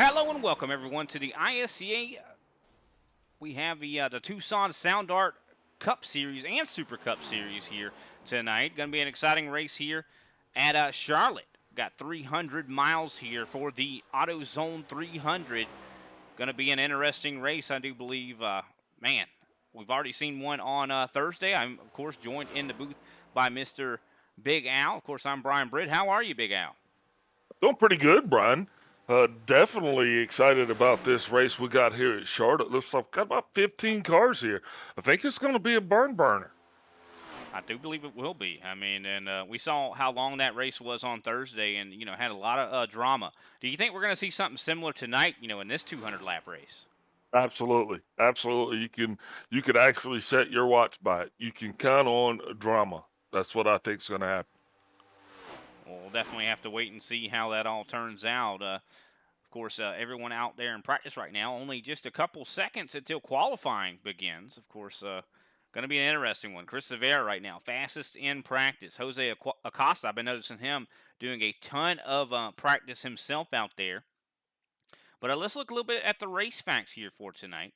Hello and welcome everyone to the ISCA. We have the Tucson Sound Art Cup Series and Super Cup Series here tonight. Going to be an exciting race here at Charlotte. Got 300 miles here for the AutoZone 300. Going to be an interesting race, I do believe. Man, we've already seen one on Thursday. I'm, of course, joined in the booth by Mr. Big Al. Of course, I'm Brian Britt. How are you, Big Al? Doing pretty good, Brian. Definitely excited about this race we got here at Charlotte. Looks like got about 15 cars here. I think it's going to be a barn burner. I do believe it will be. I mean, and we saw how long that race was on Thursday, and had a lot of drama. Do you think we're going to see something similar tonight? In this 200 lap race? Absolutely, absolutely. You could actually set your watch by it. You can count on drama. That's what I think is going to happen. Well, we'll definitely have to wait and see how that all turns out. Of course, everyone out there in practice right now, only just a couple seconds until qualifying begins. Of course, going to be an interesting one. Chris Rivera right now, fastest in practice. Jose Acosta, I've been noticing him doing a ton of practice himself out there. But let's look a little bit at the race facts here for tonight.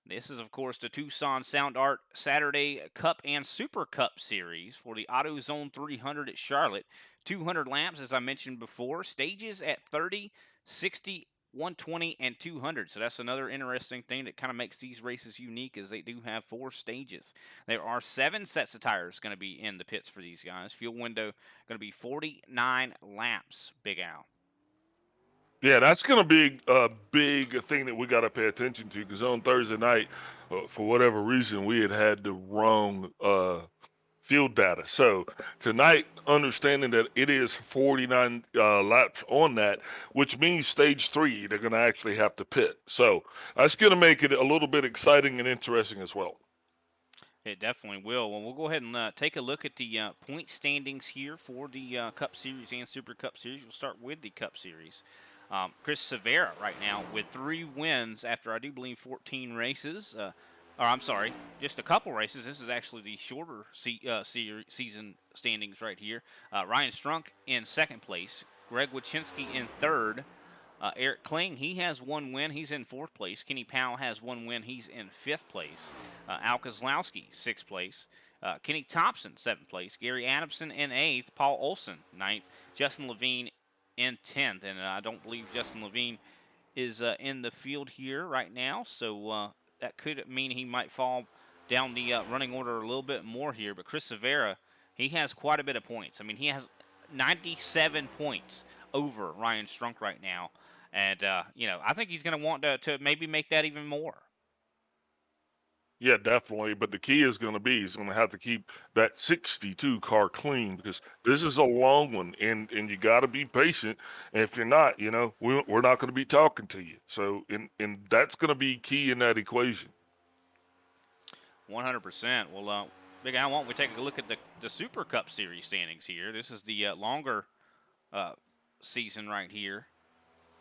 This is, of course, the Tucson Sound Art Saturday Cup and Super Cup Series for the AutoZone 300 at Charlotte. 200 laps, as I mentioned before. Stages at 30, 60, 120, and 200. So that's another interesting thing that kind of makes these races unique, is they do have 4 stages. There are 7 sets of tires going to be in the pits for these guys. Fuel window going to be 49 laps, Big Al. Yeah, that's going to be a big thing that we got to pay attention to because on Thursday night, for whatever reason, we had the wrong field data. So tonight, understanding that it is 49 laps on that, which means stage 3, they're going to actually have to pit. So that's going to make it a little bit exciting and interesting as well. It definitely will. Well, we'll go ahead and take a look at the point standings here for the Cup Series and Super Cup Series. We'll start with the Cup Series. Chris Rivera right now with 3 wins after, I do believe, 14 races. Or I'm sorry, just a couple races. This is actually the shorter season standings right here. Ryan Strunk in 2nd place. Greg Wychinski in 3rd. Eric Kling, he has 1 win. He's in 4th place. Kenny Powell has 1 win. He's in 5th place. Al Kozlowski, 6th place. Kenny Thompson, 7th place. Gary Adamson in 8th. Paul Olson, 9th. Justin Levine in 10th. And I don't believe Justin Levine is in the field here right now. So that could mean he might fall down the running order a little bit more here. But Chris Rivera, he has quite a bit of points. I mean, he has 97 points over Ryan Strunk right now. And, I think he's going to want to maybe make that even more. Yeah, definitely. But the key is going to be he's going to have to keep that 62 car clean because this is a long one, and you got to be patient. And if you're not, we're not going to be talking to you. So, and that's going to be key in that equation. 100%. Well, Big Al, why don't we take a look at the Super Cup Series standings here? This is the longer season right here.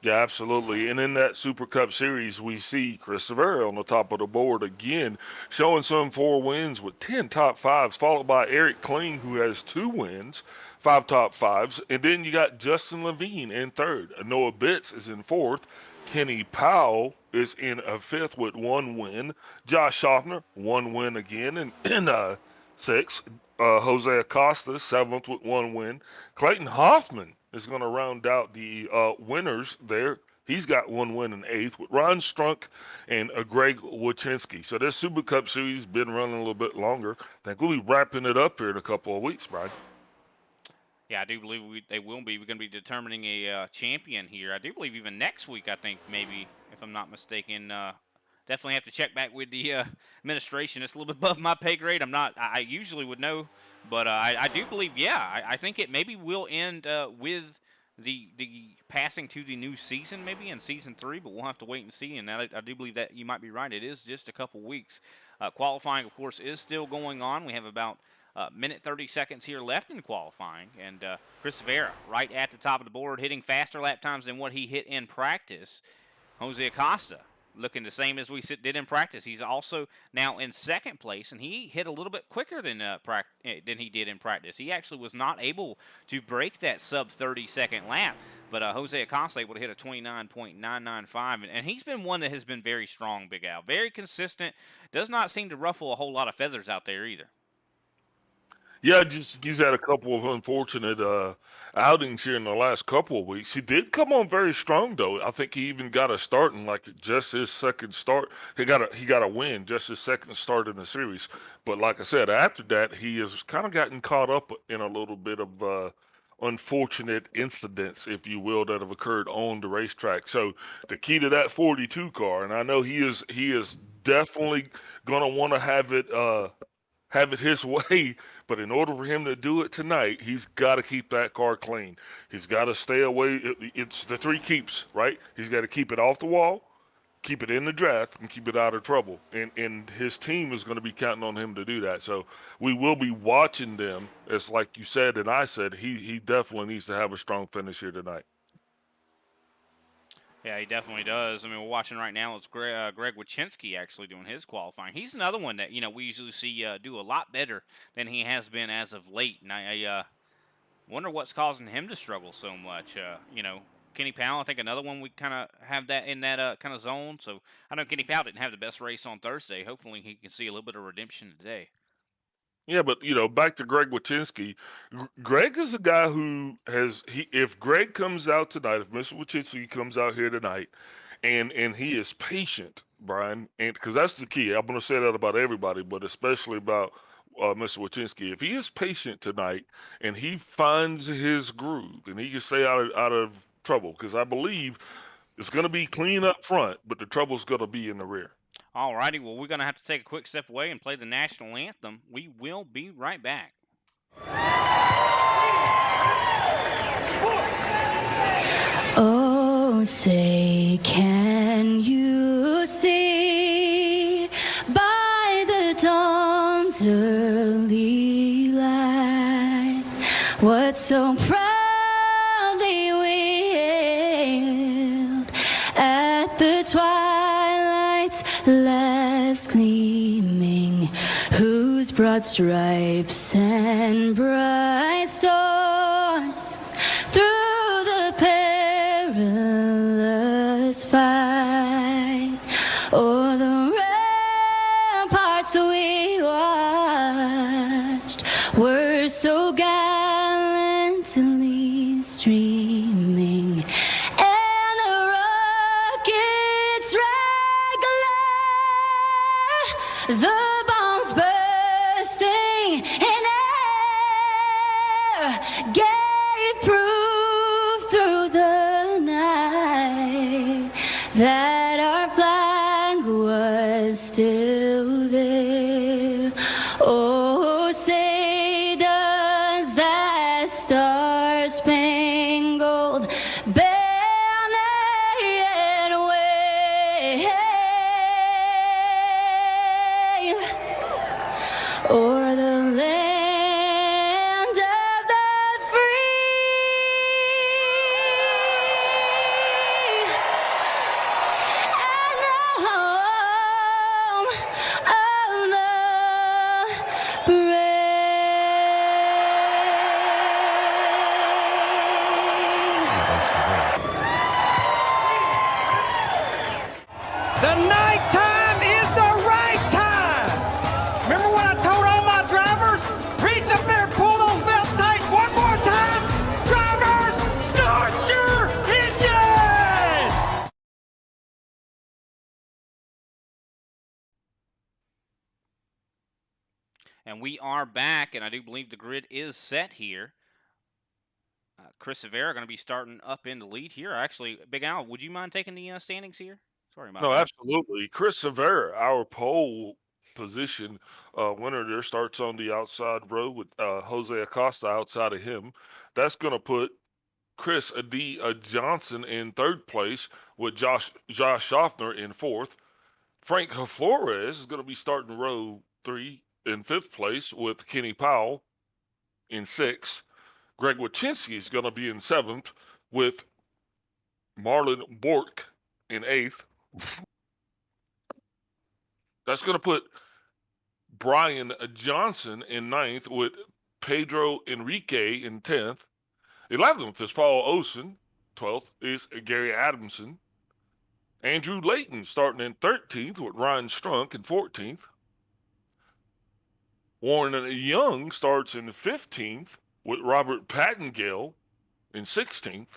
Yeah, absolutely. And in that Super Cup Series, we see Chris Rivera on the top of the board again, showing some 4 wins with 10 top 5s, followed by Eric Kling, who has 2 wins, 5 top 5s. And then you got Justin Levine in 3rd. Noah Bitts is in 4th. Kenny Powell is in a 5th with 1 win. Josh Schaffner, 1 win again in 6th. Jose Acosta, 7th with 1 win. Clayton Hoffman is going to round out the winners there. He's got 1 win in 8th with Ron Strunk and Greg Wychinski. So this Super Cup Series has been running a little bit longer. I think we'll be wrapping it up here in a couple of weeks, Brian. Yeah, I do believe they will be. We're going to be determining a champion here. I do believe even next week, I think, maybe, if I'm not mistaken. Definitely have to check back with the administration. It's a little bit above my pay grade. I usually would know, but I do believe, yeah, I think it maybe will end with the passing to the new season, maybe in season 3, but we'll have to wait and see. And I do believe that you might be right. It is just a couple weeks. Qualifying, of course, is still going on. We have about minute 30 seconds here left in qualifying, and Chris Rivera right at the top of the board, hitting faster lap times than what he hit in practice. Jose Acosta looking the same as we did in practice. He's also now in 2nd place, and he hit a little bit quicker than he did in practice. He actually was not able to break that sub 30-second lap. But Jose Acosta able to hit a 29.995, and he's been one that has been very strong, Big Al. Very consistent. Does not seem to ruffle a whole lot of feathers out there either. Yeah, just he's had a couple of unfortunate outings here in the last couple of weeks. He did come on very strong though. I think he even got a start in like just his second start. He got a win just his second start in the series. But like I said, after that he has kind of gotten caught up in a little bit of unfortunate incidents, if you will, that have occurred on the racetrack. So the key to that 42 car, and I know he is definitely gonna want to have it his way. But in order for him to do it tonight, he's got to keep that car clean. He's got to stay away. It's the three keeps, right? He's got to keep it off the wall, keep it in the draft, and keep it out of trouble. And his team is going to be counting on him to do that. So we will be watching them. It's like you said and I said, he definitely needs to have a strong finish here tonight. Yeah, he definitely does. I mean, we're watching right now. It's Greg Wychinski actually doing his qualifying. He's another one that we usually see do a lot better than he has been as of late. And I wonder what's causing him to struggle so much. Kenny Powell, I think another one we kind of have that in that kind of zone. So I know Kenny Powell didn't have the best race on Thursday. Hopefully he can see a little bit of redemption today. Yeah, but back to Greg Wychinski. Greg is a guy who if Greg comes out tonight, if Mr. Wychinski comes out here tonight, and he is patient, Brian, and because that's the key. I'm going to say that about everybody, but especially about Mr. Wychinski. If he is patient tonight and he finds his groove and he can stay out of trouble, because I believe it's going to be clean up front, but the trouble's going to be in the rear. Alrighty, well, we're going to have to take a quick step away and play the national anthem. We will be right back. Oh, say, can you see by the dawn's early light what so proudly we hailed at the twilight's last gleaming, whose broad stripes and bright stars through the perilous fight o'er the ramparts we watched were so gallantly streaming, and the rockets' red glare, the bombs bursting in air, gave proof through the night that our flag was still there. Oh, say does that star-spangled banner yet wave o'er the land of the free and the home of the The nighttime is the right time. Remember what I told all my drivers? Reach up there and pull those belts tight one more time. Drivers, start your engines! And we are back, and I do believe the grid is set here. Chris Rivera going to be starting up in the lead here. Actually, Big Al, would you mind taking the standings here? Sorry about No, that. absolutely. Chris Severa, our pole position winner there, starts on the outside row with Jose Acosta outside of him. That's going to put Chris Johnson in third place with Josh Schaffner in fourth. Frank Flores is going to be starting row 3 in fifth place with Kenny Powell in sixth. Greg Wychinski is going to be in seventh with Marlon Bork in eighth. That's going to put Brian Johnson in ninth with Pedro Enrique in 10th. 11th is Paul Osen. 12th is Gary Adamson. Andrew Layton starting in 13th with Ryan Strunk in 14th. Warren Young starts in 15th with Robert Pattengale in 16th.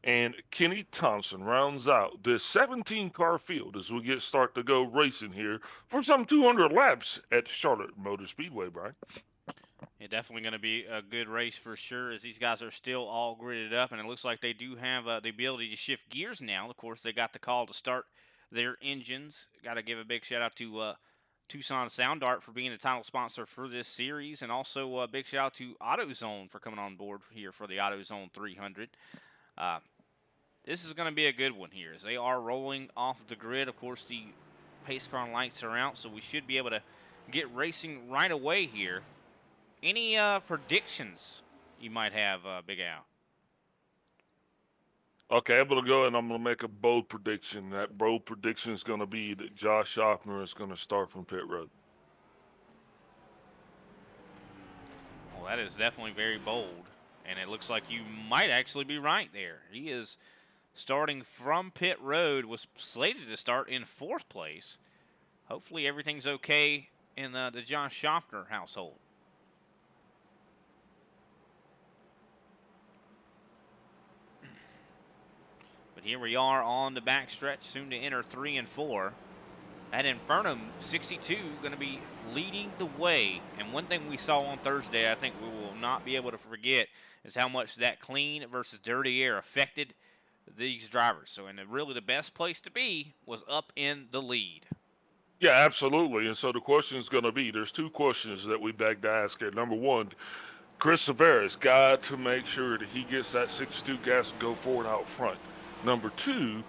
And Kenny Thompson rounds out this 17-car field as we start to go racing here for some 200 laps at Charlotte Motor Speedway, Brian. Yeah, definitely going to be a good race for sure, as these guys are still all gridded up, and it looks like they do have the ability to shift gears now. Of course, they got the call to start their engines. Got to give a big shout out to Tucson Sound Art for being the title sponsor for this series, and also a big shout out to AutoZone for coming on board here for the AutoZone 300. This is going to be a good one here, as they are rolling off the grid. Of course, the pace car lights are out, so we should be able to get racing right away here. Any predictions you might have, Big Al? Okay, I'm going to go and I'm going to make a bold prediction. That bold prediction is going to be that Josh Schaffner is going to start from pit road. Well, that is definitely very bold, and it looks like you might actually be right there. He is starting from pit road, was slated to start in 4th place. Hopefully everything's okay in the Josh Schaffner household. But here we are on the backstretch, soon to enter 3 and 4. At Inferno 62 going to be leading the way. And one thing we saw on Thursday, I think we will not be able to forget, is how much that clean versus dirty air affected these drivers. So, really the best place to be was up in the lead. Yeah, absolutely. And so the question is going to be, there's 2 questions that we beg to ask here. Number 1, Chris Severa's got to make sure that he gets that 62 gas and go forward out front. Number 2,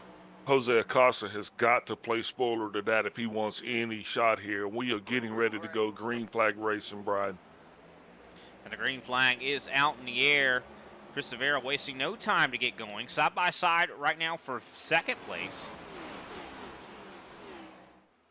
Jose Acosta has got to play spoiler to that if he wants any shot here. We are getting ready to go green flag racing, Brian. And the green flag is out in the air. Chris Severa wasting no time to get going. Side by side right now for 2nd place.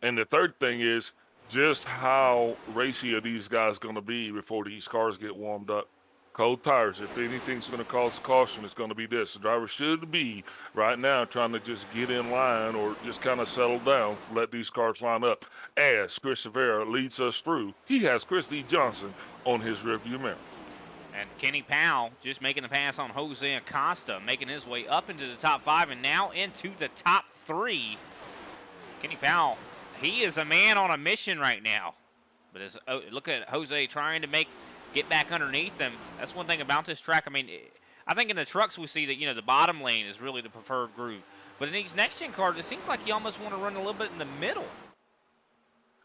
And the third thing is just how racy are these guys going to be before these cars get warmed up. Cold tires, if anything's going to cause caution, it's going to be this. The driver should be right now trying to just get in line or just kind of settle down, let these cars line up. As Chris Severa leads us through, he has Chris D. Johnson on his rearview mirror. And Kenny Powell just making the pass on Jose Acosta, making his way up into the top 5 and now into the top 3. Kenny Powell, he is a man on a mission right now. But look at Jose trying to get back underneath them. That's one thing about this track. I mean, I think in the trucks we see that, the bottom lane is really the preferred groove. But in these next-gen cars, it seems like you almost want to run a little bit in the middle.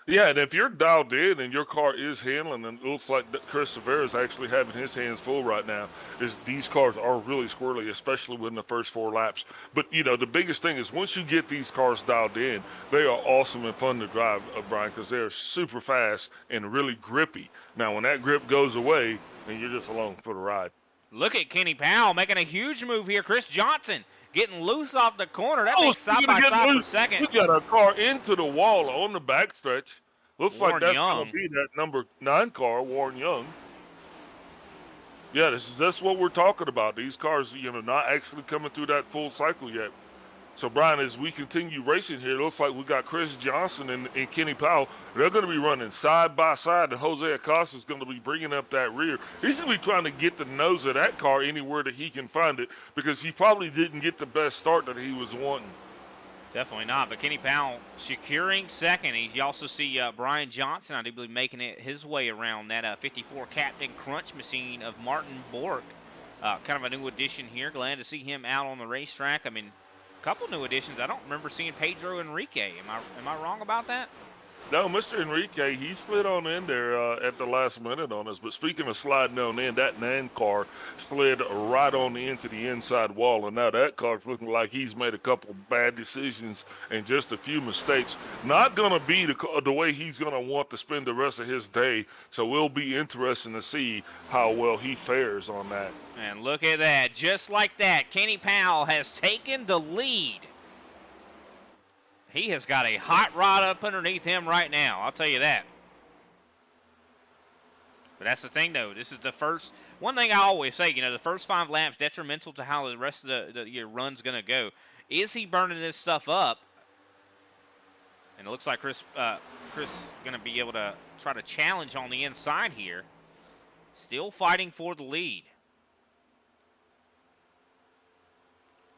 Yeah, and if you're dialed in and your car is handling, and it looks like Chris Severa is actually having his hands full right now, is these cars are really squirrely, especially within the first 4 laps. But, the biggest thing is once you get these cars dialed in, they are awesome and fun to drive, Brian, because they're super fast and really grippy. Now, when that grip goes away, then you're just along for the ride. Look at Kenny Powell making a huge move here. Chris Johnson getting loose off the corner. That makes side by side for 2nd. You got a car into the wall on the backstretch. Looks Warren like that's Young. going to be that number 9 car, Warren Young. Yeah, that's what we're talking about. These cars, not actually coming through that full cycle yet. So, Brian, as we continue racing here, it looks like we got Chris Johnson and Kenny Powell. They're going to be running side by side, and Jose Acosta is going to be bringing up that rear. He's going to be trying to get the nose of that car anywhere that he can find it because he probably didn't get the best start that he was wanting. Definitely not, but Kenny Powell securing 2nd. You also see Brian Johnson, I do believe, making it his way around that 54 Captain Crunch machine of Martin Bork. Kind of a new addition here. Glad to see him out on the racetrack. I mean, a couple new additions. I don't remember seeing Pedro Enrique. Am I wrong about that? No, Mr. Enrique, he slid on in there at the last minute on us. But speaking of sliding on in, that 9 car slid right on into the inside wall. And now that car's looking like he's made a couple bad decisions and just a few mistakes. Not going to be the way he's going to want to spend the rest of his day. So we'll be interesting to see how well he fares on that. And look at that. Just like that, Kenny Powell has taken the lead. He has got a hot rod up underneath him right now. I'll tell you that. But that's the thing, though. This is the first one thing I always say. The first 5 laps detrimental to how the rest of your run's going to go. Is he burning this stuff up? And it looks like Chris going to be able to try to challenge on the inside here. Still fighting for the lead.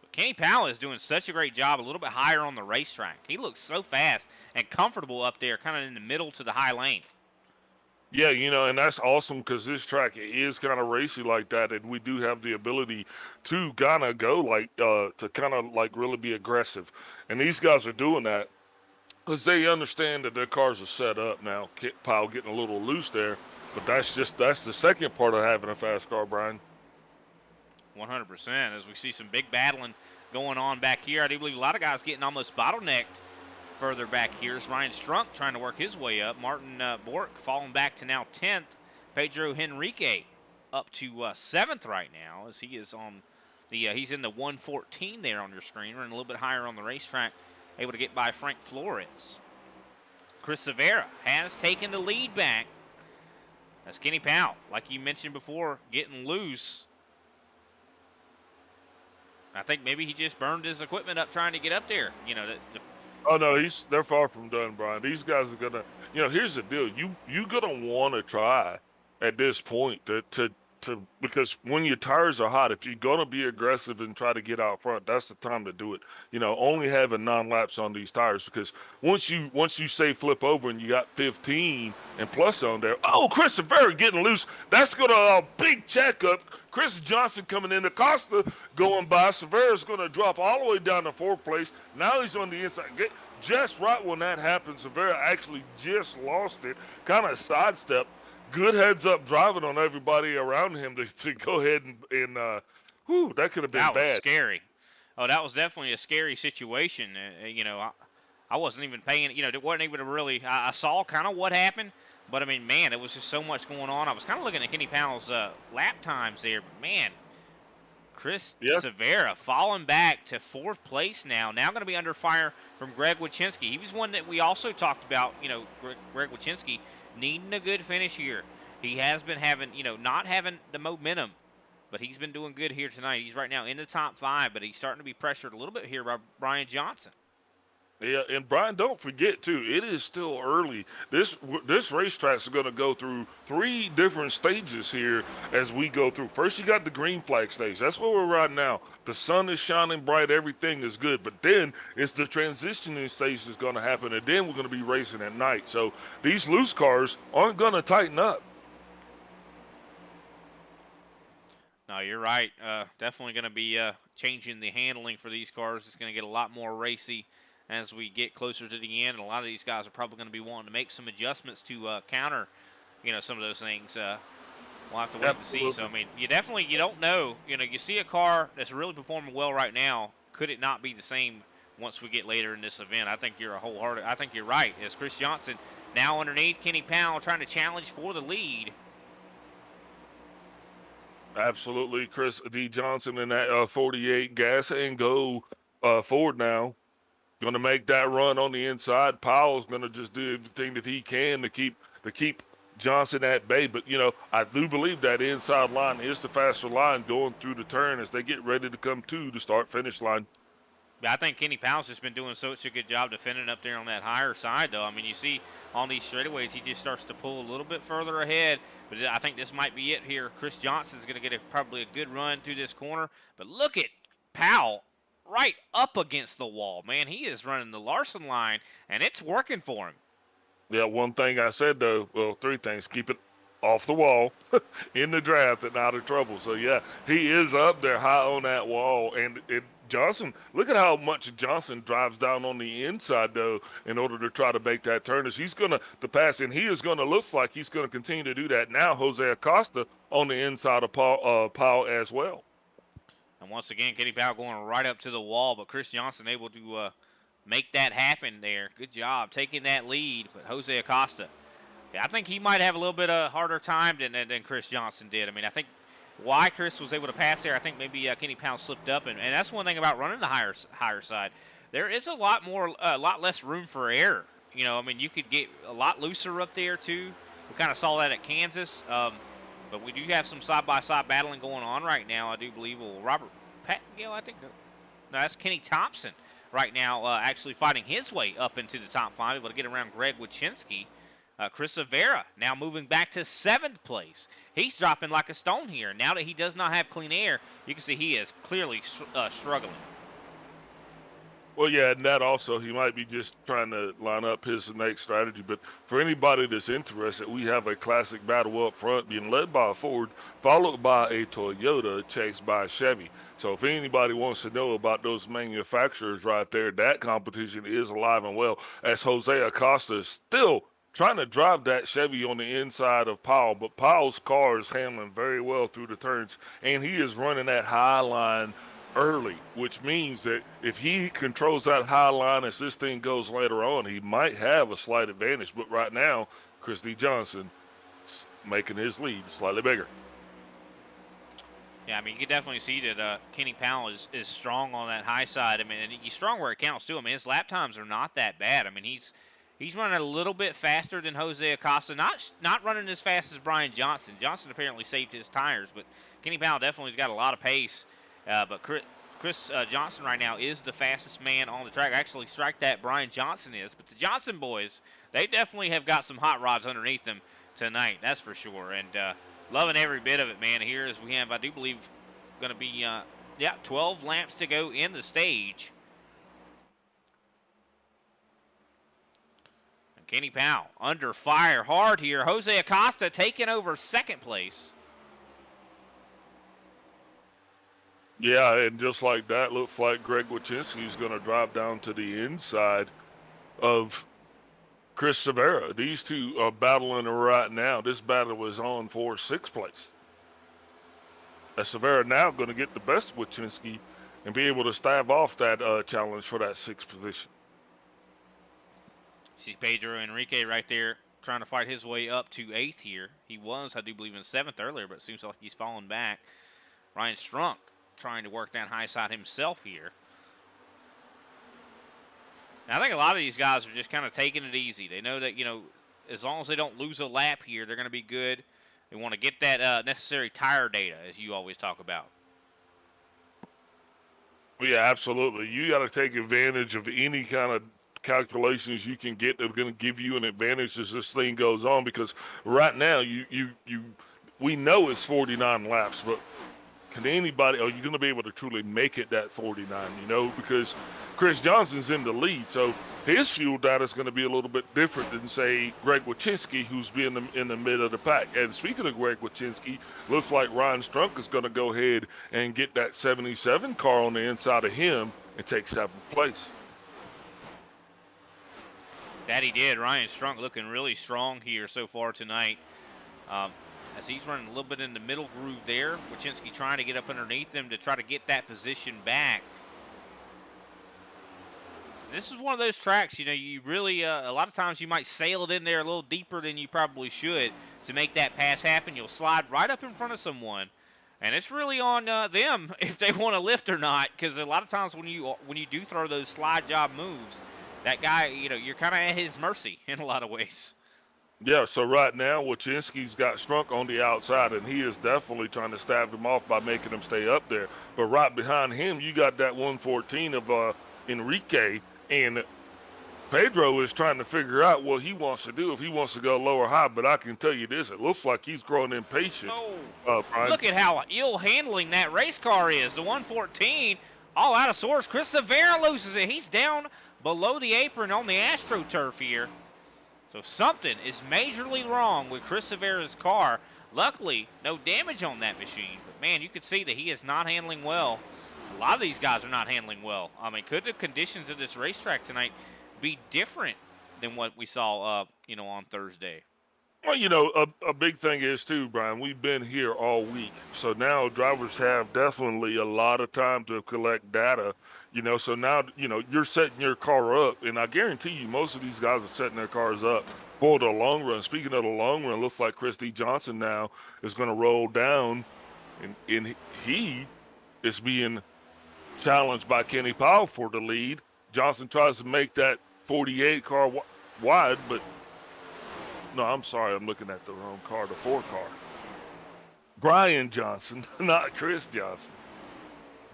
But Kenny Powell is doing such a great job, a little bit higher on the racetrack. He looks so fast and comfortable up there, kind of in the middle to the high lane. Yeah, and that's awesome because this track is kind of racy like that, and we do have the ability to kind of go to kind of really be aggressive. And these guys are doing that because they understand that their cars are set up now. Powell getting a little loose there, but that's the second part of having a fast car, Brian. 100%. As we see some big battling going on back here, I do believe a lot of guys getting almost bottlenecked. Further back here is Ryan Strunk trying to work his way up. Martin Bork falling back to now 10th. Pedro Henrique up to 7th right now as he is on the he's in the 114 there on your screen, running a little bit higher on the racetrack, able to get by Frank Flores. Chris Severa has taken the lead back. That's Kenny Powell, like you mentioned before, getting loose. I think maybe he just burned his equipment up trying to get up there. Oh no, they're far from done, Brian. These guys are gonna, here's the deal. You gonna want to try at this point to because when your tires are hot, if you're gonna be aggressive and try to get out front, that's the time to do it. Only having 9 laps on these tires, because once you say flip over and you got 15 and plus on there, oh, Chris Severa getting loose. That's gonna big checkup. Chris Johnson coming in, Acosta going by. Severa's gonna drop all the way down to 4th place. Now he's on the inside. Just right when that happened, Severa actually just lost it, kind of sidestepped. Good heads-up driving on everybody around him to go ahead and that could have been bad. That was scary. Oh, that was definitely a scary situation. I wasn't even paying, it wasn't even really, I saw kind of what happened, but I mean, man, it was just so much going on. I was kind of looking at Kenny Powell's lap times there, but man, Chris Severa falling back to 4th place now going to be under fire from Greg Wychinski. He was one that we also talked about, Greg Wychinski needing a good finish here. He has been having, not having the momentum, but he's been doing good here tonight. He's right now in the top 5, but he's starting to be pressured a little bit here by Brian Johnson. Yeah, and Brian, don't forget too, it is still early. This racetrack is going to go through 3 different stages here as we go through. First, you got the green flag stage. That's where we're right now. The sun is shining bright, everything is good. But then it's the transitioning stage that's going to happen, and then we're going to be racing at night. So these loose cars aren't going to tighten up. No, you're right. Definitely going to be changing the handling for these cars. It's going to get a lot more racy as we get closer to the end. And a lot of these guys are probably going to be wanting to make some adjustments to counter, some of those things. We'll have to wait and see. So, I mean, you don't know. You see a car that's really performing well right now. Could it not be the same once we get later in this event? I think you're I think you're right. As Chris Johnson now underneath Kenny Powell trying to challenge for the lead. Absolutely. Chris D. Johnson in that 48 gas and go forward now. Going to make that run on the inside. Powell's going to just do everything that he can to keep Johnson at bay. But, I do believe that inside line is the faster line going through the turn as they get ready to come to the start-finish line. I think Kenny Powell's just been doing such a good job defending up there on that higher side, though. I mean, you see on these straightaways, he just starts to pull a little bit further ahead. But I think this might be it here. Chris Johnson's going to get probably a good run through this corner. But look at Powell right up against the wall, man. He is running the Larson line, and it's working for him. Yeah, one thing I said, though, well, 3 things. Keep it off the wall in the draft and out of trouble. So, yeah, he is up there high on that wall. And Johnson, look at how much Johnson drives down on the inside, though, in order to try to make that turn. As he's going to pass, and he is going to look like he's going to continue to do that. Now, Jose Acosta on the inside of Powell as well. And once again, Kenny Powell going right up to the wall, but Chris Johnson able to make that happen there. Good job taking that lead, but Jose Acosta, yeah, I think he might have a little bit of harder time than Chris Johnson did. I mean, I think why Chris was able to pass there, I think maybe Kenny Powell slipped up, and that's one thing about running the higher side. There is a lot less room for error. I mean, you could get a lot looser up there too. We kind of saw that at Kansas, but we do have some side-by-side battling going on right now. I do believe. Well, Robert Pattingale, I think. No, that's Kenny Thompson right now, actually fighting his way up into the top 5, able to get around Greg Wachinski. Chris Rivera now moving back to 7th place. He's dropping like a stone here. Now that he does not have clean air, you can see he is clearly struggling. Well, yeah, and that also, he might be just trying to line up his next strategy. But for anybody that's interested, we have a classic battle up front being led by a Ford, followed by a Toyota, chased by a Chevy. So if anybody wants to know about those manufacturers right there, that competition is alive and well, as Jose Acosta is still trying to drive that Chevy on the inside of Powell, but Powell's car is handling very well through the turns, and he is running that high line early, which means that if he controls that high line as this thing goes later on, he might have a slight advantage. But right now, Christy Johnson making his lead slightly bigger. Yeah, I mean, you can definitely see that Kenny Powell is strong on that high side. I mean, and he's strong where it counts, too. I mean, his lap times are not that bad. I mean, he's running a little bit faster than Jose Acosta. Not running as fast as Brian Johnson. Johnson apparently saved his tires, but Kenny Powell definitely has got a lot of pace. But Chris Johnson right now is the fastest man on the track. Actually, strike that, Brian Johnson is. But the Johnson boys, they definitely have got some hot rods underneath them tonight. That's for sure. And loving every bit of it, man. Here as we have, I do believe, going to be, 12 laps to go in the stage. And Kenny Powell under fire hard here. Jose Acosta taking over 2nd place. Yeah, and just like that, looks like Greg Wachinski is going to drive down to the inside of Chris Rivera. These two are battling right now. This battle is on for 6th place. As Rivera now going to get the best of Wachinski and be able to stave off that challenge for that 6th position. See Pedro Enrique right there trying to fight his way up to 8th here. He was, I do believe, in 7th earlier, but it seems like he's fallen back. Ryan Strunk trying to work that high side himself here. Now, I think a lot of these guys are just kind of taking it easy. They know that, as long as they don't lose a lap here, they're going to be good. They want to get that necessary tire data, as you always talk about. Well, yeah, absolutely. You got to take advantage of any kind of calculations you can get that are going to give you an advantage as this thing goes on, because right now we know it's 49 laps, but can anybody, are you going to be able to truly make it that 49, because Chris Johnson's in the lead, so his fuel data is going to be a little bit different than, say, Greg Wachinski, who's been in the mid of the pack. And speaking of Greg Wachinski, looks like Ryan Strunk is going to go ahead and get that 77 car on the inside of him and take 7th place. That he did. Ryan Strunk looking really strong here so far tonight. As he's running a little bit in the middle groove there. Wachinski trying to get up underneath him to try to get that position back. This is one of those tracks, you really, a lot of times you might sail it in there a little deeper than you probably should to make that pass happen. You'll slide right up in front of someone. And it's really on them if they want to lift or not, because a lot of times when you do throw those slide job moves, that guy, you're kind of at his mercy in a lot of ways. Yeah, so right now, Wachinski's got Strunk on the outside, and he is definitely trying to stab him off by making him stay up there. But right behind him, you got that 114 of Enrique, and Pedro is trying to figure out what he wants to do, if he wants to go low or high. But I can tell you this, it looks like he's growing impatient. Brian. Look at how ill handling that race car is. The 114, all out of sorts. Chris Rivera loses it. He's down below the apron on the AstroTurf here. So something is majorly wrong with Chris Rivera's car. Luckily, no damage on that machine. But, man, you can see that he is not handling well. A lot of these guys are not handling well. I mean, could the conditions of this racetrack tonight be different than what we saw, on Thursday? Well, a big thing is, too, Brian, we've been here all week. So now drivers have definitely a lot of time to collect data. So now, you're setting your car up, and I guarantee you most of these guys are setting their cars up for the long run. Speaking of the long run, looks like Christy Johnson now is going to roll down, and he is being challenged by Kenny Powell for the lead. Johnson tries to make that 48 car wide, but No, I'm sorry, I'm looking at the wrong car, the 4 car. Brian Johnson, not Chris Johnson.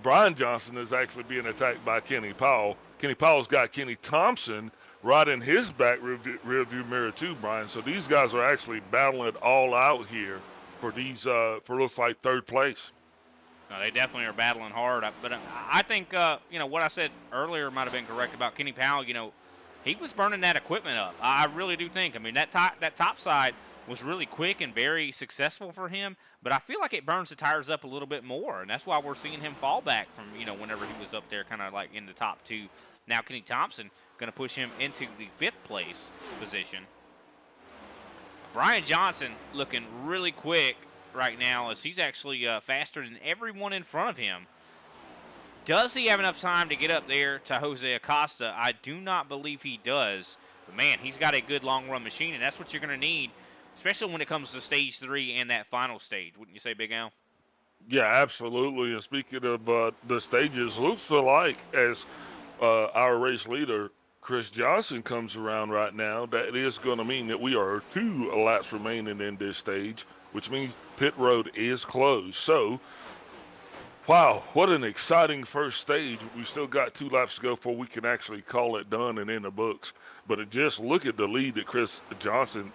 Brian Johnson is actually being attacked by Kenny Powell. Kenny Powell's got Kenny Thompson right in his back rearview mirror too, Brian. So these guys are actually battling it all out here for these for looks like 3rd place. No, they definitely are battling hard. But I think what I said earlier might have been correct about Kenny Powell. He was burning that equipment up. I really do think. I mean, that top side was really quick and very successful for him, but I feel like it burns the tires up a little bit more, and that's why we're seeing him fall back from, whenever he was up there kind of like in the top 2. Now Kenny Thompson going to push him into the 5th place position. Brian Johnson looking really quick right now as he's actually faster than everyone in front of him. Does he have enough time to get up there to Jose Acosta? I do not believe he does. But, man, he's got a good long-run machine, and that's what you're going to need, especially when it comes to Stage 3 and that final stage. Wouldn't you say, Big Al? Yeah, absolutely. And speaking of the stages, looks like as our race leader, Chris Johnson, comes around right now, that is going to mean that we are 2 laps remaining in this stage, which means pit road is closed. So, wow, what an exciting first stage. We still got 2 laps to go before we can actually call it done and in the books. But just look at the lead that Chris Johnson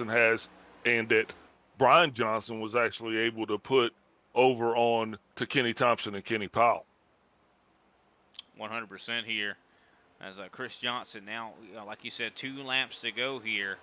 has, and that Brian Johnson was actually able to put over on to Kenny Thompson and Kenny Powell. 100% here. As Chris Johnson now, like you said, 2 laps to go here.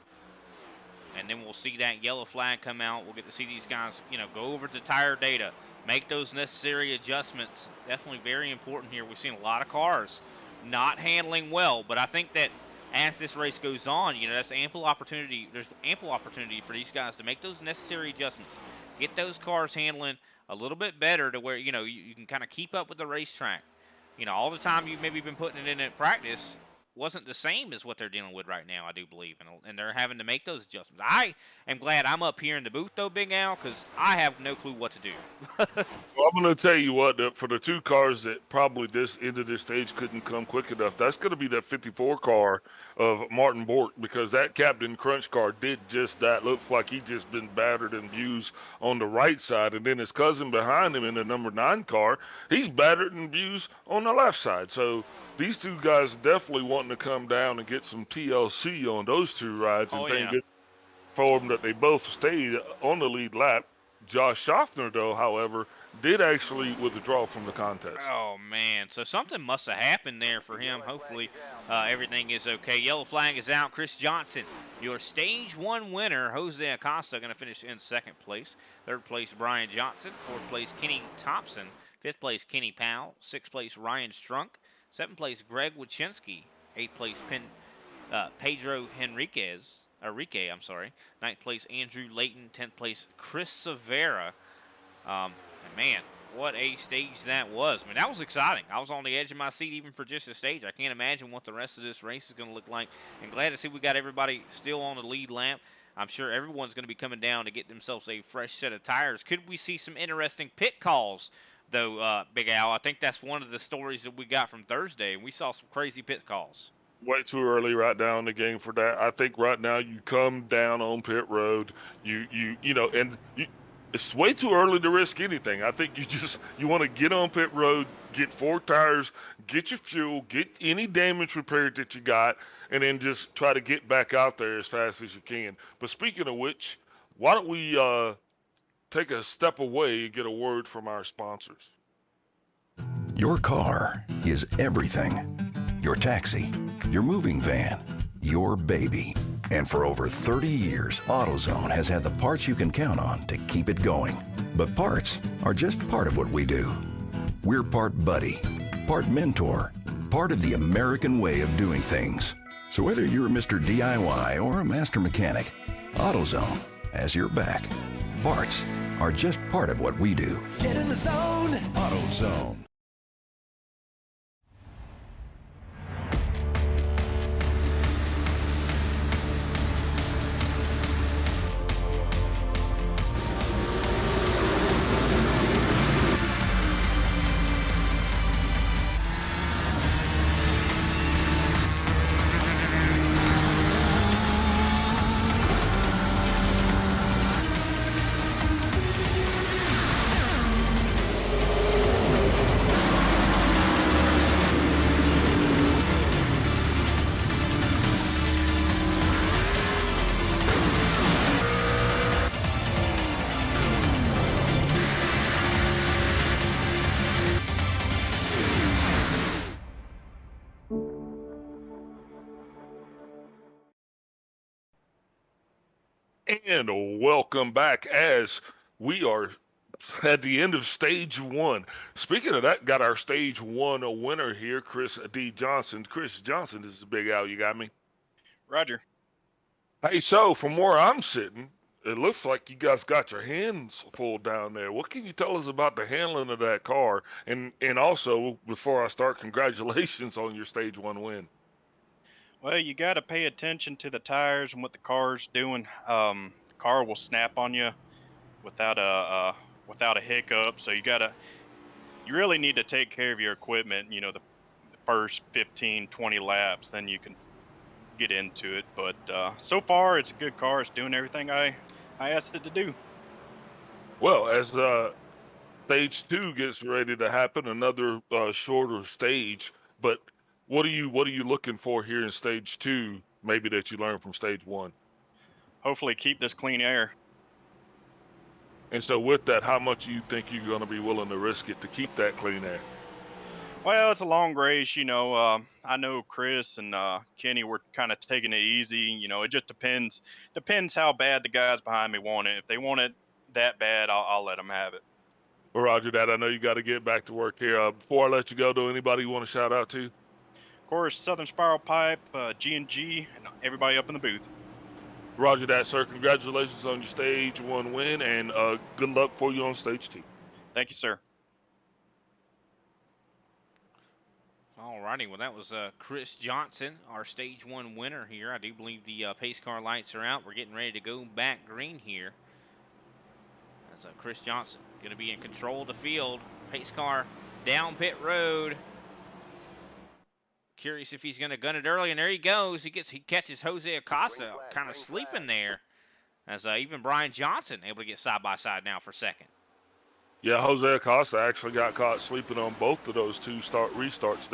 And then we'll see that yellow flag come out. We'll get to see these guys, go over the tire data, make those necessary adjustments. Definitely very important here. We've seen a lot of cars not handling well, but I think that as this race goes on, that's ample opportunity. There's ample opportunity for these guys to make those necessary adjustments, get those cars handling a little bit better to where, you can kind of keep up with the racetrack. All the time you've maybe been putting it in at practice wasn't the same as what they're dealing with right now, I do believe, and they're having to make those adjustments. I am glad I'm up here in the booth, though, Big Al, because I have no clue what to do. Well, I'm going to tell you what, for the 2 cars that probably this into this stage couldn't come quick enough, that's going to be that 54 car of Martin Bork, because that Captain Crunch car did just that. Looks like he just been battered and views on the right side, and then his cousin behind him in the number 9 car, he's battered and views on the left side. So these 2 guys definitely wanting to come down and get some TLC on those 2 rides, and thank goodness for them that they both stayed on the lead lap. Josh Schaffner, though, however, did actually withdraw from the contest. Oh, man. So something must have happened there for him. Hopefully everything is okay. Yellow flag is out. Chris Johnson, your Stage 1 winner. Jose Acosta going to finish in 2nd place. 3rd place, Brian Johnson. 4th place, Kenny Thompson. 5th place, Kenny Powell. 6th place, Ryan Strunk. 7th place, Greg Wachinski. 8th place, Pedro Enrique. 9th place, Andrew Layton. 10th place, Chris Severa. And man, what a stage that was. I mean, that was exciting. I was on the edge of my seat even for just a stage. I can't imagine what the rest of this race is going to look like. And glad to see we got everybody still on the lead lap. I'm sure everyone's going to be coming down to get themselves a fresh set of tires. Could we see some interesting pit calls, though, Big Al? I think that's one of the stories that we got from Thursday. We saw some crazy pit calls. Way too early right now in the game for that. I think right now you come down on pit road, it's way too early to risk anything. I think you want to get on pit road, get 4 tires, get your fuel, get any damage repaired that you got, and then just try to get back out there as fast as you can. But speaking of which, why don't we take a step away and get a word from our sponsors. Your car is everything. Your taxi, your moving van, your baby. And for over 30 years, AutoZone has had the parts you can count on to keep it going. But parts are just part of what we do. We're part buddy, part mentor, part of the American way of doing things. So whether you're Mr. DIY or a master mechanic, AutoZone has your back. Parts are just part of what we do. Get in the zone. AutoZone. And welcome back as we are at the end of stage one. Speaking of that, got our stage one winner here, Chris D. Johnson. Chris Johnson, this is Big Al. You got me? Roger. Hey, so from where I'm sitting, it looks like you guys got your hands full down there. What can you tell us about the handling of that car? And also, before I start, congratulations on your stage one win. Well, you got to pay attention to the tires and what the car's doing. The car will snap on you without a hiccup. So you really need to take care of your equipment. You know, the first 15, 20 laps, then you can get into it. But so far, it's a good car. It's doing everything I asked it to do. Well, as stage two gets ready to happen, another shorter stage, but what are you looking for here in stage two, maybe that you learned from stage one? Hopefully, keep this clean air. And so with that, how much do you think you're going to be willing to risk it to keep that clean air? Well, it's a long race, you know. I know Chris and Kenny were kind of taking it easy. You know, it just depends how bad the guys behind me want it. If they want it that bad, I'll let them have it. Well, Roger that. I know you got to get back to work here. Before I let you go, do anybody you want to shout out to? Of course, Southern Spiral Pipe, G&G, and everybody up in the booth. Roger that, sir. Congratulations on your stage one win, and good luck for you on stage two. Thank you, sir. Alrighty, well that was Chris Johnson, our stage one winner here. I do believe the pace car lights are out. We're getting ready to go back green here. As Chris Johnson going to be in control of the field. Pace car down pit road. Curious if he's going to gun it early, and there he goes. He catches Jose Acosta kind of sleeping there. As even Brian Johnson able to get side by side now for second. Yeah, Jose Acosta actually got caught sleeping on both of those two restarts,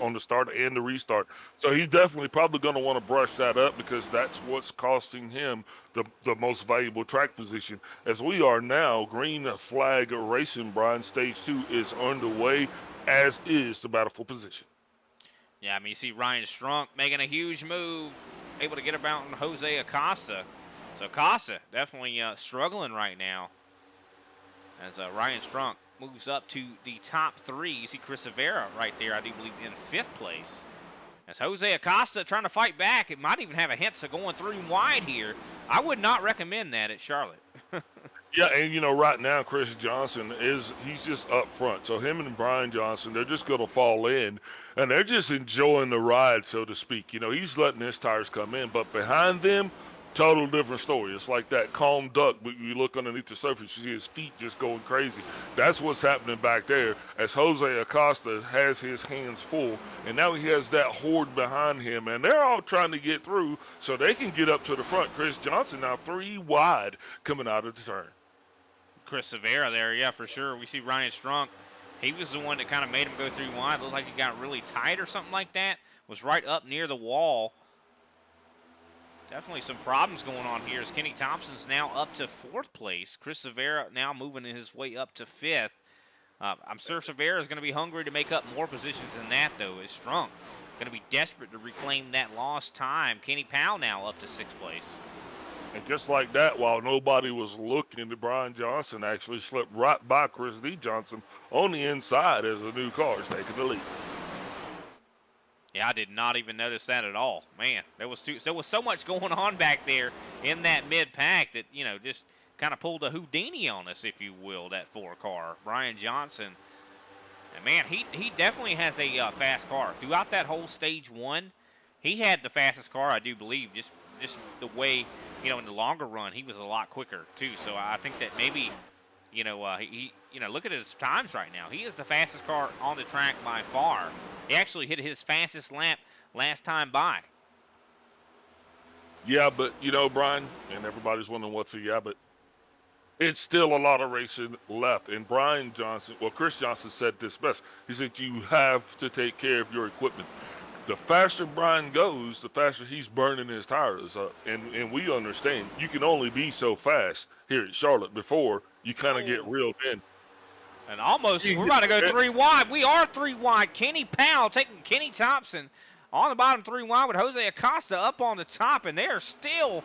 on the start and the restart. So he's definitely probably going to want to brush that up because that's what's costing him the most valuable track position. As we are now, green flag racing, Brian, stage two is underway, as is the battlefield position. Yeah, I mean, you see Ryan Strunk making a huge move, able to get about on Jose Acosta. So Acosta definitely struggling right now. As Ryan Strunk moves up to the top three. You see Chris Rivera right there, I do believe, in fifth place. As Jose Acosta trying to fight back. It might even have a hint of going through wide here. I would not recommend that at Charlotte. Yeah, and you know, right now Chris Johnson he's just up front. So him and Brian Johnson, they're just going to fall in, and they're just enjoying the ride, so to speak. You know, he's letting his tires come in, but behind them, total different story. It's like that calm duck, but you look underneath the surface, you see his feet just going crazy. That's what's happening back there as Jose Acosta has his hands full, and now he has that horde behind him, and they're all trying to get through so they can get up to the front. Chris Johnson now 3 wide coming out of the turn. Chris Rivera there, yeah, for sure. We see Ryan Strunk. He was the one that kind of made him go through wide. Looked like he got really tight or something like that. Was right up near the wall. Definitely some problems going on here as Kenny Thompson's now up to fourth place. Chris Rivera now moving his way up to fifth. I'm sure Rivera is going to be hungry to make up more positions than that, though. Is Strunk going to be desperate to reclaim that lost time. Kenny Powell now up to sixth place. And just like that, while nobody was looking, Brian Johnson actually slipped right by Chris D. Johnson on the inside as the new car is taking the lead. Yeah, I did not even notice that at all. Man, there was so much going on back there in that mid-pack that, you know, just kind of pulled a Houdini on us, if you will, that 4 car. Brian Johnson, and man, he definitely has a fast car. Throughout that whole stage one, he had the fastest car, I do believe, just the way, you know, in the longer run, he was a lot quicker, too. So I think that maybe, you know, he look at his times right now. He is the fastest car on the track by far. He actually hit his fastest lap last time by. Yeah, but, you know, Brian, and everybody's wondering what's a yeah, but it's still a lot of racing left. And Brian Johnson, well, Chris Johnson said this best. He said you have to take care of your equipment. The faster Brian goes, the faster he's burning his tires up. And we understand you can only be so fast here at Charlotte before you kind of get reeled in. And almost, we're about to go 3 wide. We are 3 wide. Kenny Powell taking Kenny Thompson on the bottom 3 wide with Jose Acosta up on the top, and they are still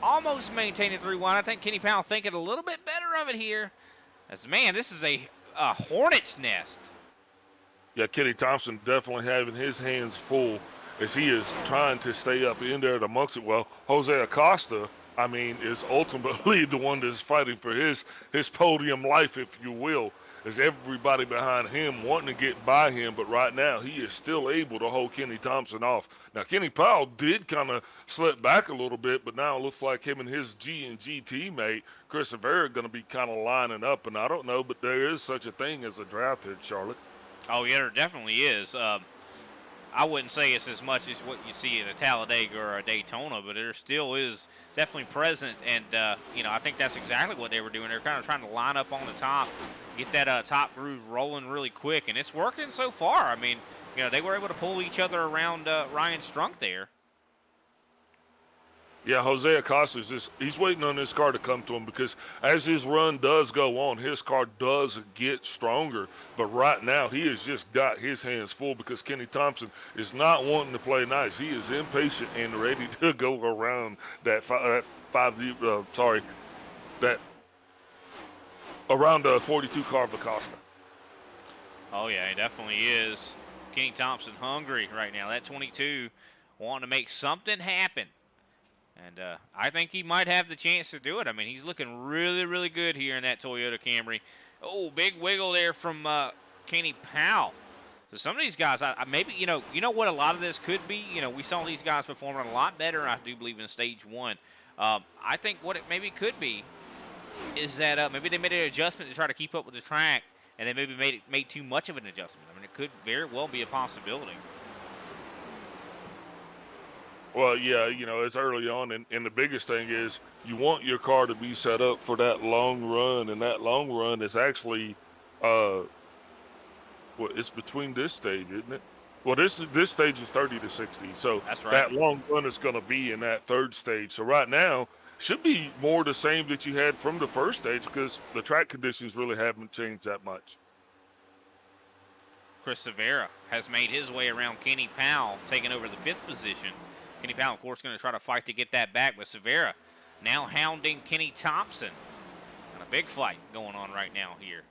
almost maintained it 3-1. I think Kenny Powell thinking a little bit better of it here. As, man, this is a hornet's nest. Yeah, Kenny Thompson definitely having his hands full as he is trying to stay up in there amongst it. Well, Jose Acosta, I mean, is ultimately the one that's fighting for his podium life, if you will. Is everybody behind him wanting to get by him, but right now he is still able to hold Kenny Thompson off. Now, Kenny Powell did kind of slip back a little bit, but now it looks like him and his G&G teammate, Chris Rivera, are going to be kind of lining up, and I don't know, but there is such a thing as a draft here, Charlotte. Oh, yeah, there definitely is. I wouldn't say it's as much as what you see at a Talladega or a Daytona, but there still is definitely present. And, I think that's exactly what they were doing. They're kind of trying to line up on the top, get that top groove rolling really quick. And it's working so far. I mean, they were able to pull each other around Ryan Strunk there. Yeah, Jose Acosta he's waiting on his car to come to him because as his run does go on, his car does get stronger. But right now, he has just got his hands full because Kenny Thompson is not wanting to play nice. He is impatient and ready to go around around the 42 car of Acosta. Oh, yeah, he definitely is. Kenny Thompson hungry right now. That 22 wanting to make something happen. And I think he might have the chance to do it. I mean, he's looking really, really good here in that Toyota Camry. Oh, big wiggle there from Kenny Powell. So some of these guys, maybe, you know what a lot of this could be? We saw these guys performing a lot better, I do believe, in stage one. I think what it maybe could be is that maybe they made an adjustment to try to keep up with the track, and they maybe made too much of an adjustment. I mean, it could very well be a possibility. Well, yeah, it's early on, and the biggest thing is you want your car to be set up for that long run, and that long run is actually, it's between this stage, isn't it? Well, this stage is 30 to 60, so that's right. That long run is going to be in that third stage. So right now, should be more the same that you had from the first stage because the track conditions really haven't changed that much. Chris Rivera has made his way around Kenny Powell, taking over the 5th position. Kenny Powell, of course, going to try to fight to get that back, but Rivera now hounding Kenny Thompson. And a big fight going on right now here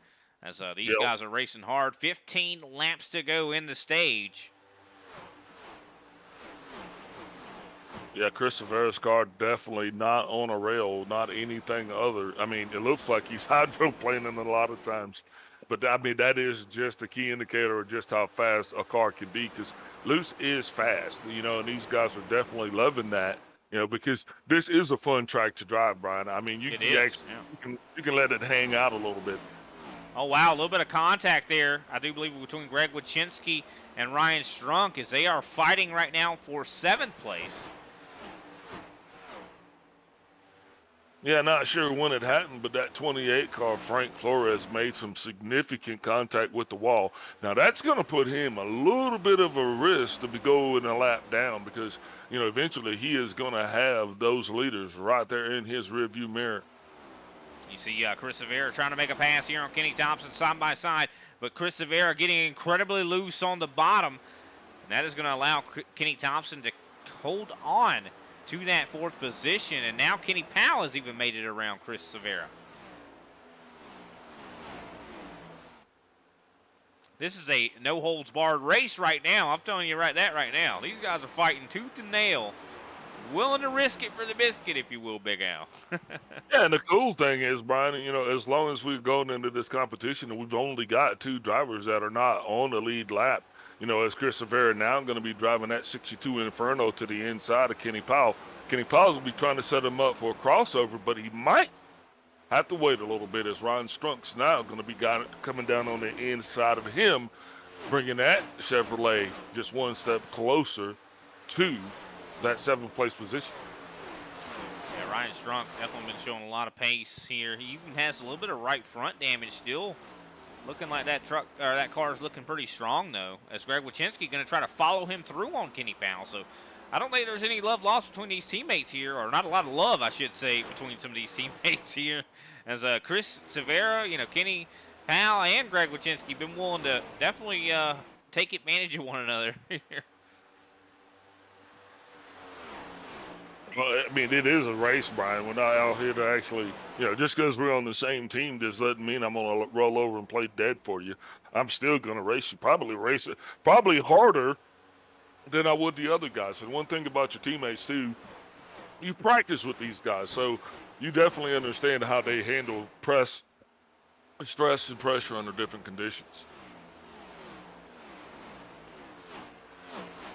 as these guys are racing hard. 15 laps to go in the stage. Yeah, Chris Rivera's car definitely not on a rail, not anything other. I mean, it looks like he's hydroplaning a lot of times. But, I mean, that is just a key indicator of just how fast a car can be because loose is fast, and these guys are definitely loving that, because this is a fun track to drive, Brian. I mean, you can let it hang out a little bit. Oh, wow, a little bit of contact there, I do believe, between Greg Wyszynski and Ryan Strunk as they are fighting right now for 7th place. Yeah, not sure when it happened, but that 28 car, Frank Flores, made some significant contact with the wall. Now, that's going to put him a little bit of a risk to be going a lap down because, eventually he is going to have those leaders right there in his rearview mirror. You see Chris Rivera trying to make a pass here on Kenny Thompson side by side, but Chris Rivera getting incredibly loose on the bottom. And that is going to allow Kenny Thompson to hold on to that 4th position, and now Kenny Powell has even made it around Chris Rivera. This is a no-holds-barred race right now. I'm telling you right now. These guys are fighting tooth and nail, willing to risk it for the biscuit, if you will, Big Al. Yeah, and the cool thing is, Brian, as long as we've gone into this competition and we've only got 2 drivers that are not on the lead lap, as Chris Rivera now going to be driving that 62 Inferno to the inside of Kenny Powell. Kenny Powell will be trying to set him up for a crossover, but he might have to wait a little bit as Ryan Strunk's now going to be coming down on the inside of him, bringing that Chevrolet just one step closer to that 7th place position. Yeah, Ryan Strunk definitely been showing a lot of pace here. He even has a little bit of right front damage still. Looking like that car is looking pretty strong, though, as Greg Wyszynski going to try to follow him through on Kenny Powell. So I don't think there's any love lost between these teammates here, or not a lot of love, I should say, between some of these teammates here. As Chris Rivera, Kenny Powell and Greg Wyszynski been willing to definitely take advantage of one another here. Well, I mean, it is a race, Brian. We're not out here to actually, just because we're on the same team, just doesn't mean I'm gonna roll over and play dead for you. I'm still gonna race you. Probably race it, probably harder than I would the other guys. And one thing about your teammates too, you practice with these guys, so you definitely understand how they handle stress, and pressure under different conditions.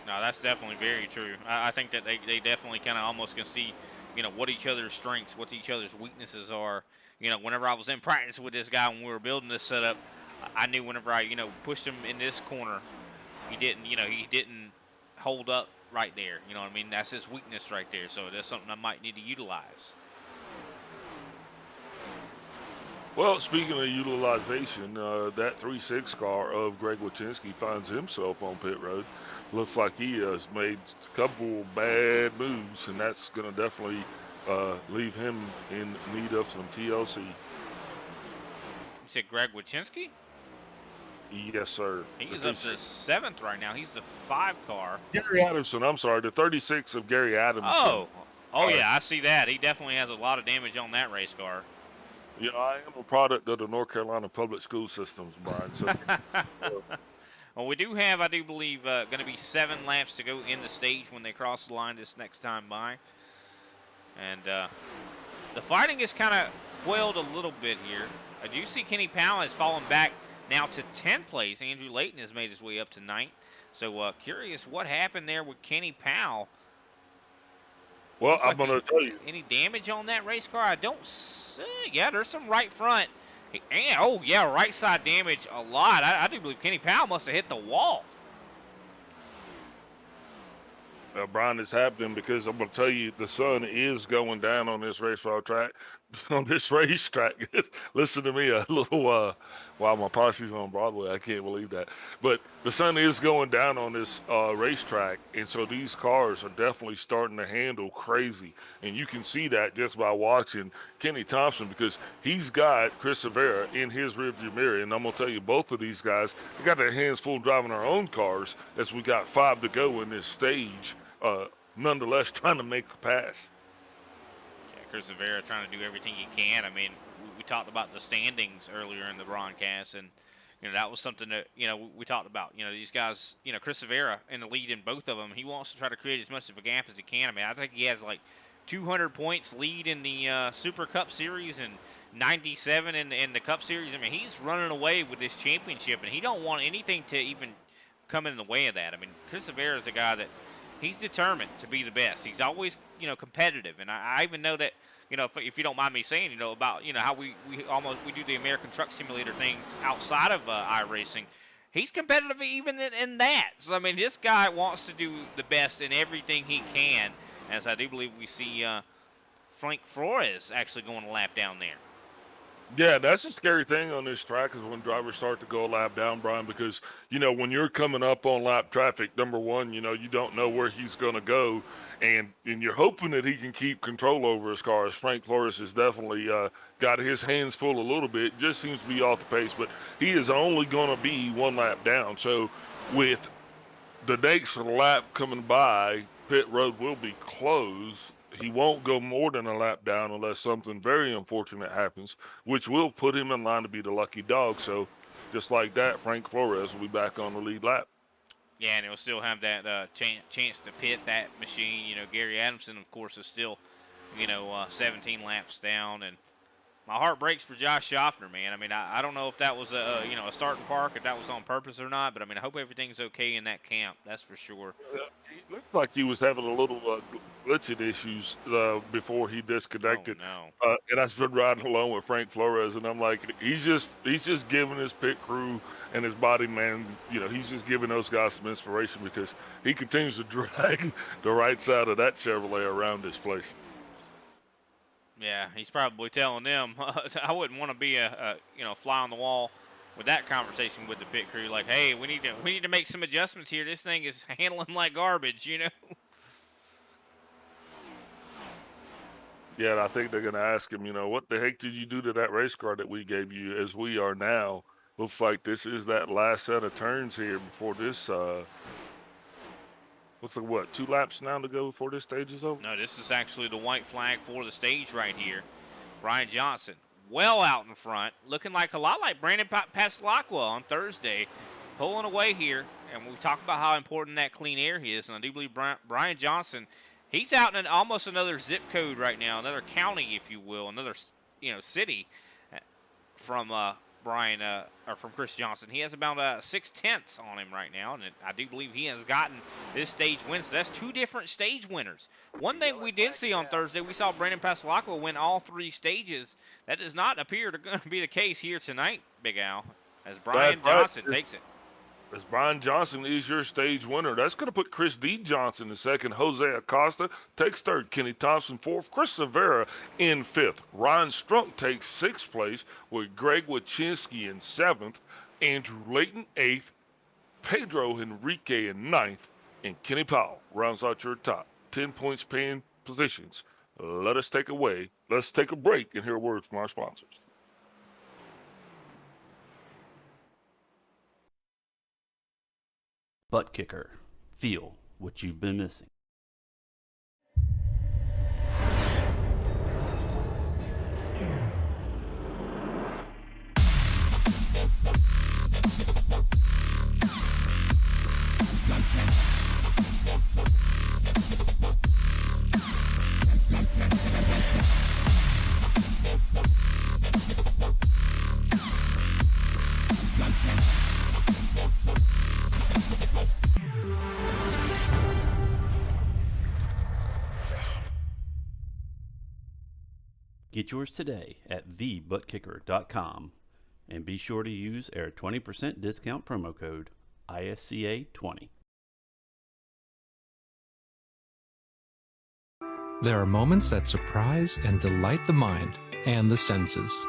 No, that's definitely very true. I think that they definitely kind of almost can see, what each other's strengths, what each other's weaknesses are. Whenever I was in practice with this guy when we were building this setup, I knew whenever I, pushed him in this corner, he didn't hold up right there. You know what I mean? That's his weakness right there. So that's something I might need to utilize. Well, speaking of utilization, that 3.6 car of Greg Wachinski finds himself on pit road. Looks like he has made a couple bad moves, and that's going to definitely leave him in need of some TLC. You said Greg Wachinski? Yes, sir. He is up to 7th right now. He's the 5 car. Gary Adamson, I'm sorry, the 36 of Gary Adamson. Oh yeah, I see that. He definitely has a lot of damage on that race car. Yeah, I am a product of the North Carolina public school systems, Brian. So, well, we do have, I do believe, going to be 7 laps to go in the stage when they cross the line this next time by. And the fighting is kind of quelled a little bit here. I do see Kenny Powell has fallen back now to 10th place. Andrew Layton has made his way up to 9th. So curious what happened there with Kenny Powell. well, Looks I'm like going to tell you. Any damage on that race car? I don't see. Yeah, there's some right front. And, oh, yeah, right side damage a lot. I do believe Kenny Powell must have hit the wall. Brian, it's happening because I'm going to tell you the sun is going down on this racetrack. On this racetrack, listen to me a little. Wow, my posse's on Broadway. I can't believe that. But the sun is going down on this racetrack, and so these cars are definitely starting to handle crazy. And you can see that just by watching Kenny Thompson, because he's got Chris Severa in his rearview mirror. And I'm gonna tell you, both of these guys, they got their hands full driving our own cars as we got 5 to go in this stage. Nonetheless, trying to make a pass. Chris Severa trying to do everything he can. I mean, we talked about the standings earlier in the broadcast, and that was something that we talked about. These guys, Chris Severa in the lead in both of them. He wants to try to create as much of a gap as he can. I mean, I think he has like 200 points lead in the Super Cup Series and 97 in the Cup Series. I mean, he's running away with this championship, and he don't want anything to even come in the way of that. I mean, Chris Severa is a guy that he's determined to be the best. He's always, competitive. And I even know that, if you don't mind me saying, about, how we do the American Truck Simulator things outside of iRacing. He's competitive even in that. So, I mean, this guy wants to do the best in everything he can. As I do believe we see Frank Flores actually going a lap down there. Yeah, that's the scary thing on this track is when drivers start to go a lap down, Brian, because, when you're coming up on lap traffic, number one, you don't know where he's going to go, and you're hoping that he can keep control over his car. As Frank Flores has definitely got his hands full a little bit, just seems to be off the pace, but he is only going to be 1 lap down. So with the next lap coming by, pit road will be closed. He won't go more than a lap down unless something very unfortunate happens, which will put him in line to be the lucky dog. So just like that, Frank Flores will be back on the lead lap. Yeah, and he'll still have that chance to pit that machine. Gary Adamson, of course, is still, 17 laps down. And my heart breaks for Josh Schaffner, man. I mean, I don't know if that was a starting park, if that was on purpose or not, but I mean, I hope everything's okay in that camp. That's for sure. It looks like he was having a little glitching issues before he disconnected. Oh, no. And I've been riding along with Frank Flores, and I'm like, he's just giving his pit crew and his body man, he's just giving those guys some inspiration because he continues to drag the right side of that Chevrolet around this place. Yeah, he's probably telling them, I wouldn't want to be a fly on the wall with that conversation with the pit crew. Like, hey, we need to make some adjustments here. This thing is handling like garbage, Yeah, and I think they're going to ask him, what the heck did you do to that race car that we gave you as we are now? Looks like this is that last set of turns here before this What's the what? 2 laps now to go before this stage is over? No, this is actually the white flag for the stage right here. Brian Johnson, well out in front, looking like a lot like Brandon Pastelacqua on Thursday, pulling away here. And we've talked about how important that clean air is. And I do believe Brian Johnson, he's out in almost another zip code right now, another county, if you will, another city from from Chris Johnson. He has about 6/10 on him right now, and I do believe he has gotten this stage win. So that's 2 different stage winners. One thing we did see on Thursday, we saw Brandon Pastelacqua win all 3 stages. That does not appear to be the case here tonight, Big Al, as Brian Johnson takes it. As Brian Johnson is your stage winner. That's going to put Chris D. Johnson in second. Jose Acosta takes third. Kenny Thompson fourth. Chris Rivera in fifth. Ryan Strunk takes sixth place with Greg Wachinski in seventh. Andrew Layton eighth. Pedro Enrique in ninth. And Kenny Powell rounds out your top 10 points paying positions. Let's take a break and hear words from our sponsors. Butt Kicker. Feel what you've been missing. Get yours today at thebuttkicker.com and be sure to use our 20% discount promo code ISCA20. There are moments that surprise and delight the mind and the senses.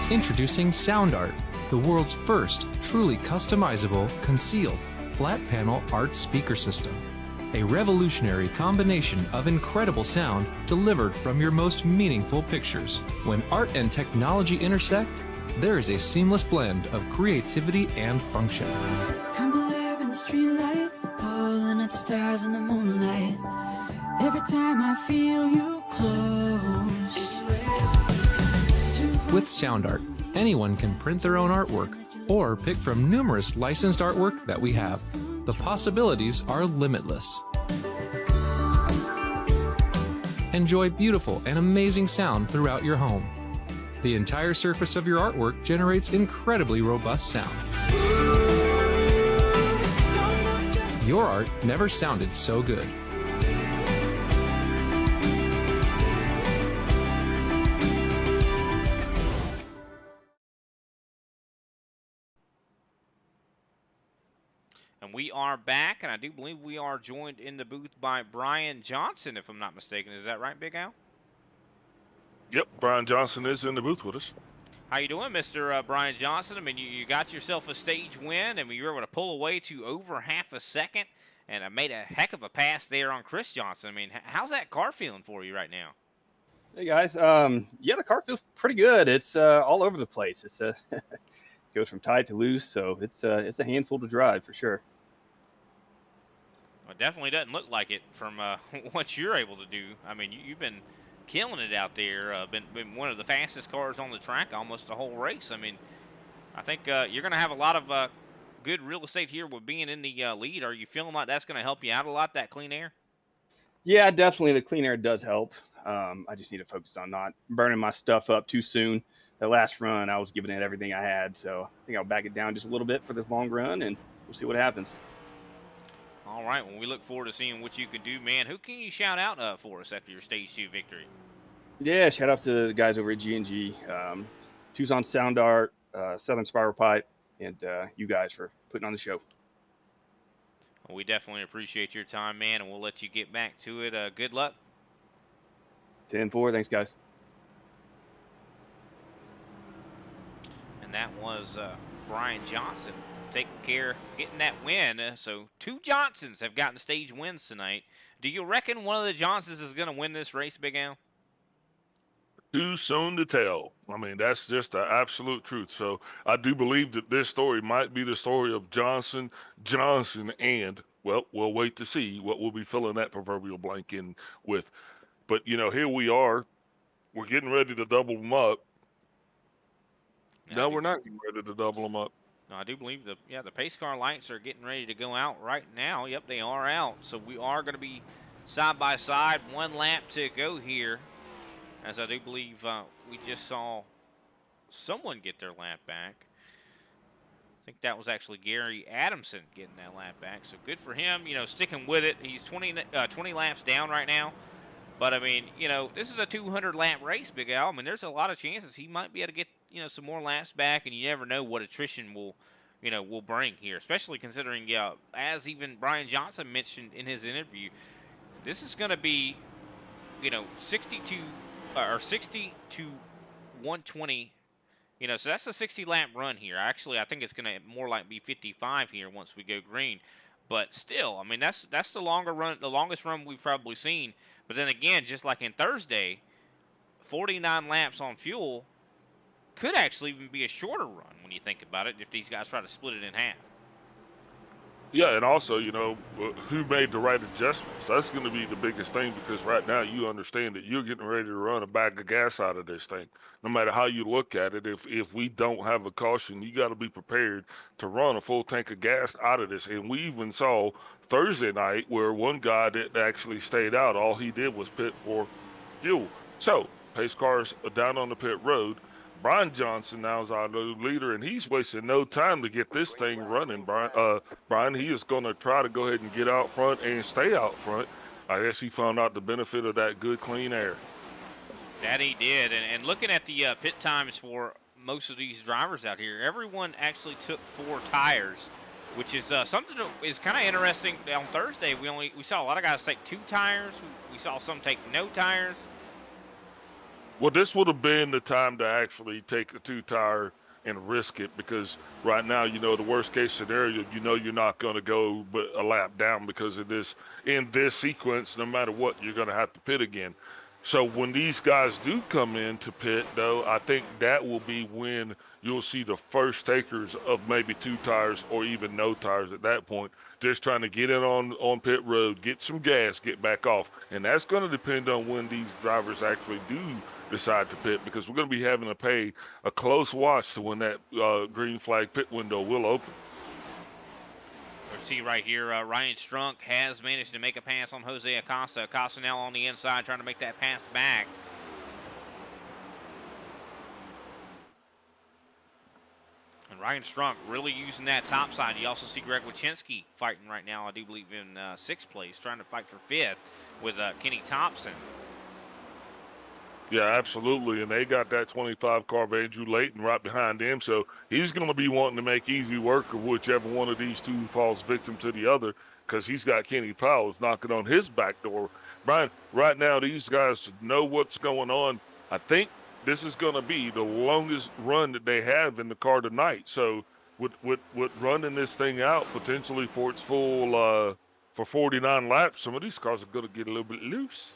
Introducing SoundArt, the world's first truly customizable, concealed, flat panel art speaker system. A revolutionary combination of incredible sound delivered from your most meaningful pictures. When art and technology intersect, there is a seamless blend of creativity and function. I'm alive in the streetlight, pulling at the stars in the moonlight. Every time I feel you close. With SoundArt, anyone can print their own artwork or pick from numerous licensed artwork that we have. The possibilities are limitless. Enjoy beautiful and amazing sound throughout your home. The entire surface of your artwork generates incredibly robust sound. Your art never sounded so good. And we are back, and I do believe we are joined in the booth by Brian Johnson, if I'm not mistaken. Is that right, Big Al? Yep, Brian Johnson is in the booth with us. How you doing, Mr. Brian Johnson? I mean, you got yourself a stage win, and you were able to pull away to over half a second, and I made a heck of a pass there on Chris Johnson. I mean, how's that car feeling for you right now? Hey guys, yeah, the car feels pretty good. It's all over the place. It's goes from tight to loose, so it's a handful to drive for sure. Well, it definitely doesn't look like it from what you're able to do. I mean, you've been killing it out there. Been one of the fastest cars on the track almost the whole race. I mean, I think you're going to have a lot of good real estate here with being in the lead. Are you feeling like that's going to help you out a lot, that clean air? Yeah, definitely the clean air does help. I just need to focus on not burning my stuff up too soon. The last run, I was giving it everything I had, so I think I'll back it down just a little bit for the long run, and we'll see what happens. All right, well, we look forward to seeing what you can do, man. Who can you shout out for us after your Stage 2 victory? Yeah, shout out to the guys over at G&G, Tucson SoundArt, Southern Spiral Pipe, and you guys for putting on the show. Well, we definitely appreciate your time, man, and we'll let you get back to it. Good luck. 10-4, thanks, guys. And that was Brian Johnson taking care, getting that win. So 2 Johnsons have gotten stage wins tonight. Do you reckon one of the Johnsons is going to win this race, Big Al? Too soon to tell. I mean, that's just the absolute truth. So I do believe that this story might be the story of Johnson, and Well, we'll wait to see what we'll be filling that proverbial blank in with. But, here we are. We're getting ready to double them up. Yeah, No, we're not getting ready to double them up. no, I do believe the pace car lights are getting ready to go out right now. Yep, they are out. So we are going to be side by side, 1 lap to go here. As I do believe we just saw someone get their lap back. I think that was actually Gary Adamson getting that lap back. So good for him, sticking with it. He's 20 laps down right now. But, I mean, this is a 200-lap race, Big Al. I mean, there's a lot of chances he might be able to get, some more laps back, and you never know what attrition will bring here, especially considering, as even Brian Johnson mentioned in his interview, this is going to be, 60 to 120. So that's a 60-lap run here. Actually, I think it's going to more like be 55 here once we go green. But still, I mean, that's the longest run we've probably seen. But then again, just like in Thursday, 49 laps on fuel could actually even be a shorter run when you think about it if these guys try to split it in half. Yeah, and also, who made the right adjustments? That's going to be the biggest thing, because right now you understand that you're getting ready to run a bag of gas out of this thing. No matter how you look at it, if we don't have a caution, you got to be prepared to run a full tank of gas out of this. And we even saw Thursday night where one guy that actually stayed out, all he did was pit for fuel. So, pace cars are down on the pit road. Brian Johnson now is our new leader, and he's wasting no time to get this thing running. Brian, he is going to try to go ahead and get out front and stay out front. I guess he found out the benefit of that good, clean air. That he did. And looking at the pit times for most of these drivers out here, everyone actually took 4 tires, which is something that is kind of interesting. On Thursday, we saw a lot of guys take 2 tires. We saw some take no tires. Well, this would have been the time to actually take the 2-tire and risk it, because right now, the worst case scenario, you're not going to go but a lap down, because of this. In this sequence, no matter what, you're going to have to pit again. So when these guys do come in to pit, though, I think that will be when you'll see the first takers of maybe 2 tires or even no tires at that point, just trying to get in on pit road, get some gas, get back off. And that's going to depend on when these drivers actually do decide to pit, because we're going to be having to pay a close watch to when that green flag pit window will open. Let's see right here, Ryan Strunk has managed to make a pass on Jose Acosta. Acosta now on the inside trying to make that pass back. And Ryan Strunk really using that top side. You also see Greg Wychinski fighting right now, I do believe, in 6th place, trying to fight for 5th with Kenny Thompson. Yeah, absolutely. And they got that 25 car of Andrew Layton right behind him. So he's going to be wanting to make easy work of whichever one of these two falls victim to the other, because he's got Kenny Powell knocking on his back door. Brian, right now, these guys know what's going on. I think this is going to be the longest run that they have in the car tonight. So with running this thing out potentially for its full for 49 laps, some of these cars are going to get a little bit loose.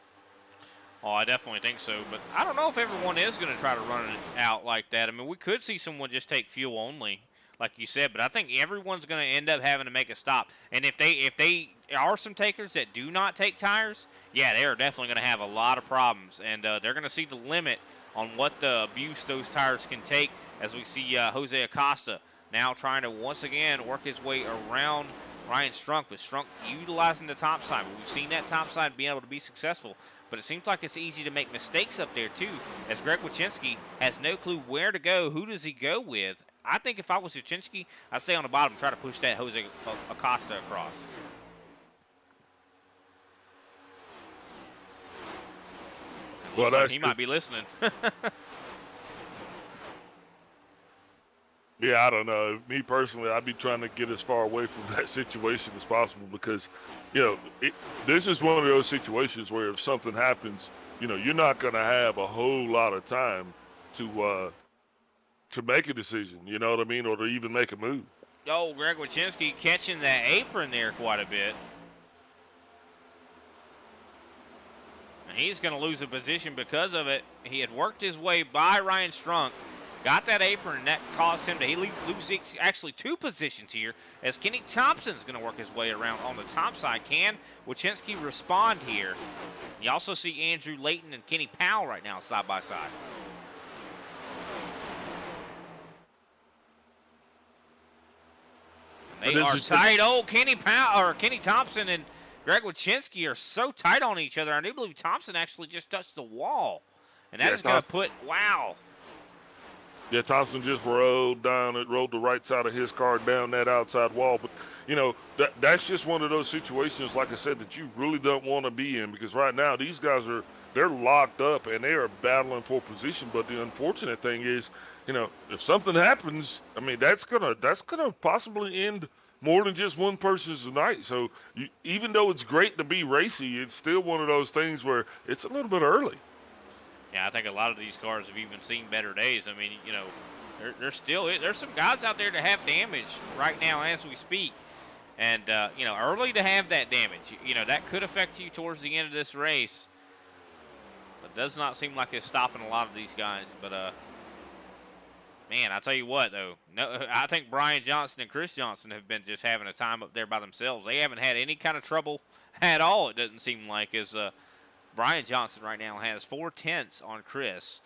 Oh, I definitely think so, but I don't know if everyone is going to try to run it out like that. I mean, we could see someone just take fuel only, like you said, but I think everyone's going to end up having to make a stop. And if they are some takers that do not take tires, yeah, they are definitely going to have a lot of problems, and they're going to see the limit on what the abuse those tires can take, as we see Jose Acosta now trying to once again work his way around Ryan Strunk, but Strunk utilizing the top side. We've seen that top side be able to be successful. But it seems like it's easy to make mistakes up there, too, as Greg Wychinski has no clue where to go. Who does he go with? I think if I was Wychinski, I'd stay on the bottom and try to push that Jose Acosta across. Well, like he might be listening. Yeah, I don't know. Me personally, I'd be trying to get as far away from that situation as possible, because, this is one of those situations where if something happens, you're not going to have a whole lot of time to make a decision, you know what I mean, or to even make a move. Oh, Greg Wychinski catching that apron there quite a bit. And he's going to lose a position because of it. He had worked his way by Ryan Strunk, got that apron, and that caused him to lose actually 2 positions here, as Kenny Thompson's going to work his way around on the top side. Can Wachinski respond here? You also see Andrew Layton and Kenny Powell right now side by side. And they are tight. Oh, Kenny Thompson and Greg Wachinski are so tight on each other. I do believe Thompson actually just touched the wall. And that is going to put, wow. Yeah, Thompson just rolled the right side of his car down that outside wall. But, you know, that's just one of those situations, like I said, that you really don't want to be in, because right now these guys they're locked up and they are battling for position. But the unfortunate thing is, you know, if something happens, I mean, that's gonna possibly end more than just one person's night. So even though it's great to be racy, it's still one of those things where it's a little bit early. Yeah, I think a lot of these cars have even seen better days. I mean, you know, there's some guys out there that have damage right now as we speak. And, you know, early to have that damage, you know, that could affect you towards the end of this race. But it does not seem like it's stopping a lot of these guys. But, man, I tell you what, though, I think Brian Johnson and Chris Johnson have been just having a time up there by themselves. They haven't had any kind of trouble at all, it doesn't seem like, as Brian Johnson right now has 4/10 on Chris.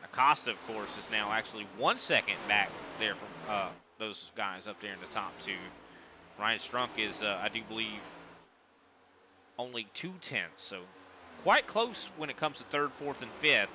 Acosta, of course, is now actually 1 second back there from those guys up there in the top 2. Ryan Strunk is, I do believe, only 2/10, so quite close when it comes to 3rd, 4th, and 5th.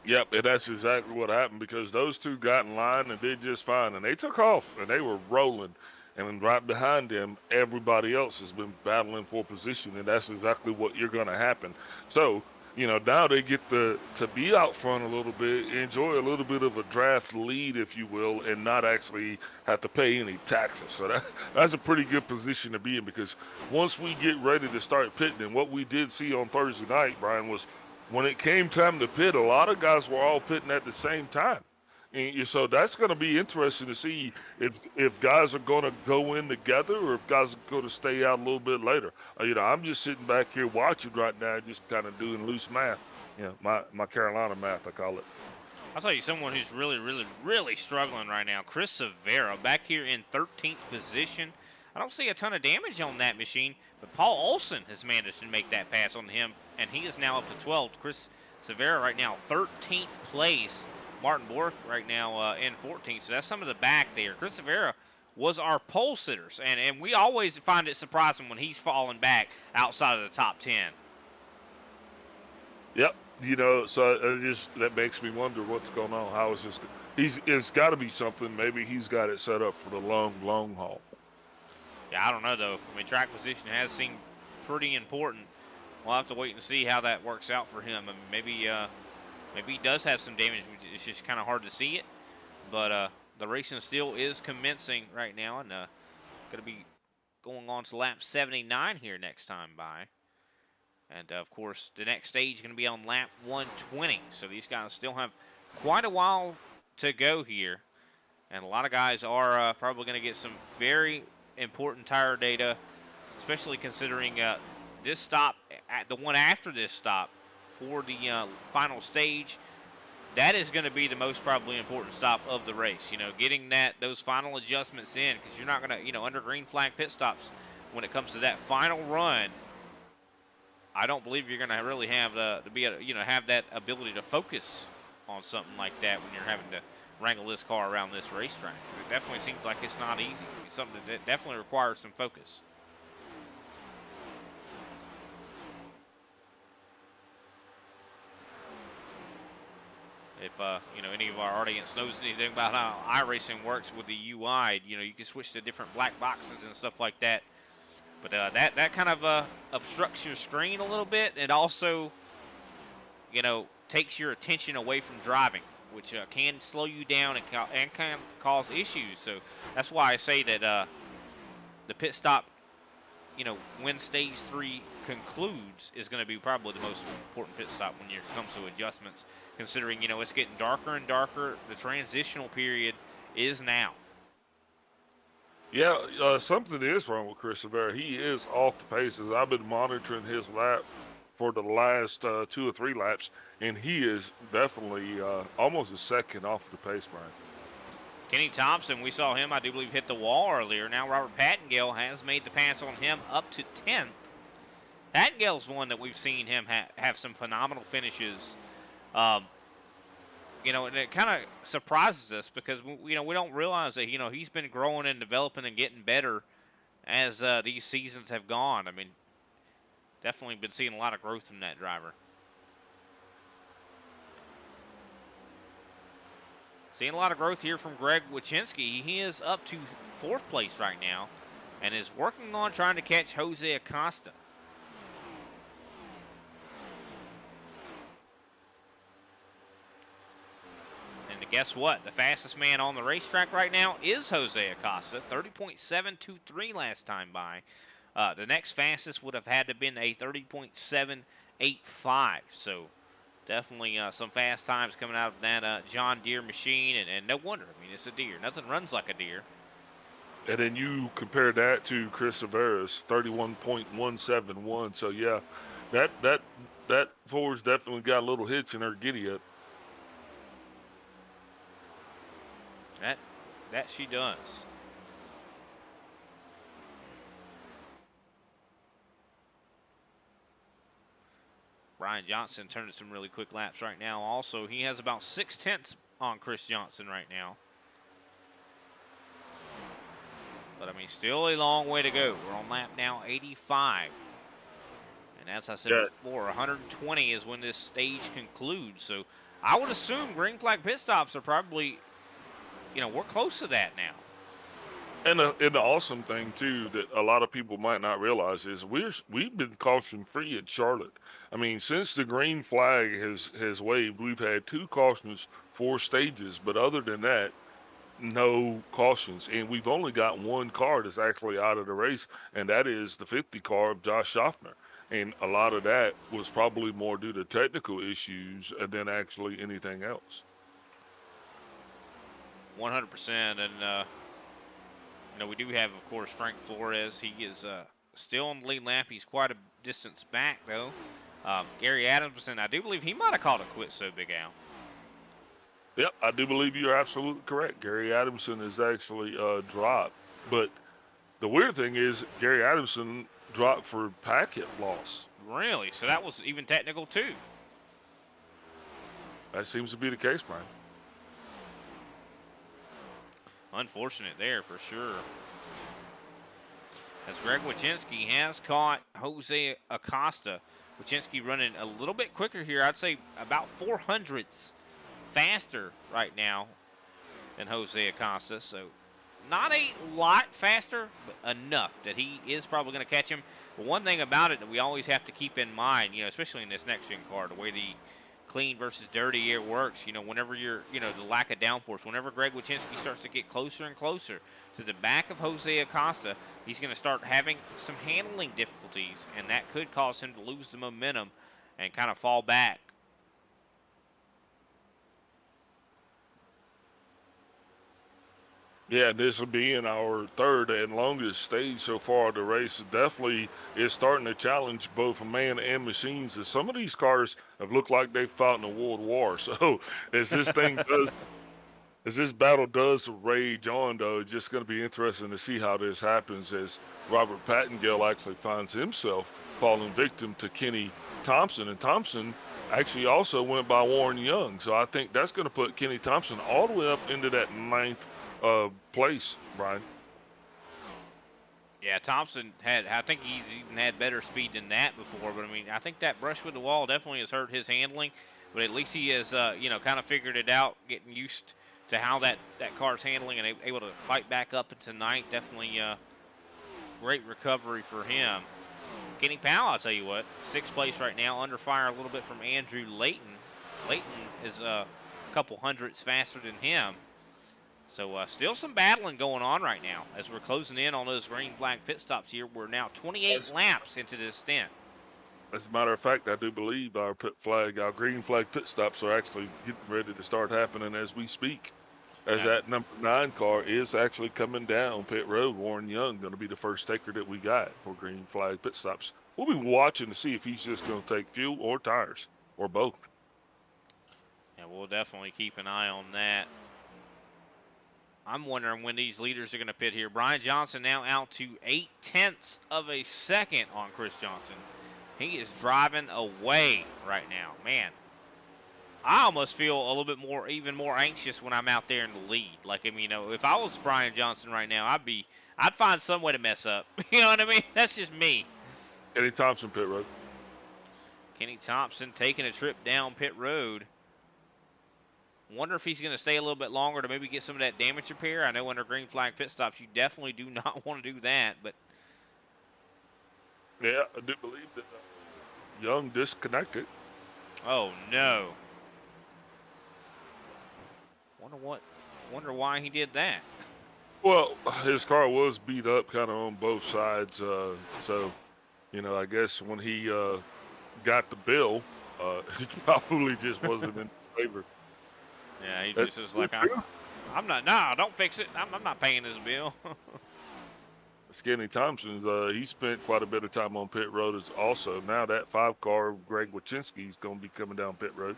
Yep, and that's exactly what happened, because those two got in line and did just fine, and they took off, and they were rolling. And then right behind them, everybody else has been battling for position, and that's exactly what you're going to happen. So, you know, now they get to be out front a little bit, enjoy a little bit of a draft lead, if you will, and not actually have to pay any taxes. So that's a pretty good position to be in, because once we get ready to start pitting, and what we did see on Thursday night, Brian, was when it came time to pit, a lot of guys were all pitting at the same time. And so that's going to be interesting to see if guys are going to go in together, or if guys are going to stay out a little bit later. You know, I'm just sitting back here watching right now, just kind of doing loose math. You know, my Carolina math, I call it. I'll tell you someone who's really, really, really struggling right now. Chris Severa back here in 13th position. I don't see a ton of damage on that machine, but Paul Olson has managed to make that pass on him, and he is now up to 12th. Chris Severa right now 13th place. Martin Bork right now in 14th, so that's some of the back there. Chris Severa was our pole sitters, and we always find it surprising when he's falling back outside of the top 10. Yep, you know, so that makes me wonder what's going on. How is this? It's got to be something. Maybe he's got it set up for the long haul. Yeah, I don't know though. I mean, track position has seemed pretty important. We'll have to wait and see how that works out for him. I mean, maybe he does have some damage, which it's just kind of hard to see it. But the racing still is commencing right now, and going to be going on to lap 79 here next time by. And, of course, the next stage is going to be on lap 120. So these guys still have quite a while to go here. And a lot of guys are probably going to get some very important tire data, especially considering this stop, the one after this stop, for the final stage. That is going to be the most probably important stop of the race. You know, getting those final adjustments in, because you're not going to, you know, under green flag pit stops, when it comes to that final run, I don't believe you're going to really have have that ability to focus on something like that when you're having to wrangle this car around this racetrack. It definitely seems like it's not easy. It's something that definitely requires some focus. If you know, any of our audience knows anything about how iRacing works with the UI, you know, you can switch to different black boxes and stuff like that. But that kind of obstructs your screen a little bit. It also, you know, takes your attention away from driving, which can slow you down and can cause issues. So that's why I say that the pit stop, you know, when stage 3 concludes, is going to be probably the most important pit stop when it comes to adjustments, considering, you know, it's getting darker and darker. The transitional period is now. Yeah, something is wrong with Chris Severa. He is off the paces. I've been monitoring his lap for the last 2 or 3 laps, and he is definitely almost a second off the pace, Brian. Kenny Thompson, we saw him, I do believe, hit the wall earlier. Now Robert Pattengale has made the pass on him up to 10th. Pattengale's one that we've seen him have some phenomenal finishes. You know, and it kind of surprises us because, you know, we don't realize that, you know, he's been growing and developing and getting better as these seasons have gone. I mean, definitely been seeing a lot of growth from that driver. Seeing a lot of growth here from Greg Wychinski. He is up to 4th place right now and is working on trying to catch Jose Acosta. And guess what? The fastest man on the racetrack right now is Jose Acosta, 30.723 last time by. The next fastest would have had to have been a 30.785. So definitely some fast times coming out of that John Deere machine, and no wonder. I mean, it's a deer. Nothing runs like a deer. And then you compare that to Chris Severa's 31.171. So yeah, that Ford's definitely got a little hitch in her giddy up. That she does. Brian Johnson turning some really quick laps right now. Also, he has about 6/10 on Chris Johnson right now. But, I mean, still a long way to go. We're on lap now 85. And as I said before, 120 is when this stage concludes. So I would assume green flag pit stops are probably, you know, we're close to that now. And the awesome thing too that a lot of people might not realize is we've been caution free at Charlotte. I mean, since the green flag has waved, we've had 2 cautions, 4 stages, but other than that, no cautions. And we've only got 1 car that's actually out of the race, and that is the 50 car of Josh Schaffner. And a lot of that was probably more due to technical issues than actually anything else. 100%, and you know, we do have, of course, Frank Flores. He is still on the lead lap. He's quite a distance back, though. Gary Adamson, I do believe he might have called a quit, so Big Al. Yep, I do believe you're absolutely correct. Gary Adamson is actually dropped. But the weird thing is Gary Adamson dropped for packet loss. Really? So that was even technical, too? That seems to be the case, Brian. Unfortunate there for sure. As Greg Wychinski has caught Jose Acosta. Wychinski running a little bit quicker here. I'd say about 400ths faster right now than Jose Acosta. So not a lot faster, but enough that he is probably going to catch him. But one thing about it that we always have to keep in mind, you know, especially in this next gen car, the way the clean versus dirty air works, you know, whenever you're, you know, the lack of downforce, whenever Greg Wychinski starts to get closer and closer to the back of Jose Acosta, he's going to start having some handling difficulties, and that could cause him to lose the momentum and kind of fall back. Yeah, this will be in our 3rd and longest stage so far of the race. It definitely is starting to challenge both man and machines. As some of these cars have looked like they've fought in a world war. So as this thing does, as this battle does rage on, though, it's just going to be interesting to see how this happens as Robert Pattengale actually finds himself falling victim to Kenny Thompson. And Thompson actually also went by Warren Young. So I think that's going to put Kenny Thompson all the way up into that 9th place, Brian. Yeah, Thompson had, I think he's even had better speed than that before, but I mean, I think that brush with the wall definitely has hurt his handling, but at least he has, you know, kind of figured it out, getting used to how that car's handling and able to fight back up into 9th. Definitely great recovery for him. Kenny Powell, I'll tell you what, 6th place right now, under fire a little bit from Andrew Layton. Layton is a couple hundredths faster than him. So still some battling going on right now as we're closing in on those green flag pit stops here. We're now 28 laps into this stint. As a matter of fact, I do believe our green flag pit stops are actually getting ready to start happening as we speak. As that number 9 car is actually coming down pit road. Warren Young going to be the first taker that we got for green flag pit stops we'll be watching to see if he's just going to take fuel or tires or both. Yeah, we'll definitely keep an eye on that. I'm wondering when these leaders are going to pit here. Brian Johnson now out to 0.8 of a second on Chris Johnson. He is driving away right now. Man, I almost feel a little bit more, even more anxious when I'm out there in the lead. Like, I mean, you know, if I was Brian Johnson right now, I'd find some way to mess up. You know what I mean? That's just me. Kenny Thompson, pit road. Kenny Thompson taking a trip down pit road. Wonder if he's going to stay a little bit longer to maybe get some of that damage repair. I know under green flag pit stops, you definitely do not want to do that. But yeah, I do believe that Young disconnected. Oh no! Wonder why he did that. Well, his car was beat up kind of on both sides. So, you know, I guess when he got the bill, he probably just wasn't in favor. Yeah, he just was like, I'm not, nah, don't fix it. I'm not paying this bill. Kenny Thompson's, he spent quite a bit of time on pit road as also. Now that 5-car, Greg Wachinski, is going to be coming down pit road.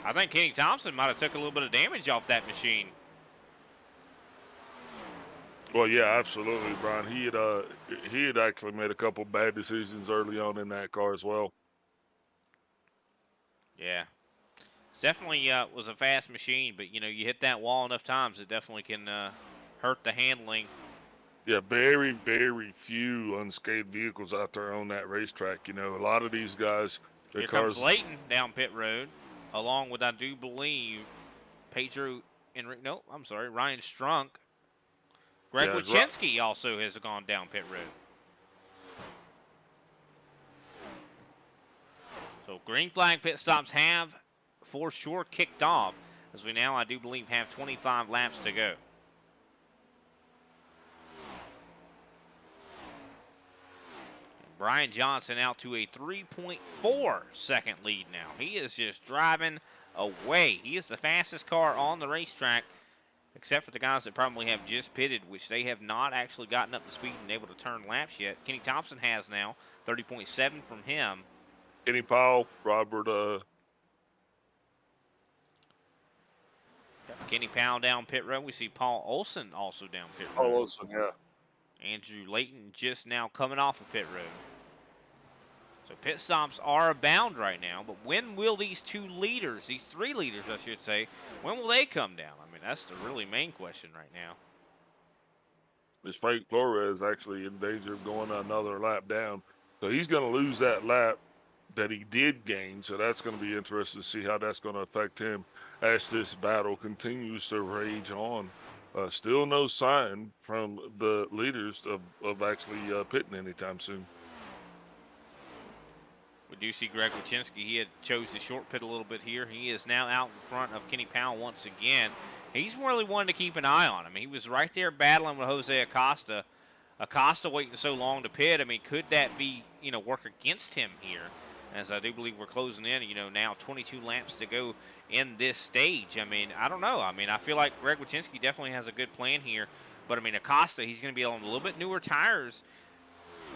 I think Kenny Thompson might have took a little bit of damage off that machine. Well, yeah, absolutely, Brian. He had actually made a couple bad decisions early on in that car as well. Yeah. Definitely was a fast machine, but, you know, you hit that wall enough times, it definitely can hurt the handling. Yeah, very, very few unscathed vehicles out there on that racetrack. You know, a lot of these guys, their Here cars. comes Layton down pit road, along with, I do believe, Pedro Enrique. No, I'm sorry, Ryan Strunk. Greg Wachinski also has gone down pit road. So green flag pit stops have for sure kicked off, as we now, I do believe, have 25 laps to go. Brian Johnson out to a 3.4 second lead now. He is just driving away. He is the fastest car on the racetrack, except for the guys that probably have just pitted, which they have not actually gotten up to speed and able to turn laps yet. Kenny Thompson has now, 30.7 from him. Kenny Powell, Robert. Kenny Powell down pit road. We see Paul Olson also down pit road. Paul Olson, yeah. Andrew Layton just now coming off of pit road. So pit stops are abound right now, but when will these three leaders, I should say, when will they come down? I mean, that's the really main question right now. This Frank Flores actually in danger of going another lap down. So he's going to lose that lap that he did gain. So that's going to be interesting to see how that's going to affect him as this battle continues to rage on. Still no sign from the leaders of actually pitting anytime soon. We do see Greg Wachinski. He had chose the short pit a little bit here. He is now out in front of Kenny Powell once again. He's really one to keep an eye on. I mean, he was right there battling with Jose Acosta. Acosta waiting so long to pit. I mean, could that be, you know, work against him here? As I do believe we're closing in, you know, now 22 laps to go in this stage. I mean, I don't know. I mean, I feel like Greg Wachinski definitely has a good plan here. But, I mean, Acosta, he's going to be on a little bit newer tires.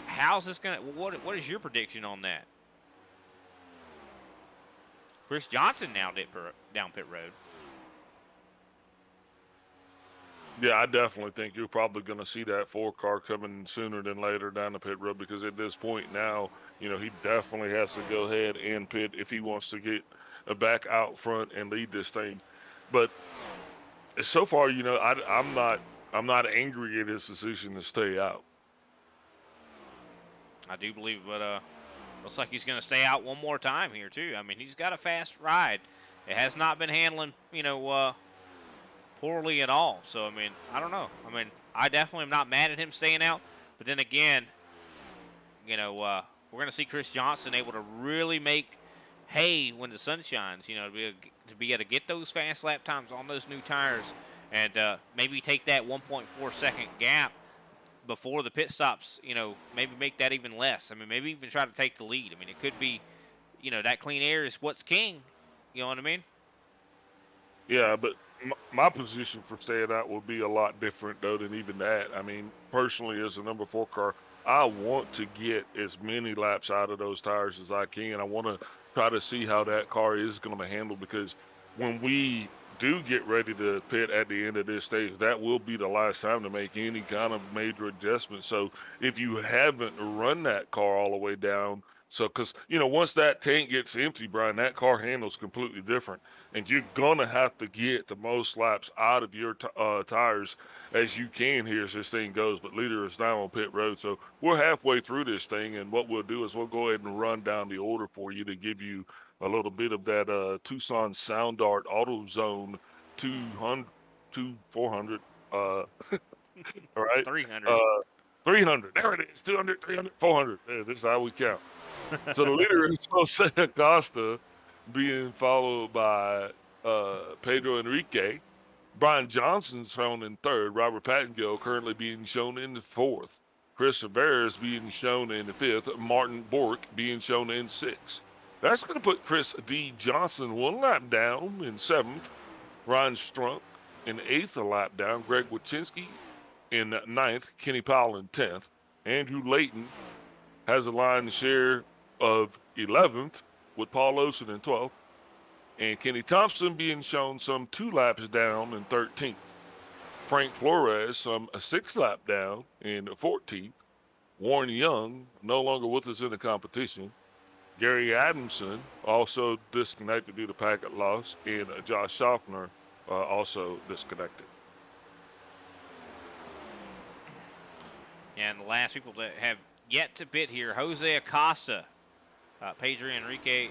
How's this going to – what is your prediction on that? Chris Johnson now down pit road. Yeah, I definitely think you're probably going to see that 4-car coming sooner than later down the pit road, because at this point now, you know, he definitely has to go ahead and pit if he wants to get back out front and lead this thing. But so far, you know, I'm not angry at his decision to stay out. I do believe, but looks like he's going to stay out one more time here too. I mean, he's got a fast ride. It has not been handling, you know, poorly at all. So, I mean, I don't know. I mean, I definitely am not mad at him staying out. But then again, you know, we're going to see Chris Johnson able to really make hay when the sun shines, you know, to be able to get those fast lap times on those new tires and maybe take that 1.4 second gap before the pit stops, you know, maybe make that even less. I mean, maybe even try to take the lead. I mean, it could be, you know, that clean air is what's king. You know what I mean? Yeah, but my position for staying out will be a lot different, though, than even that. I mean, personally, as a number 4 car, I want to get as many laps out of those tires as I can. I want to try to see how that car is going to handle, because when we do get ready to pit at the end of this stage, that will be the last time to make any kind of major adjustment. So if you haven't run that car all the way down, so because once that tank gets empty, Brian, that car handles completely different, and you're gonna have to get the most laps out of your tires as you can here as this thing goes. But leader is now on pit road, so we're halfway through this thing, and what we'll do is we'll go ahead and run down the order for you to give you a little bit of that Tucson Sound Art AutoZone 200, 400, all right, 300. 300. There it is, 200, 300, 400. Yeah, this is how we count. So the leader is Jose Acosta, being followed by Pedro Enrique. Brian Johnson's shown in third. Robert Pattingill currently being shown in the fourth. Chris Rivera is being shown in the fifth. Martin Bork being shown in sixth. That's going to put Chris D. Johnson 1 lap down in seventh. Ryan Strunk in eighth, a lap down. Greg Wachinski in ninth. Kenny Powell in 10th. Andrew Layton has a line share of 11th with Paul Olsen in 12th. And Kenny Thompson being shown some 2 laps down in 13th. Frank Flores some a 6 lap down in 14th. Warren Young no longer with us in the competition. Gary Adamson also disconnected due to packet loss, and Josh Schaffner also disconnected. And the last people that have yet to pit here, Jose Acosta, Pedro Enrique,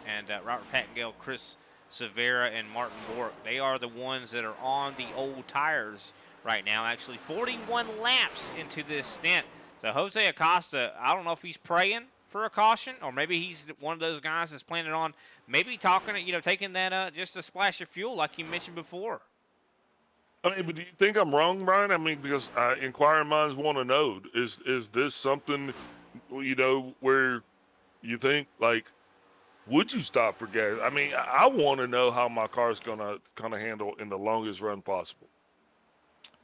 and Robert Pattingill, Chris Severa, and Martin Bork. They are the ones that are on the old tires right now. Actually, 41 laps into this stint. So Jose Acosta, I don't know if he's praying for a caution, or maybe he's one of those guys that's planning on maybe taking that just a splash of fuel like you mentioned before. I mean, but do you think I'm wrong, Brian? I mean, because inquiring minds want to know, is this something, where you think, like, would you stop for gas? I mean, I want to know how my car's going to kind of handle in the longest run possible.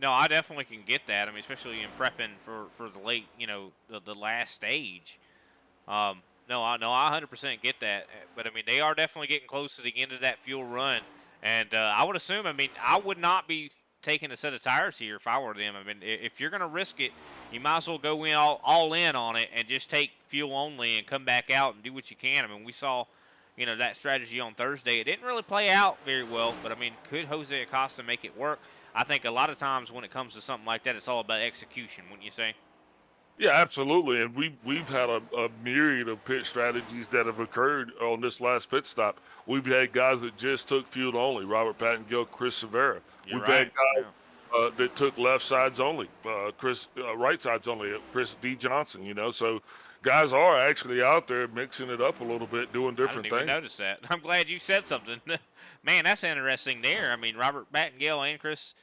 No, I definitely can get that. I mean, especially in prepping for the late, the last stage. No, I 100% get that. But, I mean, they are definitely getting close to the end of that fuel run. And I would assume, I mean, I would not be taking a set of tires here if I were them. I mean, if you're going to risk it, you might as well go in all in on it and just take fuel only and come back out and do what you can. I mean, we saw, that strategy on Thursday. It didn't really play out very well, but, I mean, could Jose Acosta make it work? I think a lot of times when it comes to something like that, it's all about execution, wouldn't you say? Yeah, absolutely. And we've had a myriad of pit strategies that have occurred on this last pit stop. We've had guys that just took fuel only, Robert Pattingill, Chris Severa. You're We've right. had guys that took left sides only, right sides only, Chris D. Johnson, So guys are actually out there mixing it up a little bit, doing different I didn't even things. notice that. I'm glad you said something. Man, that's interesting there. I mean, Robert Pattingill and Chris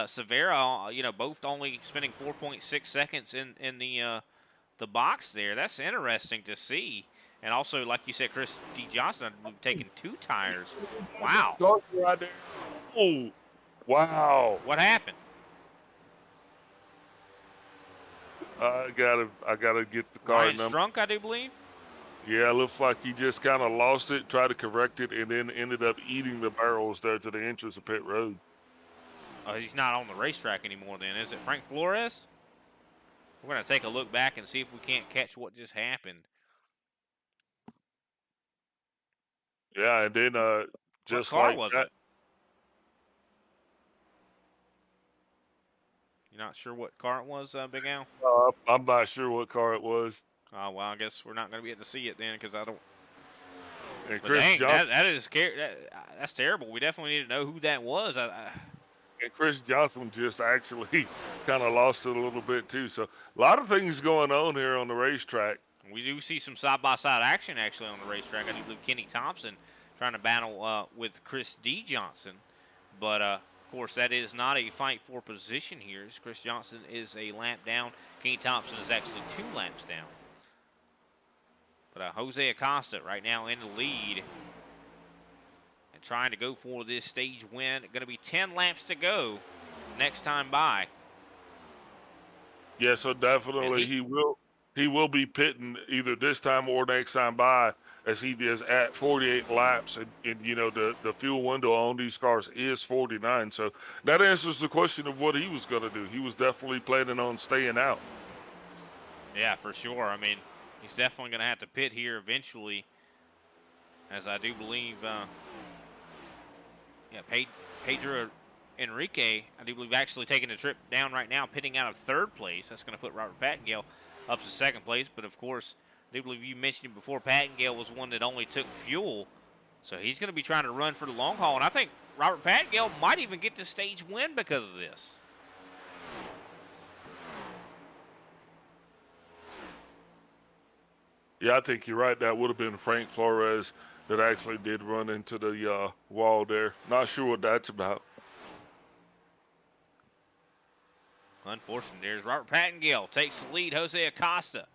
Severa, both only spending 4.6 seconds in the box there. That's interesting to see. And also, like you said, Chris D. Johnson taking 2 tires. Wow. Right there. Oh, wow. What happened? I gotta get the car Ryan number. Strunk, I do believe. Yeah, it looks like he just kind of lost it, tried to correct it, and then ended up eating the barrels there to the entrance of pit road. Oh, he's not on the racetrack anymore then, is it Frank Flores? We're going to take a look back and see if we can't catch what just happened. Yeah, and then just what car like was that. it? You're not sure what car it was, Big Al? I'm not sure what car it was. Oh, well, I guess we're not going to be able to see it then because I don't. And But Chris dang, Johnson, that is scary. That's terrible. We definitely need to know who that was. and Chris Johnson just actually kind of lost it a little bit too. So a lot of things going on here on the racetrack. We do see some side-by-side action actually on the racetrack. I do believe Kenny Thompson trying to battle with Chris D. Johnson. But, of course, that is not a fight for position here. Chris Johnson is a lap down. Kenny Thompson is actually 2 laps down. But Jose Acosta right now in the lead and trying to go for this stage win. Going to be 10 laps to go next time by. Yeah, so definitely he will be pitting either this time or next time by, as he is at 48 laps, and you know the fuel window on these cars is 49. So that answers the question of what he was going to do. He was definitely planning on staying out. Yeah, for sure. I mean, he's definitely going to have to pit here eventually, as I do believe. Pedro Enrique, I do believe, actually taking a trip down right now, pitting out of third place. That's going to put Robert Pattengale up to second place. But, of course, I do believe you mentioned it before, Pattengale was one that only took fuel. So he's going to be trying to run for the long haul. And I think Robert Pattengale might even get the stage win because of this. Yeah, I think you're right. That would have been Frank Flores that actually did run into the wall there. Not sure what that's about. Unfortunately, there's Robert Pattengale takes the lead. Jose Acosta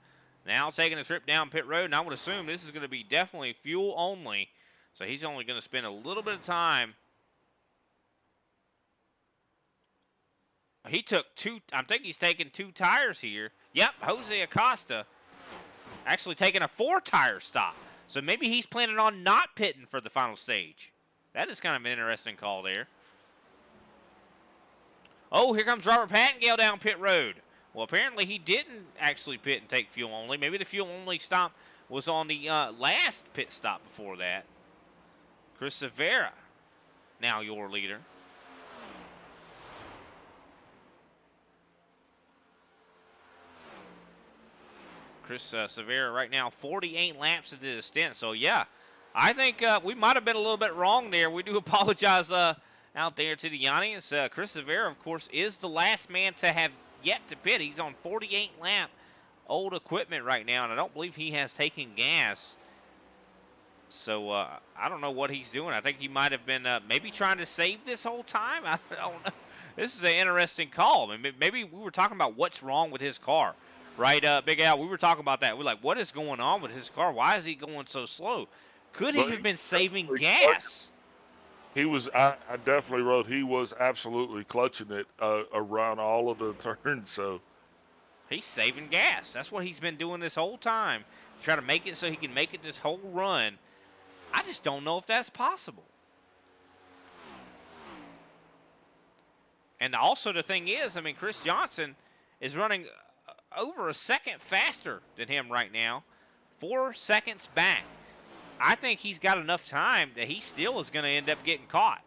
now taking a trip down pit road, and I would assume this is going to be definitely fuel only. So he's only going to spend a little bit of time. He took I think he's taking 2 tires here. Yep, Jose Acosta actually taking a 4-tire stop. So maybe he's planning on not pitting for the final stage. That is kind of an interesting call there. Oh, here comes Robert Pattengale down pit road. Well, apparently he didn't actually pit and take fuel only. Maybe the fuel only stop was on the last pit stop before that. Chris Severa, now your leader. Chris Severa right now 48 laps into the stint. So, yeah, I think we might have been a little bit wrong there. We do apologize out there to the audience. Chris Severa, of course, is the last man to have yet to pit. He's on 48 lap old equipment right now, and I don't believe he has taken gas. So I don't know what he's doing. I think he might have been maybe trying to save this whole time. I don't know. This is an interesting call. I mean, maybe we were talking about what's wrong with his car. Right, Big Al, we were talking about that. We're like, what is going on with his car? Why is he going so slow? Could he have been saving gas? He was, I definitely wrote, he was absolutely clutching it around all of the turns. So he's saving gas. That's what he's been doing this whole time. Try to make it so he can make it this whole run. I just don't know if that's possible. And also the thing is, I mean, Chris Johnson is running over a second faster than him right now. 4 seconds back. I think he's got enough time that he still is going to end up getting caught.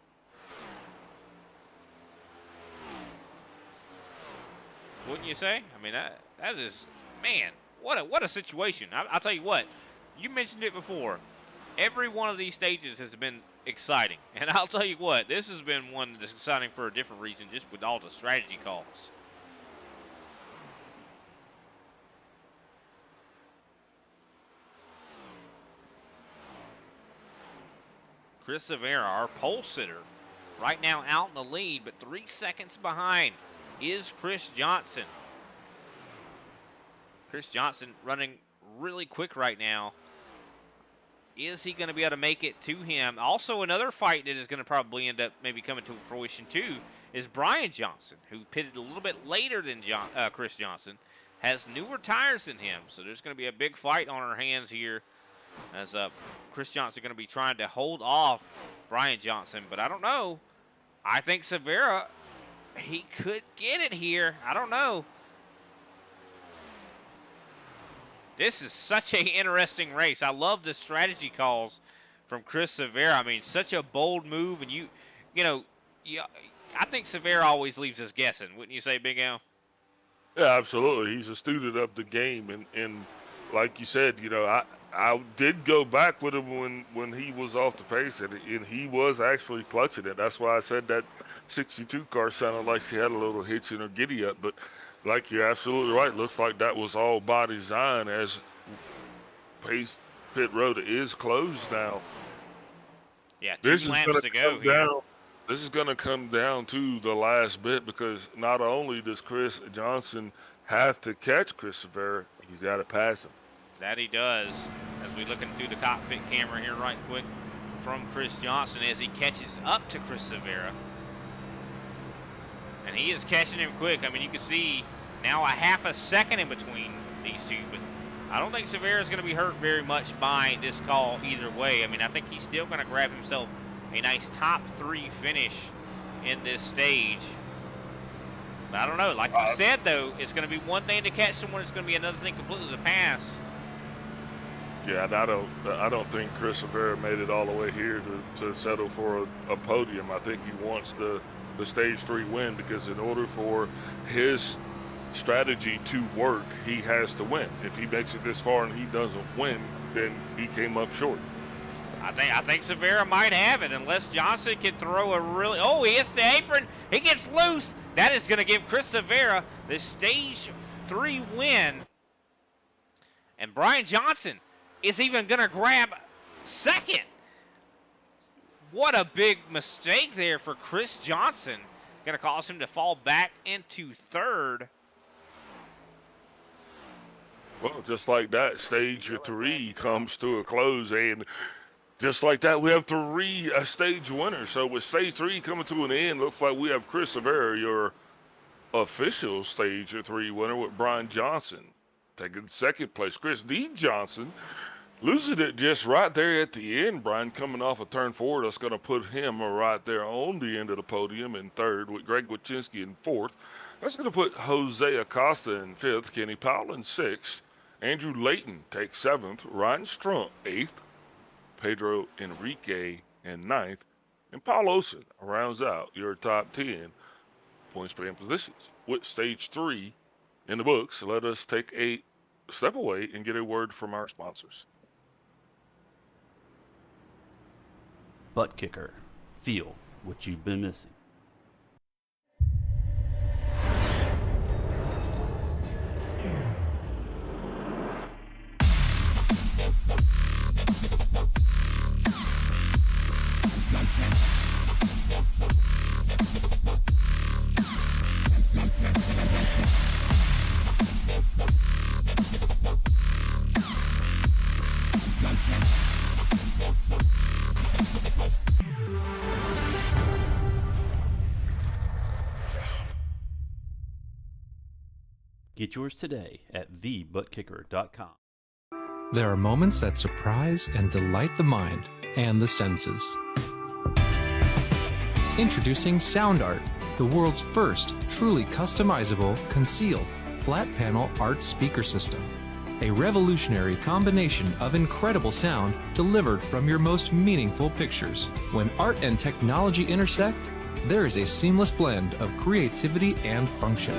Wouldn't you say? I mean, that is, man, what a situation. I'll tell you what, you mentioned it before. Every one of these stages has been exciting. And I'll tell you what, this has been one that's exciting for a different reason, just with all the strategy calls. Chris Severa, our pole sitter, right now out in the lead, but 3 seconds behind is Chris Johnson. Chris Johnson running really quick right now. Is he going to be able to make it to him? Also, another fight that is going to probably end up maybe coming to fruition too is Brian Johnson, who pitted a little bit later than Chris Johnson, has newer tires than him. So there's going to be a big fight on our hands here, as Chris Johnson going to be trying to hold off Brian Johnson. But I don't know. I think Severa, he could get it here. I don't know. This is such an interesting race. I love the strategy calls from Chris Severa. I mean, such a bold move. And you know, I think Severa always leaves us guessing. Wouldn't you say, Big Al? yeah, absolutely. He's a student of the game, and like you said, you know, I did go back with him when he was off the pace, and he was actually clutching it. That's why I said that 62 car sounded like she had a little hitch in her giddy up. But like you're absolutely right, looks like that was all by design, as Pace Pit Road is closed now. Yeah, 2 laps to go here. This is going to come down to the last bit, because not only does Chris Johnson have to catch Chris Severa, he's got to pass him. That he does. As we looking through the cockpit camera here right quick from Chris Johnson as he catches up to Chris Severa. And he is catching him quick. I mean, you can see Now a half a second in between these two, but I don't think Severa's going to be hurt very much by this call either way. I mean, I think he's still going to grab himself a nice top 3 finish in this stage. But I don't know. Like you said, though, it's going to be one thing to catch someone. It's going to be another thing completely to pass. Yeah, and I don't think Chris Severa made it all the way here to settle for a podium. I think he wants the stage 3 win, because in order for his strategy to work, he has to win. If he makes it this far and he doesn't win, then he came up short. I think Severa might have it, unless Johnson can throw a really. Oh, he hits the apron. He gets loose. That is going to give Chris Severa the stage 3 win. And Brian Johnson is even going to grab second. What a big mistake there for Chris Johnson. Going to cause him to fall back into third. Well, just like that, stage 3 comes to a close, and just like that, we have 3 stage winners. So with stage 3 coming to an end, looks like we have Chris Severa, your official stage 3 winner, with Brian Johnson taking second place. Chris D. Johnson losing it just right there at the end. Brian coming off a turn 4. That's going to put him right there on the end of the podium in third, with Greg Wachinski in fourth. That's going to put Jose Acosta in fifth, Kenny Powell in sixth, Andrew Layton takes seventh, Ryan Strunk eighth, Pedro Enrique in ninth, and Paul Olsen rounds out your top 10 points per game positions. With stage 3 in the books, let us take a step away and get a word from our sponsors. Butt Kicker. Feel what you've been missing. Get yours today at thebuttkicker.com. There are moments that surprise and delight the mind and the senses. Introducing Sound Art, the world's first truly customizable, concealed, flat panel art speaker system. A revolutionary combination of incredible sound delivered from your most meaningful pictures. When art and technology intersect, there is a seamless blend of creativity and function.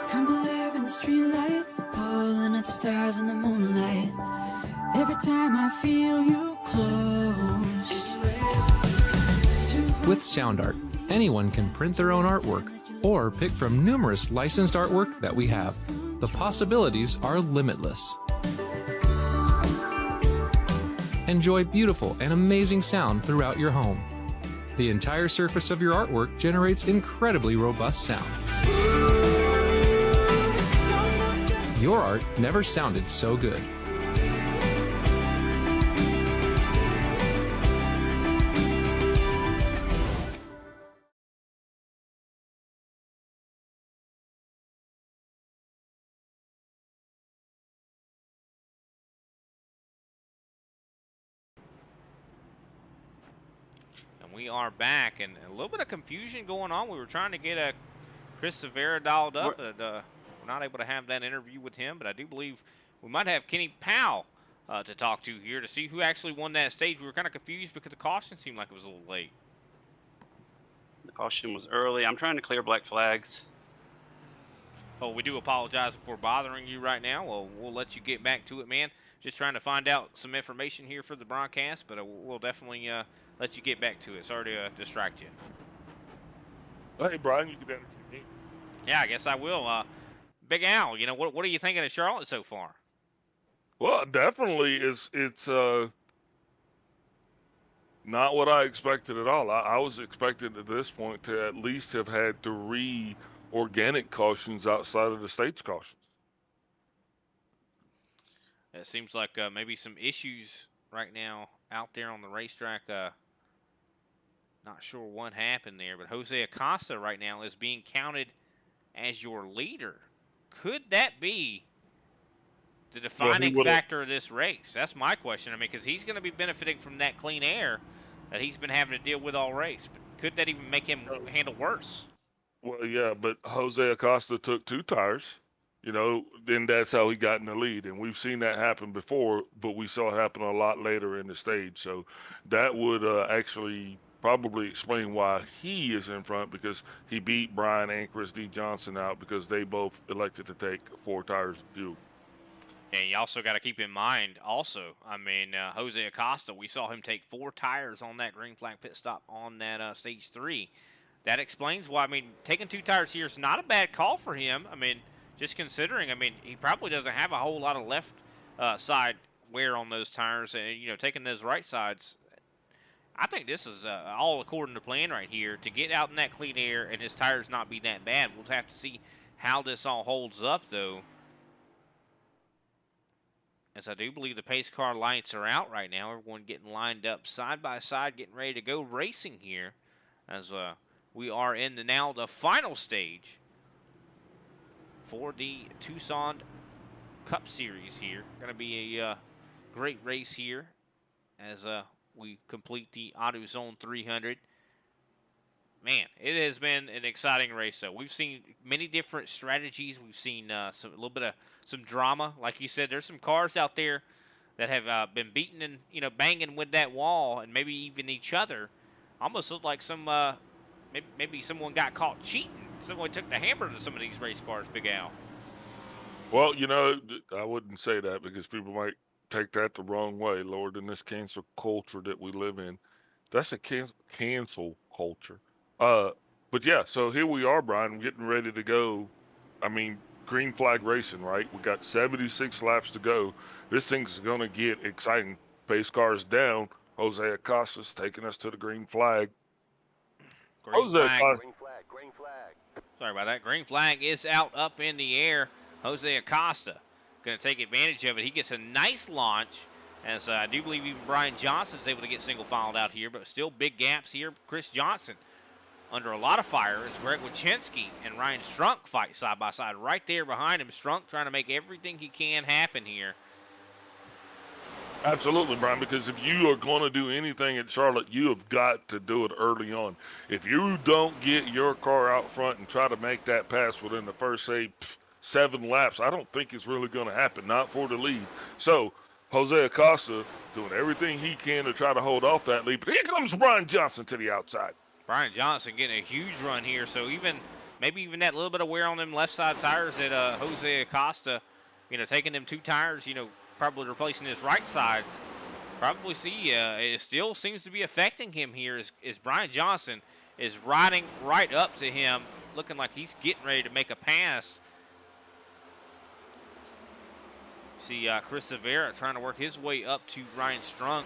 Come alive in the streetlight, pulling at the stars in the moonlight. Every time I feel you close. With Sound Art, anyone can print their own artwork or pick from numerous licensed artwork that we have. The possibilities are limitless. Enjoy beautiful and amazing sound throughout your home. The entire surface of your artwork generates incredibly robust sound. Your art never sounded so good. We are back, and a little bit of confusion going on. We were trying to get Chris Severa dialed up, and we're not able to have that interview with him, but I do believe we might have Kenny Powell to talk to here to see who actually won that stage. We were kind of confused because the caution seemed like it was a little late. The caution was early. I'm trying to clear black flags. Oh, we do apologize for bothering you right now. Well, we'll let you get back to it, man. Just trying to find out some information here for the broadcast, but we'll definitely let you get back to it. Sorry to distract you. Hey, Brian, you can enter me. Yeah, I guess I will. Big Al, what are you thinking of Charlotte so far? Well, definitely it's not what I expected at all. I was expecting at this point to at least have had 3 organic cautions outside of the stage cautions. It seems like maybe some issues right now out there on the racetrack. Not sure what happened there, but Jose Acosta right now is being counted as your leader, could that be the Well, he defining would've- factor of this race? That's my question. I mean, because he's going to be benefiting from that clean air that he's been having to deal with all race. But could that even make him handle worse? Well, yeah, but Jose Acosta took 2 tires. You know, then that's how he got in the lead, and we've seen that happen before, but we saw it happen a lot later in the stage. So that would actually probably explain why he is in front, because he beat Brian and Chris D. Johnson out because they both elected to take 4 tires of fuel. And you also got to keep in mind, also, I mean, Jose Acosta, we saw him take 4 tires on that green flag pit stop on that stage 3. That explains why. I mean, taking 2 tires here is not a bad call for him. I mean, just considering, I mean, he probably doesn't have a whole lot of left side wear on those tires, and you know, taking those right sides. I think this is all according to plan right here to get out in that clean air and his tires not be that bad. We'll have to see how this all holds up, though. As I do believe the pace car lights are out right now. Everyone getting lined up side by side, getting ready to go racing here. As we are in the final stage for the Tucson Cup Series here. Going to be a great race here as we complete the AutoZone 300. Man, it has been an exciting race, though. We've seen many different strategies. We've seen a little bit of some drama. Like you said, there's some cars out there that have been beaten and, you know, banging with that wall and maybe even each other. Almost looked like some maybe someone got caught cheating. Someone took the hammer to some of these race cars, Big Al. Well, you know, I wouldn't say that because people might take that the wrong way, Lord, in this cancel culture that we live in. That's a cancel culture. But yeah, so here we are, Brian, getting ready to go. I mean, green flag racing, right? We got 76 laps to go. This thing's going to get exciting. Pace cars down. Jose Acosta's taking us to the green flag. Green flag. Sorry about that. Green flag is out up in the air. Jose Acosta going to take advantage of it. He gets a nice launch, as I do believe even Brian Johnson's able to get single-filed out here, but still big gaps here. Chris Johnson under a lot of fire as Greg Wachinski and Ryan Strunk fight side by side. Right there behind him, Strunk trying to make everything he can happen here. Absolutely, Brian, because if you are going to do anything at Charlotte, you have got to do it early on. If you don't get your car out front and try to make that pass within the first, say, 7 laps, I don't think it's really going to happen, not for the lead. So, Jose Acosta doing everything he can to try to hold off that lead. But here comes Brian Johnson to the outside. Brian Johnson getting a huge run here, so maybe even that little bit of wear on them left side tires that Jose Acosta, you know, taking them 2 tires, you know, probably replacing his right sides. Probably see it still seems to be affecting him here as Brian Johnson is riding right up to him, looking like he's getting ready to make a pass. See Chris Rivera trying to work his way up to Ryan Strunk.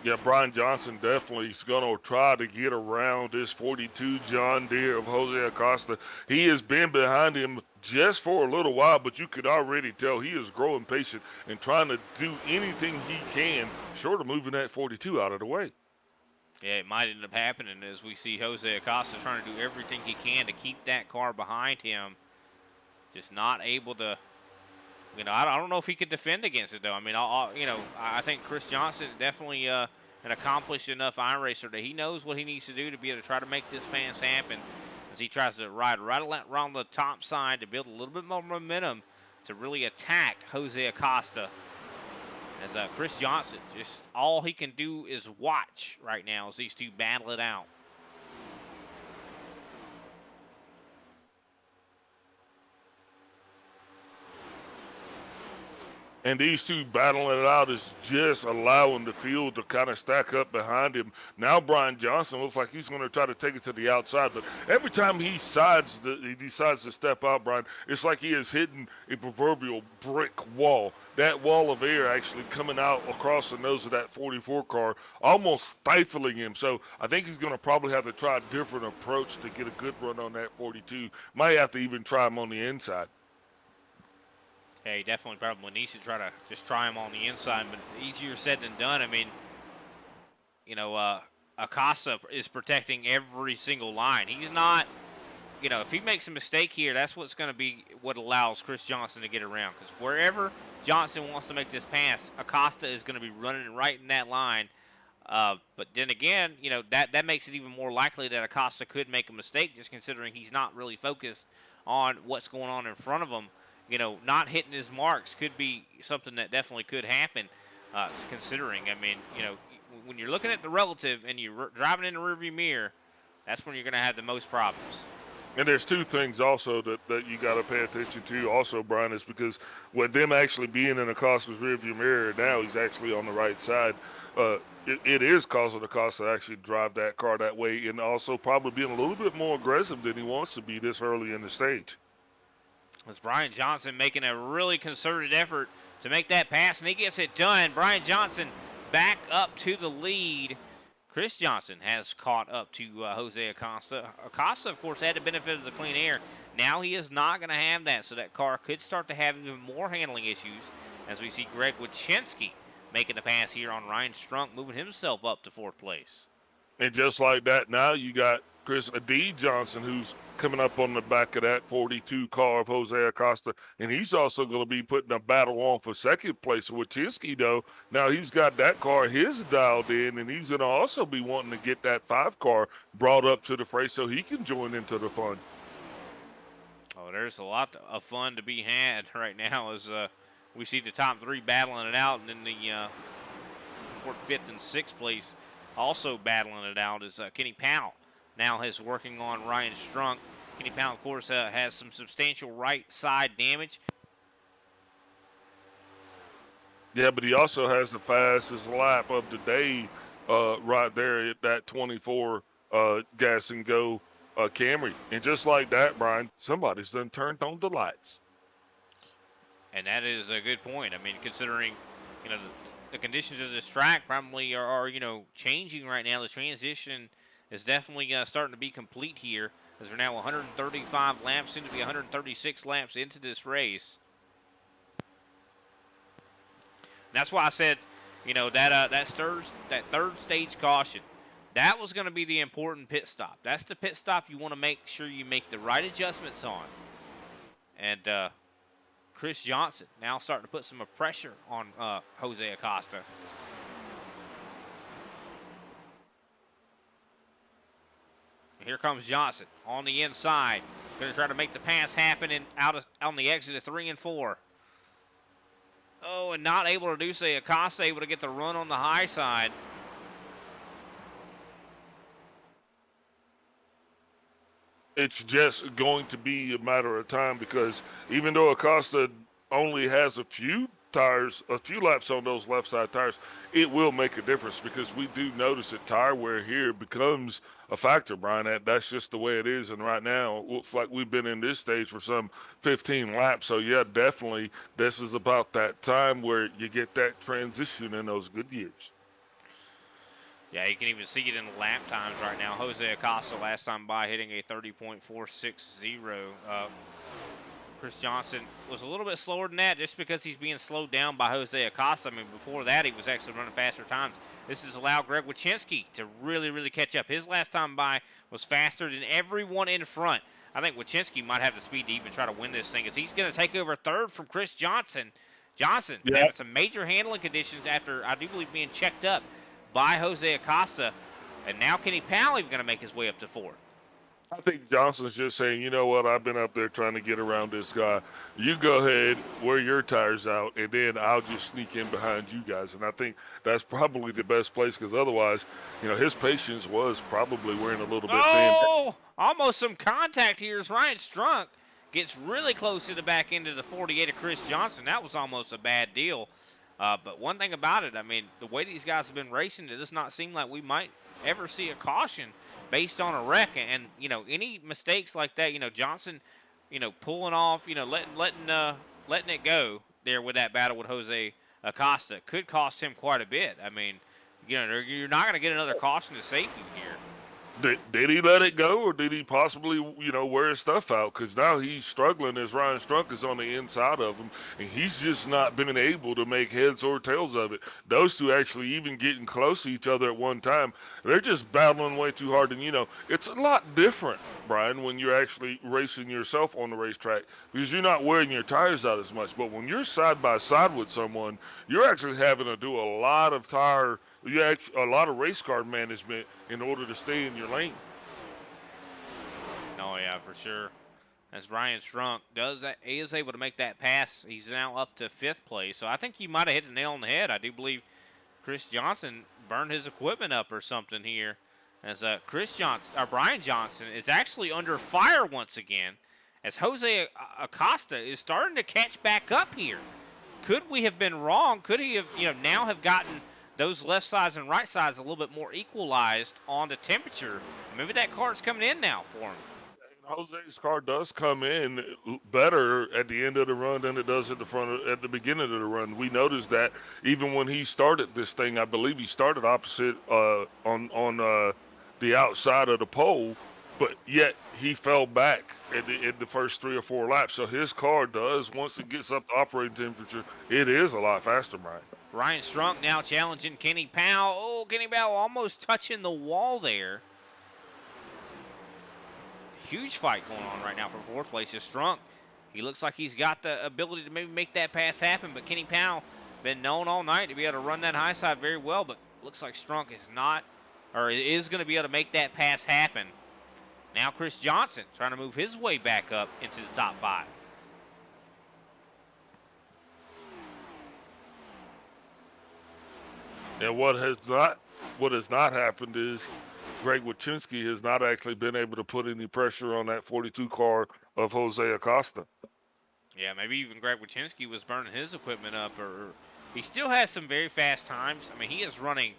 Yeah, Brian Johnson definitely is going to try to get around this 42 John Deere of Jose Acosta. He has been behind him just for a little while, but you could already tell he is growing patient and trying to do anything he can short of moving that 42 out of the way. Yeah, it might end up happening as we see Jose Acosta trying to do everything he can to keep that car behind him. Just not able to, you know, I don't know if he could defend against it, though. I mean, I think Chris Johnson definitely an accomplished enough iRacer that he knows what he needs to do to be able to try to make this pass happen as he tries to ride right around the top side to build a little bit more momentum to really attack Jose Acosta. As Chris Johnson, just all he can do is watch right now as these two battle it out. And these two battling it out is just allowing the field to kind of stack up behind him. Now Brian Johnson looks like he's going to try to take it to the outside. But every time he decides to step out, Brian, it's like he is hitting a proverbial brick wall. That wall of air actually coming out across the nose of that 44 car, almost stifling him. So I think he's going to probably have to try a different approach to get a good run on that 42. Might have to even try him on the inside. Yeah, he definitely probably needs to try him on the inside, but easier said than done. I mean, you know, Acosta is protecting every single line. He's not if he makes a mistake here, that's what's going to be what allows Chris Johnson to get around. Because wherever Johnson wants to make this pass, Acosta is going to be running right in that line. But then again, that makes it even more likely that Acosta could make a mistake, just considering he's not really focused on what's going on in front of him. Not hitting his marks could be something that definitely could happen. Considering, when you're looking at the relative and you're driving in the rearview mirror, that's when you're going to have the most problems. And there's two things also that you got to pay attention to also, Brian, is because with them actually being in Acosta's rearview mirror now, he's actually on the right side. It is causing Acosta to actually drive that car that way, and also probably being a little bit more aggressive than he wants to be this early in the stage. It's Brian Johnson making a really concerted effort to make that pass, and he gets it done. Brian Johnson back up to the lead. Chris Johnson has caught up to Jose Acosta. Acosta, of course, had the benefit of the clean air. Now he is not going to have that, so that car could start to have even more handling issues as we see Greg Wyszynski making the pass here on Ryan Strunk, moving himself up to 4th place. And just like that, now you got Chris D. Johnson, who's coming up on the back of that 42 car of Jose Acosta, and he's also going to be putting a battle on for 2nd place. Wyszynski, though, now he's got that car his dialed in, and he's going to also be wanting to get that 5 car brought up to the fray so he can join into the fun. Oh, there's a lot of fun to be had right now as we see the top 3 battling it out, and then the 4th, 5th, and 6th place also battling it out as Kenny Powell now is working on Ryan Strunk. Kenny Powell, of course, has some substantial right side damage. Yeah, but he also has the fastest lap of the day right there at that 24 gas and go Camry. And just like that, Brian, somebody's done turned on the lights. And that is a good point. Considering, the conditions of this track probably are changing right now. The transition is definitely starting to be complete here as we're now 135 laps, soon to be 136 laps into this race. And that's why I said, that third stage caution, that was going to be the important pit stop. That's the pit stop you want to make sure you make the right adjustments on. And Chris Johnson now starting to put some pressure on Jose Acosta. Here comes Johnson on the inside. Going to try to make the pass happen on the exit of 3 and 4. Oh, and not able to do so. Acosta able to get the run on the high side. It's just going to be a matter of time because even though Acosta only has a few laps on those left side tires, it will make a difference because we do notice that tire wear here becomes a factor, Brian. That's just the way it is. And right now, it looks like we've been in this stage for some 15 laps. So, yeah, definitely this is about that time where you get that transition in those good years. Yeah, you can even see it in the lap times right now. Jose Acosta last time by hitting a 30.460. Chris Johnson was a little bit slower than that just because he's being slowed down by Jose Acosta. Before that, he was actually running faster times. This has allowed Greg Wyszynski to really, really catch up. His last time by was faster than everyone in front. I think Wyszynski might have the speed to even try to win this thing as he's going to take over 3rd from Chris Johnson. Johnson having some major handling conditions after, I do believe, being checked up by Jose Acosta. And now Kenny Powell even going to make his way up to 4th. I think Johnson's just saying, you know what, I've been up there trying to get around this guy. You go ahead, wear your tires out, and then I'll just sneak in behind you guys. And I think that's probably the best place because otherwise, his patience was probably wearing a little bit thin. Oh, almost some contact here as Ryan Strunk gets really close to the back end of the 48 of Chris Johnson. That was almost a bad deal. But one thing about it, the way these guys have been racing, it does not seem like we might ever see a caution based on a wreck. And any mistakes like that, Johnson, pulling off, letting it go there with that battle with Jose Acosta could cost him quite a bit. You're not going to get another caution to safety here. Did he let it go, or did he possibly, wear his stuff out? Because now he's struggling as Ryan Strunk is on the inside of him, and he's just not been able to make heads or tails of it. Those two actually even getting close to each other at one time. They're just battling way too hard, and, it's a lot different Brian, when you're actually racing yourself on the racetrack, because you're not wearing your tires out as much. But when you're side by side with someone, you're actually having to do a lot of a lot of race car management in order to stay in your lane. Oh yeah, for sure. As Ryan Strunk is able to make that pass, he's now up to 5th place. So I think you might have hit the nail on the head. I do believe Chris Johnson burned his equipment up or something here, as Brian Johnson is actually under fire once again, as Jose Acosta is starting to catch back up here. Could we have been wrong? Could he have, now have gotten those left sides and right sides a little bit more equalized on the temperature? Maybe that car's coming in now for him. Jose's car does come in better at the end of the run than it does at the beginning of the run. We noticed that even when he started this thing. I believe he started opposite on the outside of the pole, but yet he fell back in the first 3 or 4 laps. So his car does, once it gets up to operating temperature, it is a lot faster, Brian. Ryan Strunk now challenging Kenny Powell. Oh, Kenny Powell almost touching the wall there. Huge fight going on right now for 4th place. Is Strunk. He looks like he's got the ability to maybe make that pass happen, but Kenny Powell been known all night to be able to run that high side very well, but looks like Strunk is not, or is going to be able to make that pass happen. Now Chris Johnson trying to move his way back up into the top 5. And what has not happened is Greg Wyszynski has not actually been able to put any pressure on that 42 car of Jose Acosta. Yeah, maybe even Greg Wyszynski was burning his equipment up, or he still has some very fast times. I mean, he is running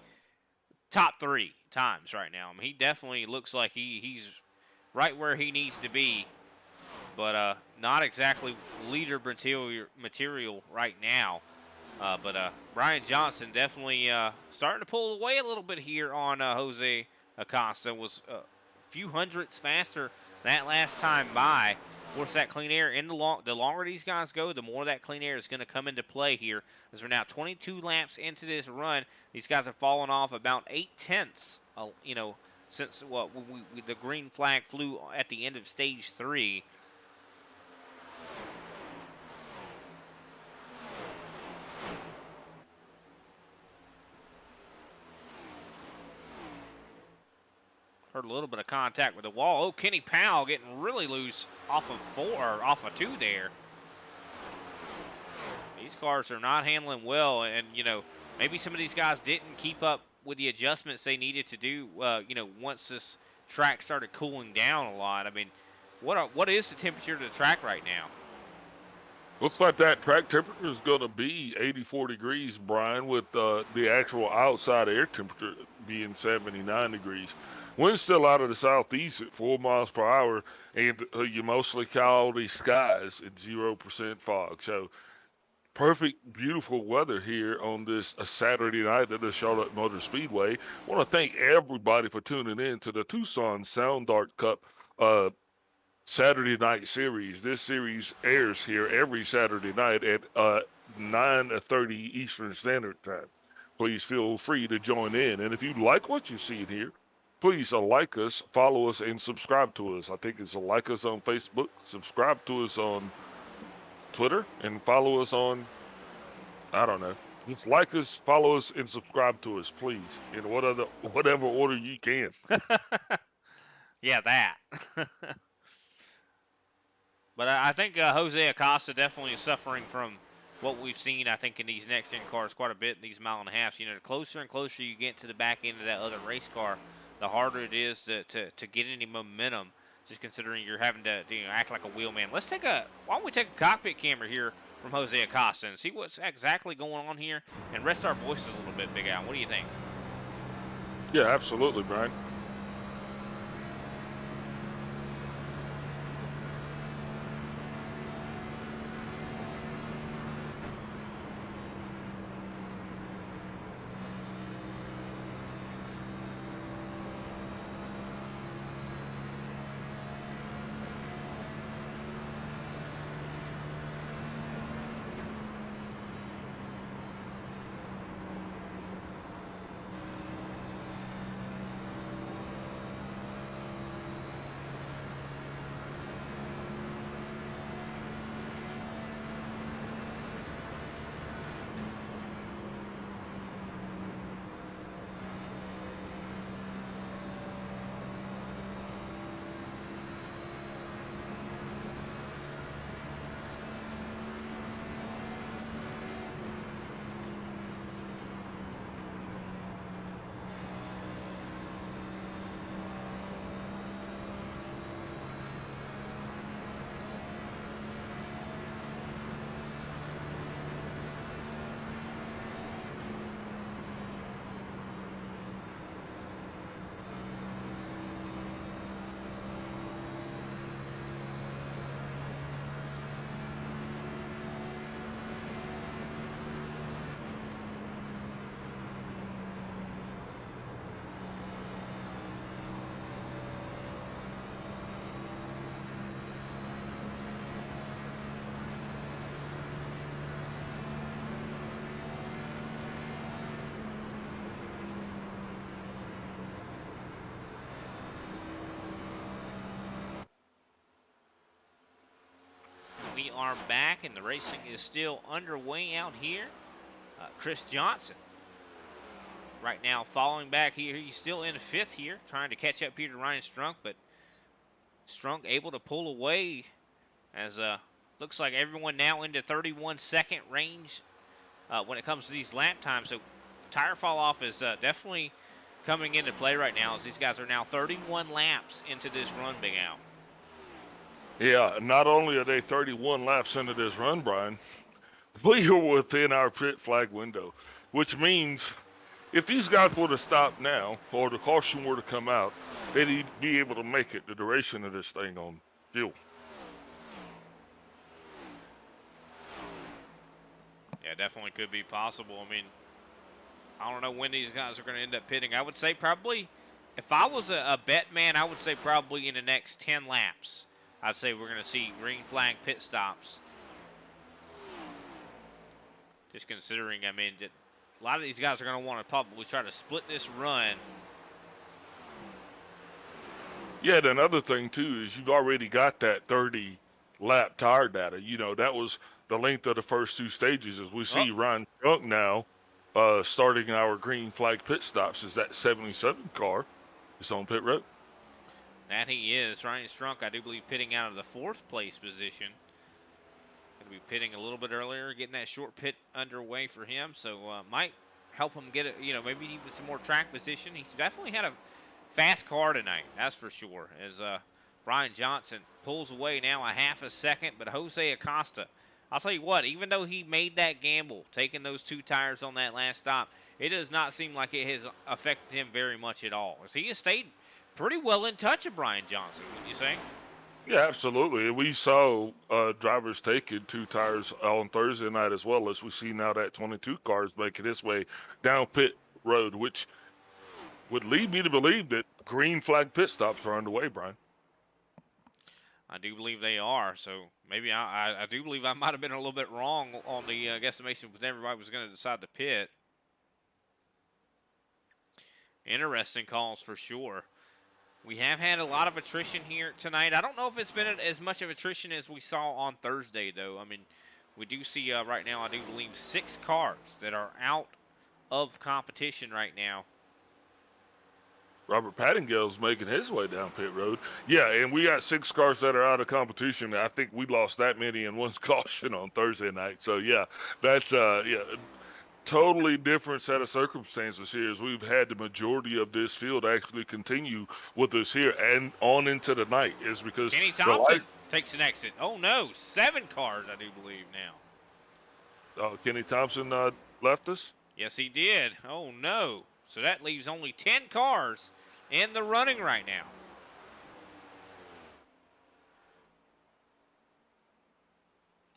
top 3 times right now. I mean, he definitely looks like he's right where he needs to be, but not exactly leader material right now. But Brian Johnson definitely starting to pull away a little bit here on Jose Acosta. Was a few hundredths faster that last time by. Of course, that clean air, the longer these guys go, the more that clean air is going to come into play here. As we're now 22 laps into this run, these guys have fallen off about 8/10, since the green flag flew at the end of stage 3. Heard a little bit of contact with the wall. Oh, Kenny Powell getting really loose off of 2 there. These cars are not handling well, and maybe some of these guys didn't keep up with the adjustments they needed to do. Once this track started cooling down a lot. I mean, what is the temperature of the track right now? Looks like that track temperature is going to be 84 degrees, Brian, with the actual outside air temperature being 79 degrees. Wind's still out of the southeast at 4 miles per hour, and you mostly cloudy skies and 0% fog. So perfect, beautiful weather here on this Saturday night at the Charlotte Motor Speedway. I want to thank everybody for tuning in to the Tucson Sound Dart Cup Saturday night series. This series airs here every Saturday night at 9:30 Eastern Standard Time. Please feel free to join in. And if you like what you see here, please like us, follow us, and subscribe to us. I think it's like us on Facebook, subscribe to us on Twitter, and follow us on, I don't know. Just like us, follow us, and subscribe to us, please, in whatever order you can. Yeah, that. But I think Jose Acosta definitely is suffering from what we've seen, I think, in these next-gen cars quite a bit in these mile and a halves. The closer and closer you get to the back end of that other race car, the harder it is to get any momentum, just considering you're having to act like a wheelman. Why don't we take a cockpit camera here from Jose Acosta and see what's exactly going on here and rest our voices a little bit, Big Al. What do you think? Yeah, absolutely, Brian. are back, and the racing is still underway out here. Chris Johnson right now falling back here. He's still in 5th here, trying to catch up here to Ryan Strunk, but Strunk able to pull away as looks like everyone now into 31-second range when it comes to these lap times. So tire fall off is definitely coming into play right now, as these guys are now 31 laps into this run, Big Al. Yeah, not only are they 31 laps into this run, Brian, we are within our pit flag window, which means if these guys were to stop now, or the caution were to come out, they'd be able to make it the duration of this thing on fuel. Yeah, definitely could be possible. I mean, I don't know when these guys are going to end up pitting. I would say probably, if I was a bet man, I would say probably in the next 10 laps. I'd say we're going to see green flag pit stops. Just considering, I mean, a lot of these guys are going to want to probably try to split this run. Yeah, and another thing, too, is you've already got that 30-lap tire data. You know, that was the length of the first 2 stages. As we see Ryan Strunk now starting our green flag pit stops is that 77 car. It's on pit road. That he is. Ryan Strunk, I do believe, pitting out of the 4th place position. Going to be pitting a little bit earlier, getting that short pit underway for him. So might help him get it, you know, maybe even some more track position. He's definitely had a fast car tonight, that's for sure. As Brian Johnson pulls away now a half a second, but Jose Acosta, I'll tell you what, even though he made that gamble, taking those 2 tires on that last stop, it does not seem like it has affected him very much at all. As he has stayed pretty well in touch of Brian Johnson, wouldn't you say? Yeah, absolutely. We saw drivers taking 2 tires on Thursday night, as well as we see now that 22 cars making its way down pit road, which would lead me to believe that green flag pit stops are underway, Brian. I do believe they are. So maybe I do believe I might have been a little bit wrong on the guesstimation when everybody was going to decide to pit. Interesting calls for sure. We have had a lot of attrition here tonight. I don't know if it's been as much of attrition as we saw on Thursday, though. I mean, we do see right now, I do believe, 6 cars that are out of competition right now. Robert Pattingale's making his way down pit road. Yeah, and we got 6 cars that are out of competition. I think we lost that many in one caution on Thursday night. So, yeah, that's totally different set of circumstances here, as we've had the majority of this field actually continue with us here and on into the night, is because Kenny Thompson takes an exit. Oh, no, 7 cars, I do believe now. Kenny Thompson left us? Yes, he did. Oh, no. So that leaves only 10 cars in the running right now.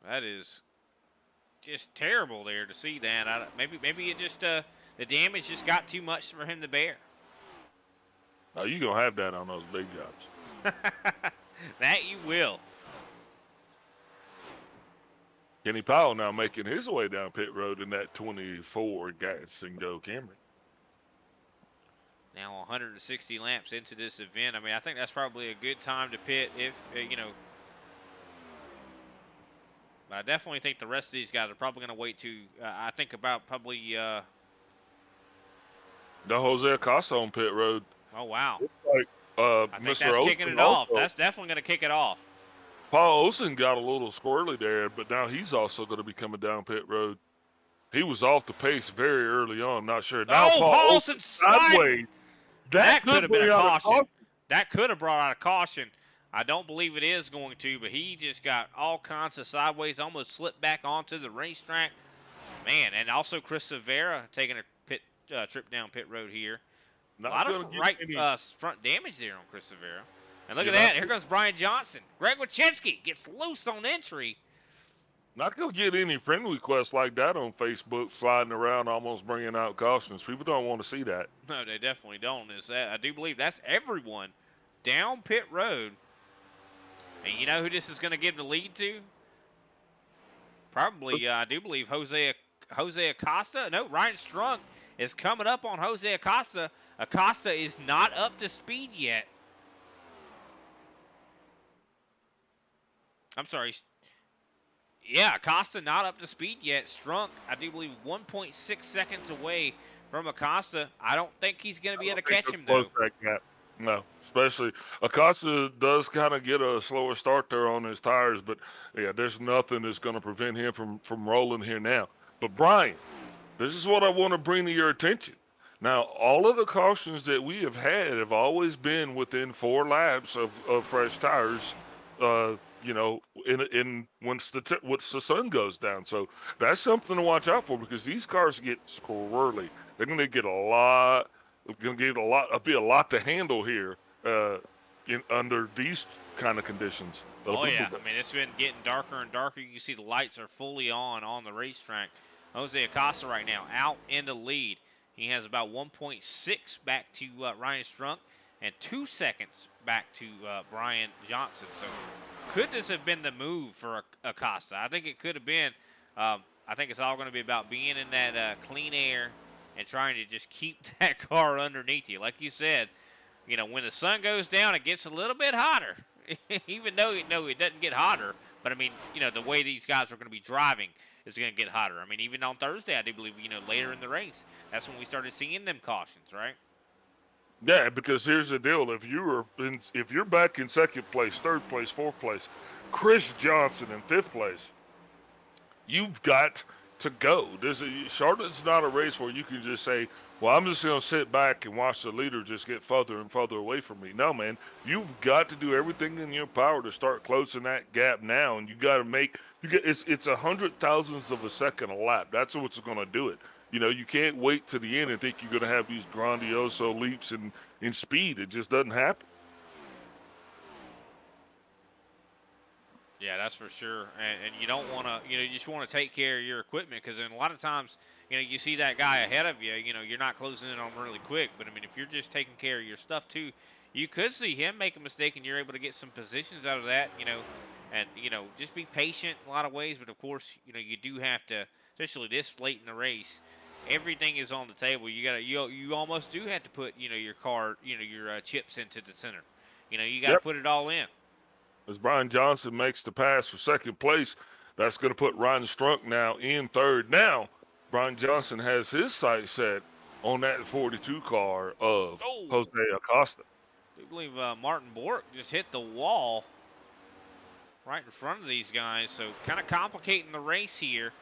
That is just terrible there to see that. Maybe it just the damage just got too much for him to bear. Oh, you're going to have that on those big jobs. That you will. Kenny Powell now making his way down pit road in that 24 gas and go Camry. Now 160 laps into this event. I mean, I think that's probably a good time to pit if, I definitely think the rest of these guys are probably going to wait to, I think about probably. No Jose Acosta on pit road. Oh, wow. Like, I think Mr. that's kicking it off. That's definitely going to kick it off. Paul Olsen got a little squirrely there, but now he's also going to be coming down pit road. He was off the pace very early on. Not sure. Now Paul Olsen sideways. That could have been a caution. That could have brought out a caution. I don't believe it is going to, but he just got all kinds of sideways, almost slipped back onto the racetrack. Man, and also Chris Severa taking a pit trip down pit road here. A lot of front damage there on Chris Severa. And look at that. Here comes Brian Johnson. Greg Wachinski gets loose on entry. Not going to get any friend requests like that on Facebook, sliding around, almost bringing out cautions. People don't want to see that. No, they definitely don't. I do believe that's everyone down pit road. And you know who this is going to give the lead to? Probably, I do believe, Jose Acosta. No, Ryan Strunk is coming up on Jose Acosta. Acosta is not up to speed yet. I'm sorry. Yeah, Acosta not up to speed yet. Strunk, I do believe, 1.6 seconds away from Acosta. I don't think he's going to be able to catch him, Close though. that gap. No, especially Acosta does kind of get a slower start there on his tires, but yeah, there's nothing that's going to prevent him from rolling here now. But Brian, this is what I want to bring to your attention. Now, all of the cautions that we have had have always been within 4 laps of fresh tires. You know, in once the sun goes down. So that's something to watch out for because these cars get squirrely. They're going to get a lot. Going to get a lot. Be a lot to handle here. Under these kind of conditions. Oh, yeah. I mean, it's been getting darker and darker. You can see the lights are fully on the racetrack. Jose Acosta right now out in the lead. He has about 1.6 back to Ryan Strunk and 2 seconds back to Brian Johnson. So could this have been the move for Acosta? I think it could have been. I think it's all going to be about being in that clean air and trying to just keep that car underneath you. Like you said, you know, when the sun goes down, it gets a little bit hotter. Even though, you know, it doesn't get hotter. But, I mean, you know, the way these guys are going to be driving is going to get hotter. I mean, even on Thursday, I do believe, you know, later in the race, that's when we started seeing them cautions, right? Yeah, because here's the deal: if you're back in second place, third place, fourth place, Chris Johnson in fifth place, you've got to go. Charlotte's not a race where you can just say, "Well, I'm just going to sit back and watch the leader just get further and further away from me." No, man, you've got to do everything in your power to start closing that gap now, and you got to make it's 100 thousandths of a second a lap. That's what's going to do it. You know, you can't wait to the end and think you're going to have these grandioso leaps in speed. It just doesn't happen. Yeah, that's for sure. And you don't want to, you know, you just want to take care of your equipment because then a lot of times, you know, you see that guy ahead of you, you know, you're not closing in on him really quick. But, I mean, if you're just taking care of your stuff, too, you could see him make a mistake and you're able to get some positions out of that, you know, and, you know, just be patient in a lot of ways. But, of course, you know, you do have to, especially this late in the race, everything is on the table. You almost do have to put, you know, your car, you know, your chips into the center. You know, you got to put it all in. As Brian Johnson makes the pass for second place, that's going to put Ryan Strunk now in third. Now, Brian Johnson has his sights set on that 42 car of Jose Acosta. I believe Martin Bork just hit the wall right in front of these guys, so kind of complicating the race here.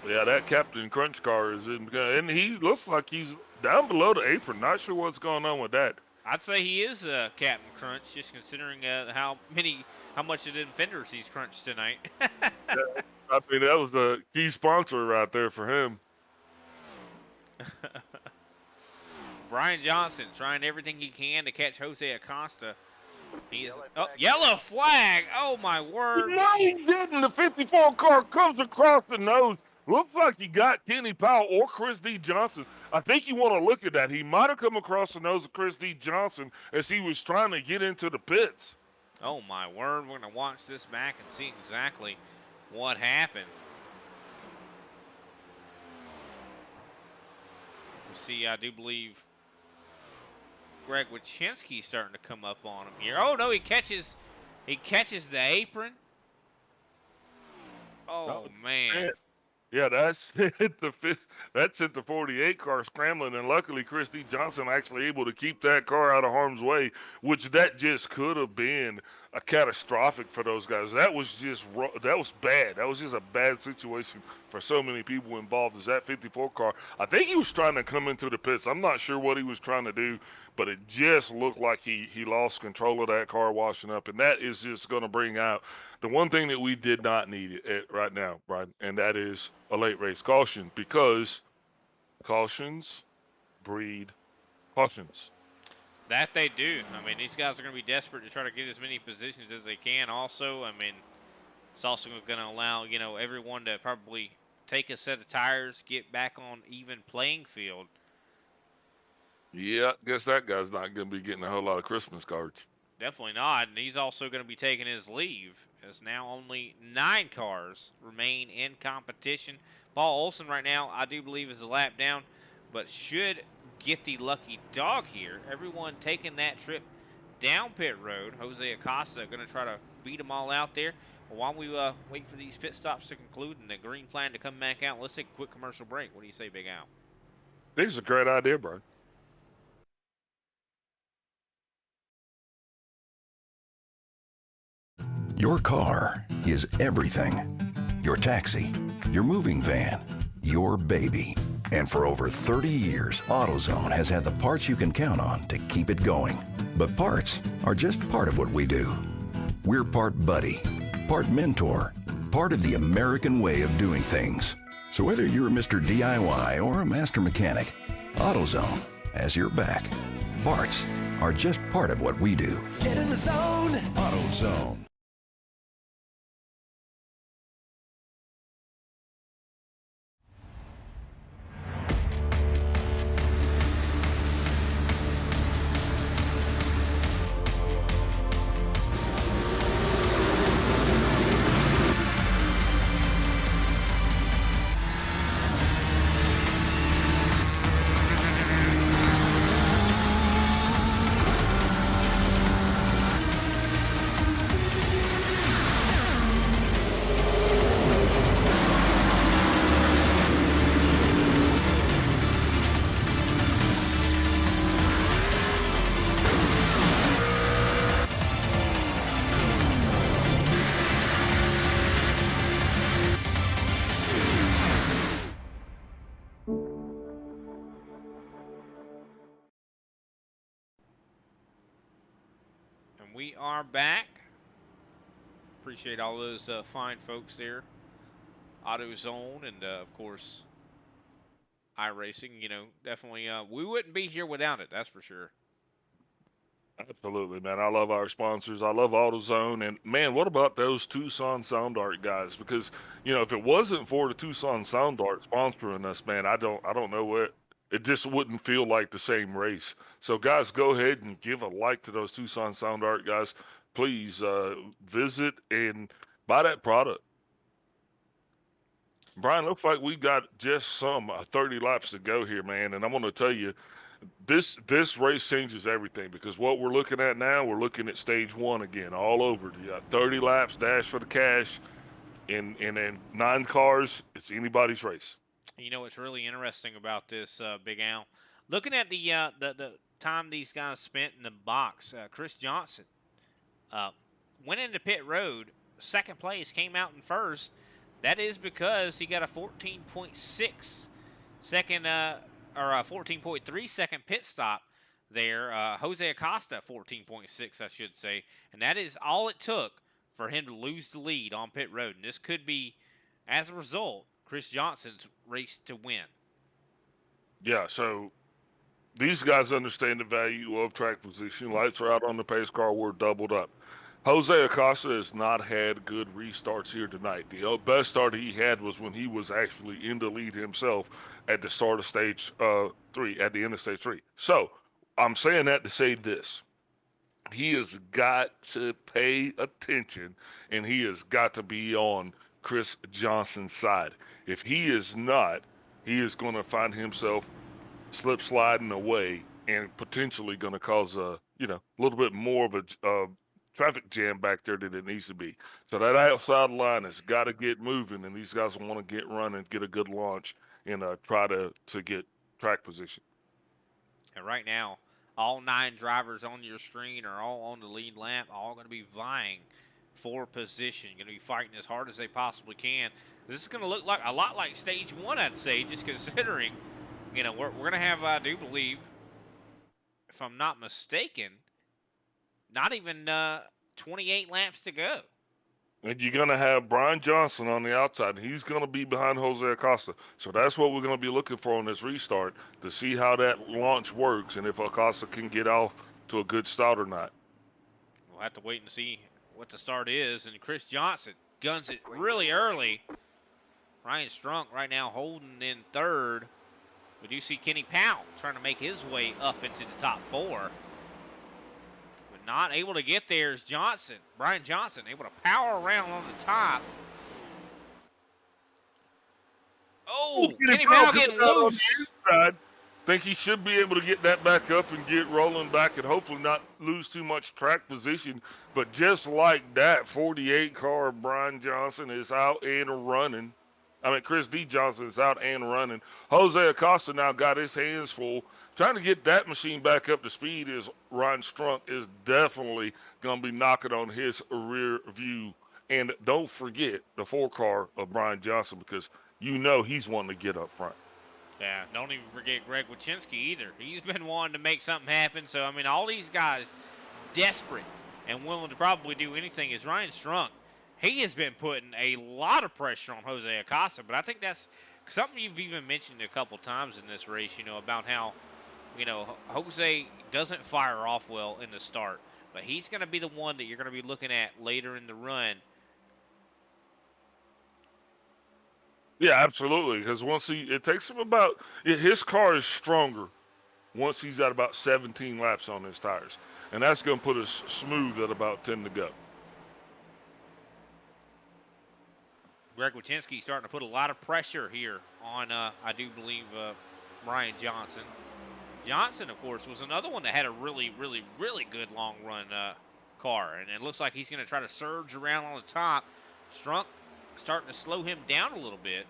Yeah, that Captain Crunch car is in, and he looks like he's down below the apron. Not sure what's going on with that. I'd say he is Captain Crunch, just considering how much of the fenders he's crunched tonight. I mean, that was the key sponsor right there for him. Brian Johnson trying everything he can to catch Jose Acosta. He is yellow flag. Oh my word! No, he didn't. The 54 car comes across the nose. Looks like he got Kenny Powell or Chris D. Johnson. I think you want to look at that. He might have come across the nose of Chris D. Johnson as he was trying to get into the pits. Oh, my word. We're going to watch this back and see exactly what happened. We see, I do believe, Greg Wyszynski's starting to come up on him here. Oh, no, he catches the apron. Oh, man. Yeah, that's sent the 48 car scrambling, and luckily Chris D. Johnson actually able to keep that car out of harm's way, which that just could have been a catastrophic for those guys. That was bad. That was just a bad situation for so many people involved. As that 54 car, I think he was trying to come into the pits. I'm not sure what he was trying to do, but it just looked like he lost control of that car washing up, and that is just going to bring out the one thing that we did not need right now, Brian, and that is a late race caution, because cautions breed cautions. That they do. I mean, these guys are going to be desperate to try to get as many positions as they can. Also, I mean, it's also going to allow, you know, everyone to probably take a set of tires, get back on even playing field. Yeah, guess that guy's not going to be getting a whole lot of Christmas cards. Definitely not, and he's also going to be taking his leave, as now only 9 cars remain in competition. Paul Olson right now, I do believe, is a lap down, but should get the lucky dog here. Everyone taking that trip down pit road. Jose Acosta going to try to beat them all out there. Well, while we wait for these pit stops to conclude and the green flag to come back out, let's take a quick commercial break. What do you say, Big Al? This is a great idea, bro. Your car is everything. Your taxi, your moving van, your baby. And for over 30 years, AutoZone has had the parts you can count on to keep it going. But parts are just part of what we do. We're part buddy, part mentor, part of the American way of doing things. So whether you're Mr. DIY or a master mechanic, AutoZone has your back. Parts are just part of what we do. Get in the zone. AutoZone. And we are back. Appreciate all those fine folks there. AutoZone and, of course, iRacing. You know, definitely we wouldn't be here without it, that's for sure. Absolutely, man. I love our sponsors. I love AutoZone. And, man, what about those Tucson Sound Art guys? Because, you know, if it wasn't for the Tucson Sound Art sponsoring us, man, I don't know what. It just wouldn't feel like the same race. So, guys, go ahead and give a like to those Tucson Sound Art guys. Please visit and buy that product. Brian, looks like we got just some 30 laps to go here, man. And I'm going to tell you, this race changes everything, because what we're looking at now, we're looking at stage one again, all over. You got 30 laps, dash for the cash, and then 9 cars. It's anybody's race. You know what's really interesting about this, Big Al? Looking at the time these guys spent in the box, Chris Johnson went into pit road, second place, came out in first. That is because he got a 14.6 second, or a 14.3 second pit stop there. Jose Acosta, 14.6, I should say. And that is all it took for him to lose the lead on pit road. And this could be, as a result, Chris Johnson's race to win. Yeah, so these guys understand the value of track position. Lights are out on the pace car. We're doubled up. Jose Acosta has not had good restarts here tonight. The best start he had was when he was actually in the lead himself at the start of stage 3, at the end of stage 3. So I'm saying that to say this. He has got to pay attention, and he has got to be on Chris Johnson's side. If he is not, he is going to find himself slip sliding away and potentially going to cause a little bit more of a traffic jam back there than it needs to be. So that outside line has got to get moving, and these guys want to get running, get a good launch, and try to get track position. And right now, all 9 drivers on your screen are all on the lead lap, all going to be vying for position, going to be fighting as hard as they possibly can. This is going to look like a lot like stage 1, I'd say, just considering, we're going to have, I do believe, if I'm not mistaken, not even 28 laps to go. And you're going to have Brian Johnson on the outside. He's going to be behind Jose Acosta. So that's what we're going to be looking for on this restart, to see how that launch works and if Acosta can get off to a good start or not. We'll have to wait and see what the start is. And Chris Johnson guns it really early. Ryan Strunk right now holding in third. We do see Kenny Powell trying to make his way up into the top 4. Not able to get there is Johnson. Brian Johnson able to power around on the top. Oh, Kenny Powell getting loose. think he should be able to get that back up and get rolling back and hopefully not lose too much track position. But just like that, 48 car Brian Johnson is out and running. I mean, Chris D. Johnson is out and running. Jose Acosta now got his hands full. Trying to get that machine back up to speed is Ryan Strunk is definitely going to be knocking on his rear view. And don't forget the 4 car of Brian Johnson because you know he's wanting to get up front. Yeah, don't even forget Greg Wychinski either. He's been wanting to make something happen. So, I mean, all these guys desperate and willing to probably do anything is Ryan Strunk. He has been putting a lot of pressure on Jose Acosta, but I think that's something you've even mentioned a couple times in this race, about how, Jose doesn't fire off well in the start, but he's going to be the one that you're going to be looking at later in the run. Yeah, absolutely. Because it takes him his car is stronger once he's at about 17 laps on his tires. And that's going to put us smooth at about 10 to go. Greg Wychinski starting to put a lot of pressure here on, I do believe, Brian Johnson. Johnson, of course, was another one that had a really, really, really good long run car. And it looks like he's going to try to surge around on the top. Strunk starting to slow him down a little bit.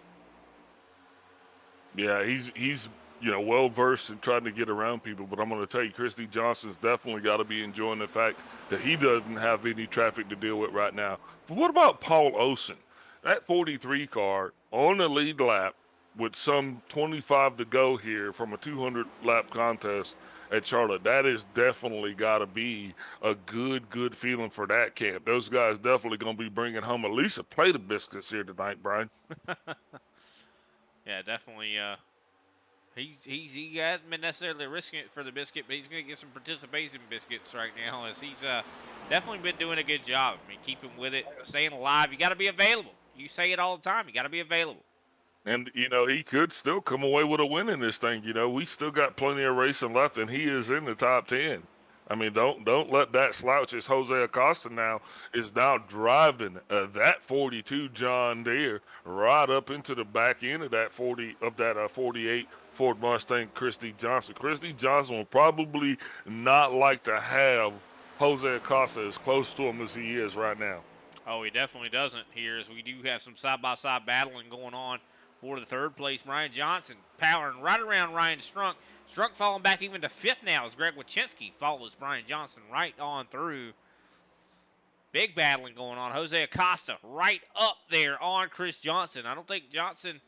Yeah, he's well versed in trying to get around people, but I'm going to tell you, Chris D. Johnson's definitely got to be enjoying the fact that he doesn't have any traffic to deal with right now. But what about Paul Olsen? That 43 car on the lead lap with some 25 to go here from a 200 lap contest at Charlotte. That is definitely got to be a good feeling for that camp. Those guys definitely going to be bringing home at least a plate of biscuits here tonight, Brian. Yeah, definitely. He hasn't been necessarily risking it for the biscuit, but he's going to get some participation biscuits right now as he's definitely been doing a good job. I mean, keeping with it, staying alive. You got to be available. You say it all the time. You got to be available. And, he could still come away with a win in this thing. We still got plenty of racing left, and he is in the top 10. I mean, don't let that slouch. As Jose Acosta now is now driving that 42 John Deere right up into the back end of that 48 Ford Mustang Chris D. Johnson. Chris D. Johnson will probably not like to have Jose Acosta as close to him as he is right now. Oh, he definitely doesn't here, as we do have some side-by-side battling going on for the third place. Ryan Johnson powering right around Ryan Strunk. Strunk falling back even to fifth now as Greg Wychinski follows Brian Johnson right on through. Big battling going on. Jose Acosta right up there on Chris Johnson. I don't think Johnson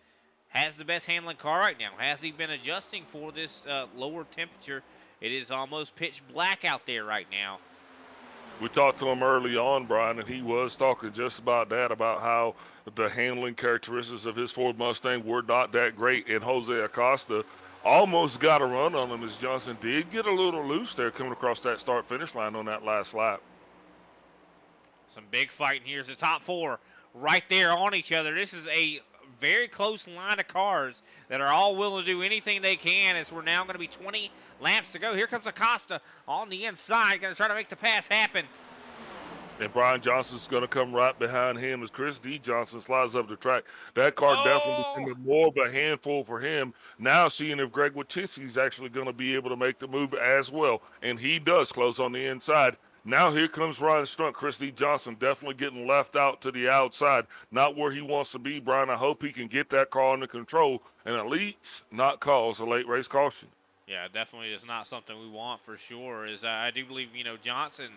has the best handling car right now. Has he been adjusting for this lower temperature? It is almost pitch black out there right now. We talked to him early on, Brian, and he was talking just about that, about how the handling characteristics of his Ford Mustang were not that great. And Jose Acosta almost got a run on him as Johnson did get a little loose there coming across that start-finish line on that last lap. Some big fighting here as the top four right there on each other. This is a very close line of cars that are all willing to do anything they can, as we're now going to be 20 laps to go. Here comes Acosta on the inside, going to try to make the pass happen. And Brian Johnson's going to come right behind him as Chris D. Johnson slides up the track. That car definitely becoming more of a handful for him. Now seeing if Greg Wychinski is actually going to be able to make the move as well. And he does close on the inside. Now here comes Ryan Strunk. Chris D. Johnson definitely getting left out to the outside. Not where he wants to be, Brian. I hope he can get that car under control and at least not cause a late race caution. Yeah, definitely is not something we want for sure. I do believe, Johnson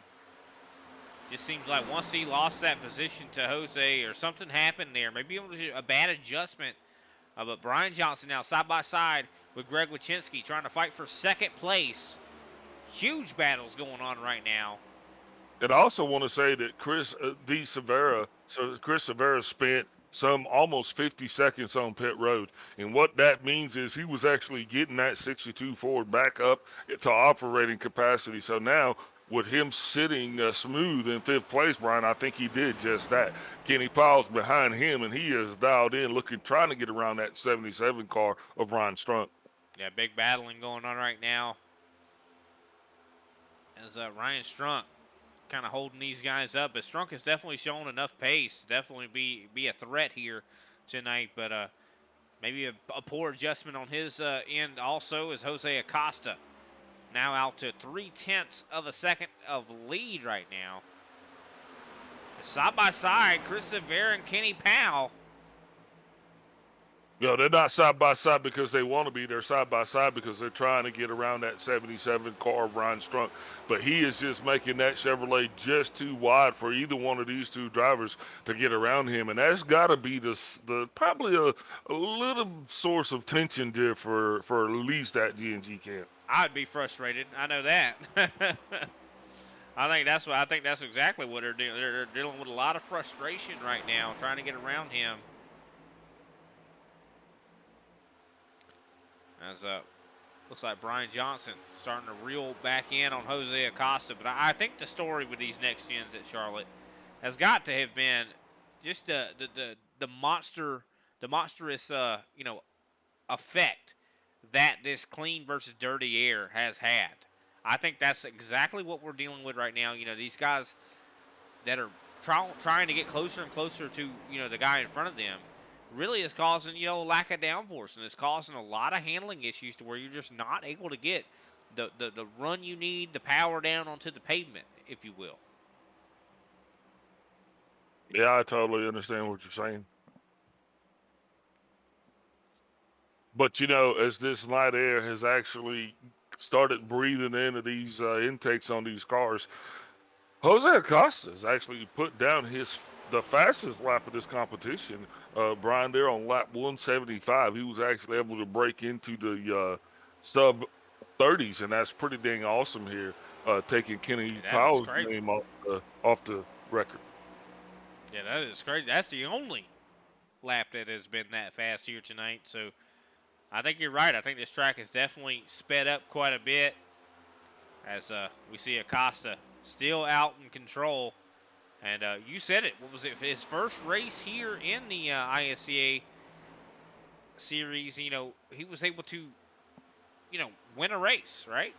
just seems like once he lost that position to Jose or something happened there, maybe it was a bad adjustment. But Brian Johnson now side by side with Greg Wychinski trying to fight for second place. Huge battles going on right now. And I also want to say that Chris Severa spent some almost 50 seconds on pit road. And what that means is he was actually getting that 62 Ford back up to operating capacity. So now with him sitting smooth in fifth place, Brian, I think he did just that. Kenny Powell's behind him, and he is dialed in, trying to get around that 77 car of Ryan Strunk. Yeah, big battling going on right now. As Ryan Strunk kind of holding these guys up, but Strunk has definitely shown enough pace to definitely be a threat here tonight. But Maybe a poor adjustment on his end also is Jose Acosta. Now out to 0.3 of a second of lead right now. Side by side, Chris Severa and Kenny Powell. You know, they're not side by side because they want to be. They're side by side because they're trying to get around that 77 car of Brian Strunk. But he is just making that Chevrolet just too wide for either one of these two drivers to get around him. And that's got to be the probably a little source of tension there for at least that G&G camp. I'd be frustrated. I know that. I think that's exactly what they're doing. They're dealing with a lot of frustration right now, trying to get around him. As looks like Brian Johnson starting to reel back in on Jose Acosta. But I think the story with these next gens at Charlotte has got to have been just the monstrous effect that this clean versus dirty air has had. I think that's exactly what we're dealing with right now. You know, these guys that are trying to get closer and closer to, the guy in front of them really is causing, lack of downforce, and it's causing a lot of handling issues to where you're just not able to get the run you need, the power down onto the pavement, if you will. Yeah, I totally understand what you're saying. But, as this light air has actually started breathing into these intakes on these cars, Jose Acosta has actually put down the fastest lap of this competition. Brian, there on lap 175, he was actually able to break into the sub 30s, and that's pretty dang awesome here, taking Kenny Powell's name off the record. Yeah, that is crazy. That's the only lap that has been that fast here tonight. So I think you're right. I think this track has definitely sped up quite a bit as we see Acosta still out in control. And you said it. What was it? His first race here in the ISCA series, he was able to, win a race, right?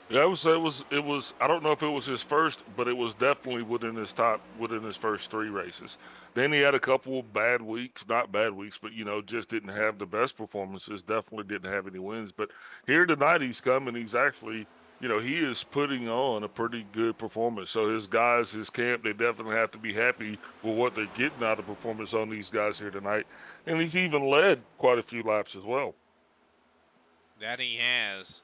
Yeah, it was. I don't know if it was his first, but it was definitely within his first 3 races. Then he had a couple of bad weeks, not bad weeks, but just didn't have the best performances. Definitely didn't have any wins. But here tonight, he's coming. He's actually, he is putting on a pretty good performance. So his guys, his camp, they definitely have to be happy with what they're getting out of performance on these guys here tonight. And he's even led quite a few laps as well. That he has.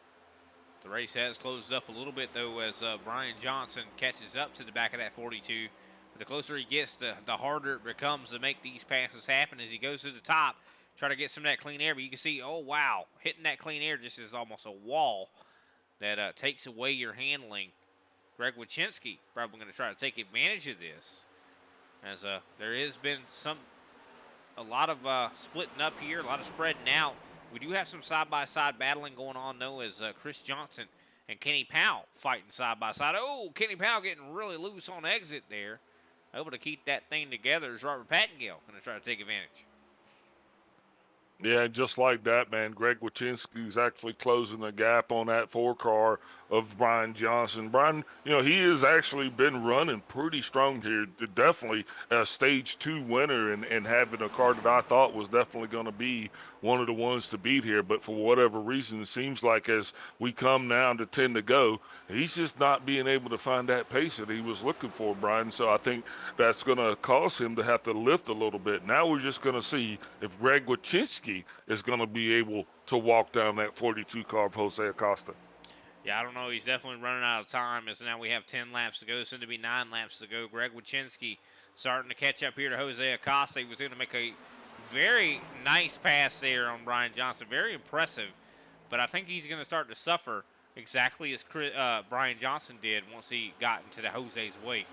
The race has closed up a little bit, though, as Brian Johnson catches up to the back of that 42. But the closer he gets, the harder it becomes to make these passes happen as he goes to the top, try to get some of that clean air. But you can see, oh, wow, hitting that clean air just is almost a wall that takes away your handling. Greg Wychinski probably going to try to take advantage of this, as there has been a lot of splitting up here, a lot of spreading out. We do have some side-by-side battling going on, though, as Chris Johnson and Kenny Powell fighting side-by-side. Oh, Kenny Powell getting really loose on exit there. Able to keep that thing together as Robert Pattingale going to try to take advantage. Yeah, just like that, man. Greg Wychinski's actually closing the gap on that 4-car of Brian Johnson. Brian, he has actually been running pretty strong here. Definitely a stage 2 winner and having a car that I thought was definitely going to be one of the ones to beat here. But for whatever reason, it seems like as we come down to 10 to go, he's just not being able to find that pace that he was looking for, Brian. So I think that's going to cause him to have to lift a little bit. Now we're just going to see if Greg Wychinski is going to be able to walk down that 42 car of Jose Acosta. Yeah, I don't know. He's definitely running out of time as now we have 10 laps to go, soon to be 9 laps to go. Greg Wychinski starting to catch up here to Jose Acosta. He was going to make a very nice pass there on Brian Johnson. Very impressive. But I think he's going to start to suffer exactly as Brian Johnson did once he got into the Jose's wake.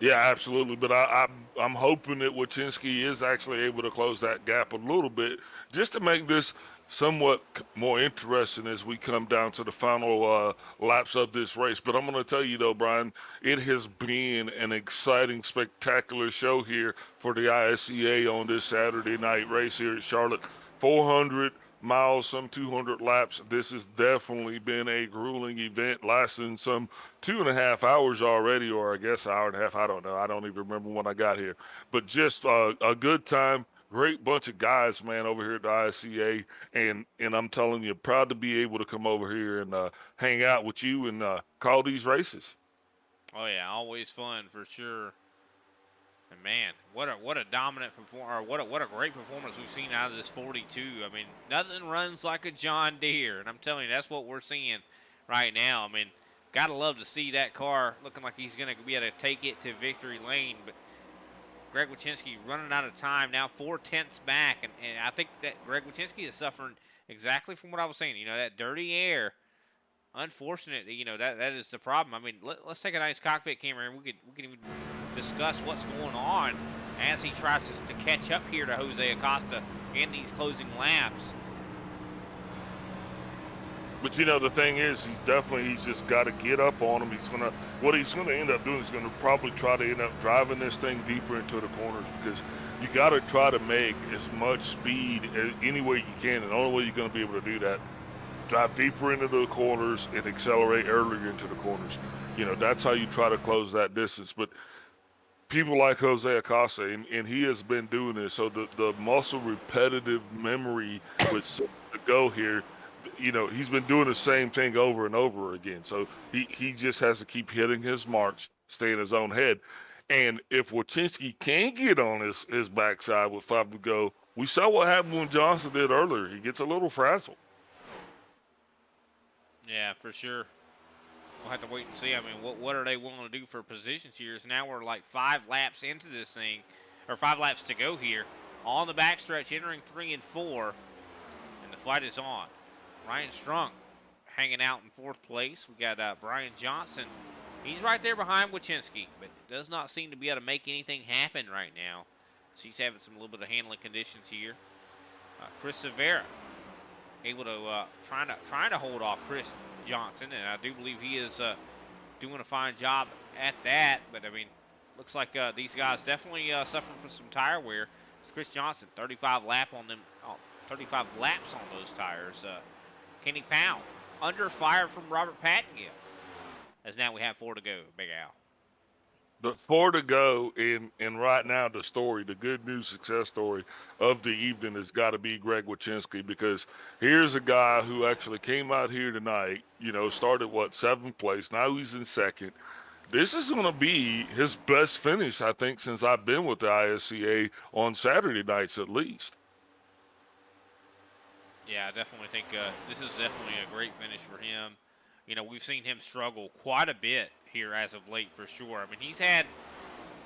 Yeah, absolutely. But I'm hoping that Wychinski is actually able to close that gap a little bit just to make this somewhat more interesting as we come down to the final laps of this race. But I'm going to tell you, though, Brian, it has been an exciting, spectacular show here for the ISCA on this Saturday night race here at Charlotte. 400 miles, some 200 laps. This has definitely been a grueling event lasting some 2.5 hours already, or I guess an hour and a half. I don't know. I don't even remember when I got here. But just a good time. Great bunch of guys, man, over here at the ISCA, and I'm telling you, proud to be able to come over here and hang out with you and call these races. Oh yeah, always fun for sure. And man, what a dominant performer, what a great performance we've seen out of this 42. I mean, nothing runs like a John Deere, and I'm telling you, that's what we're seeing right now. I mean, gotta love to see that car looking like he's gonna be able to take it to victory lane, but Greg Wychinski running out of time now, 4/10 back, and I think that Greg Wychinski is suffering exactly from what I was saying. You know, that dirty air. Unfortunate, you know, that is the problem. I mean, let's take a nice cockpit camera and we can even discuss what's going on as he tries to catch up here to Jose Acosta in these closing laps. But you know, the thing is, he's just got to get up on him. What he's gonna end up doing is gonna probably try to end up driving this thing deeper into the corners, because you got to try to make as much speed any way you can, and the only way you're gonna be able to do that, drive deeper into the corners and accelerate earlier into the corners. You know, that's how you try to close that distance. But people like Jose Acosta, and he has been doing this, so the muscle repetitive memory with to go here, you know, he's been doing the same thing over and over again. So he just has to keep hitting his marks, stay in his own head. And if Wychinski can get on his backside with 5 to go, we saw what happened when Johnson did earlier. He gets a little frazzled. Yeah, for sure. We'll have to wait and see. I mean, what are they willing to do for positions here? So now we're like 5 laps into this thing, or 5 laps to go here. On the backstretch, entering 3 and 4, and the fight is on. Ryan Strunk hanging out in 4th place. We got Brian Johnson. He's right there behind Wychinski, but does not seem to be able to make anything happen right now. So he's having some little bit of handling conditions here. Chris Severa able to trying to hold off Chris Johnson, and I do believe he is doing a fine job at that. But I mean, looks like these guys definitely suffering from some tire wear. It's Chris Johnson, 35 laps on those tires. Kenny Powell under fire from Robert Pattingill, as now we have 4 to go. Big Al. The 4 to go, and right now the good news success story of the evening has got to be Greg Wychinski, because here's a guy who actually came out here tonight, you know, started 7th place. Now he's in 2nd. This is going to be his best finish, I think, since I've been with the ISCA on Saturday nights at least. Yeah, I definitely think this is definitely a great finish for him. You know, we've seen him struggle quite a bit here as of late for sure. I mean, he's had,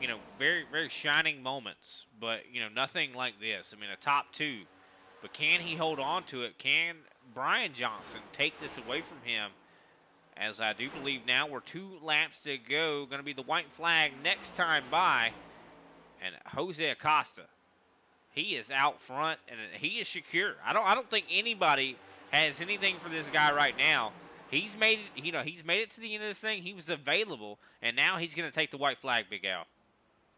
you know, very, very shining moments, but, you know, nothing like this. I mean, a top 2. But can he hold on to it? Can Brian Johnson take this away from him? As I do believe now we're 2 laps to go. Going to be the white flag next time by. And Jose Acosta, he is out front, and he is secure. I don't think anybody has anything for this guy right now. He's made it, you know, he's made it to the end of this thing. He was available, and now he's going to take the white flag, Big Al.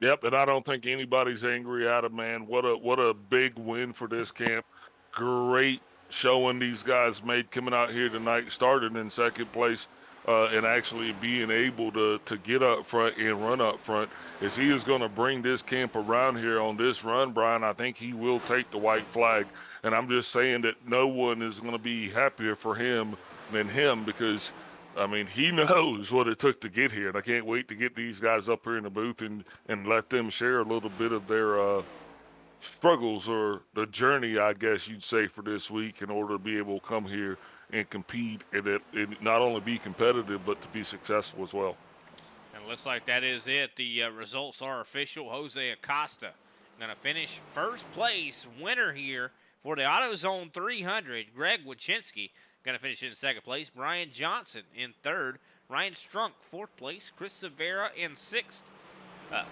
Yep, and I don't think anybody's angry at him, man. What a big win for this camp. Great showing these guys made coming out here tonight, starting in 2nd place, and actually being able to get up front and run up front. As he is going to bring this camp around here on this run, Brian, I think he will take the white flag. And I'm just saying that no one is going to be happier for him than him, because I mean, he knows what it took to get here, and I can't wait to get these guys up here in the booth and let them share a little bit of their struggles, or the journey, I guess you'd say, for this week, in order to be able to come here and compete, and not only be competitive but to be successful as well. And it looks like that is it. The results are official. Jose Acosta going to finish 1st place, winner here for the AutoZone 300. Greg Wychinski going to finish in 2nd place. Brian Johnson in 3rd. Ryan Strunk, 4th place. Chris Severa in 6th.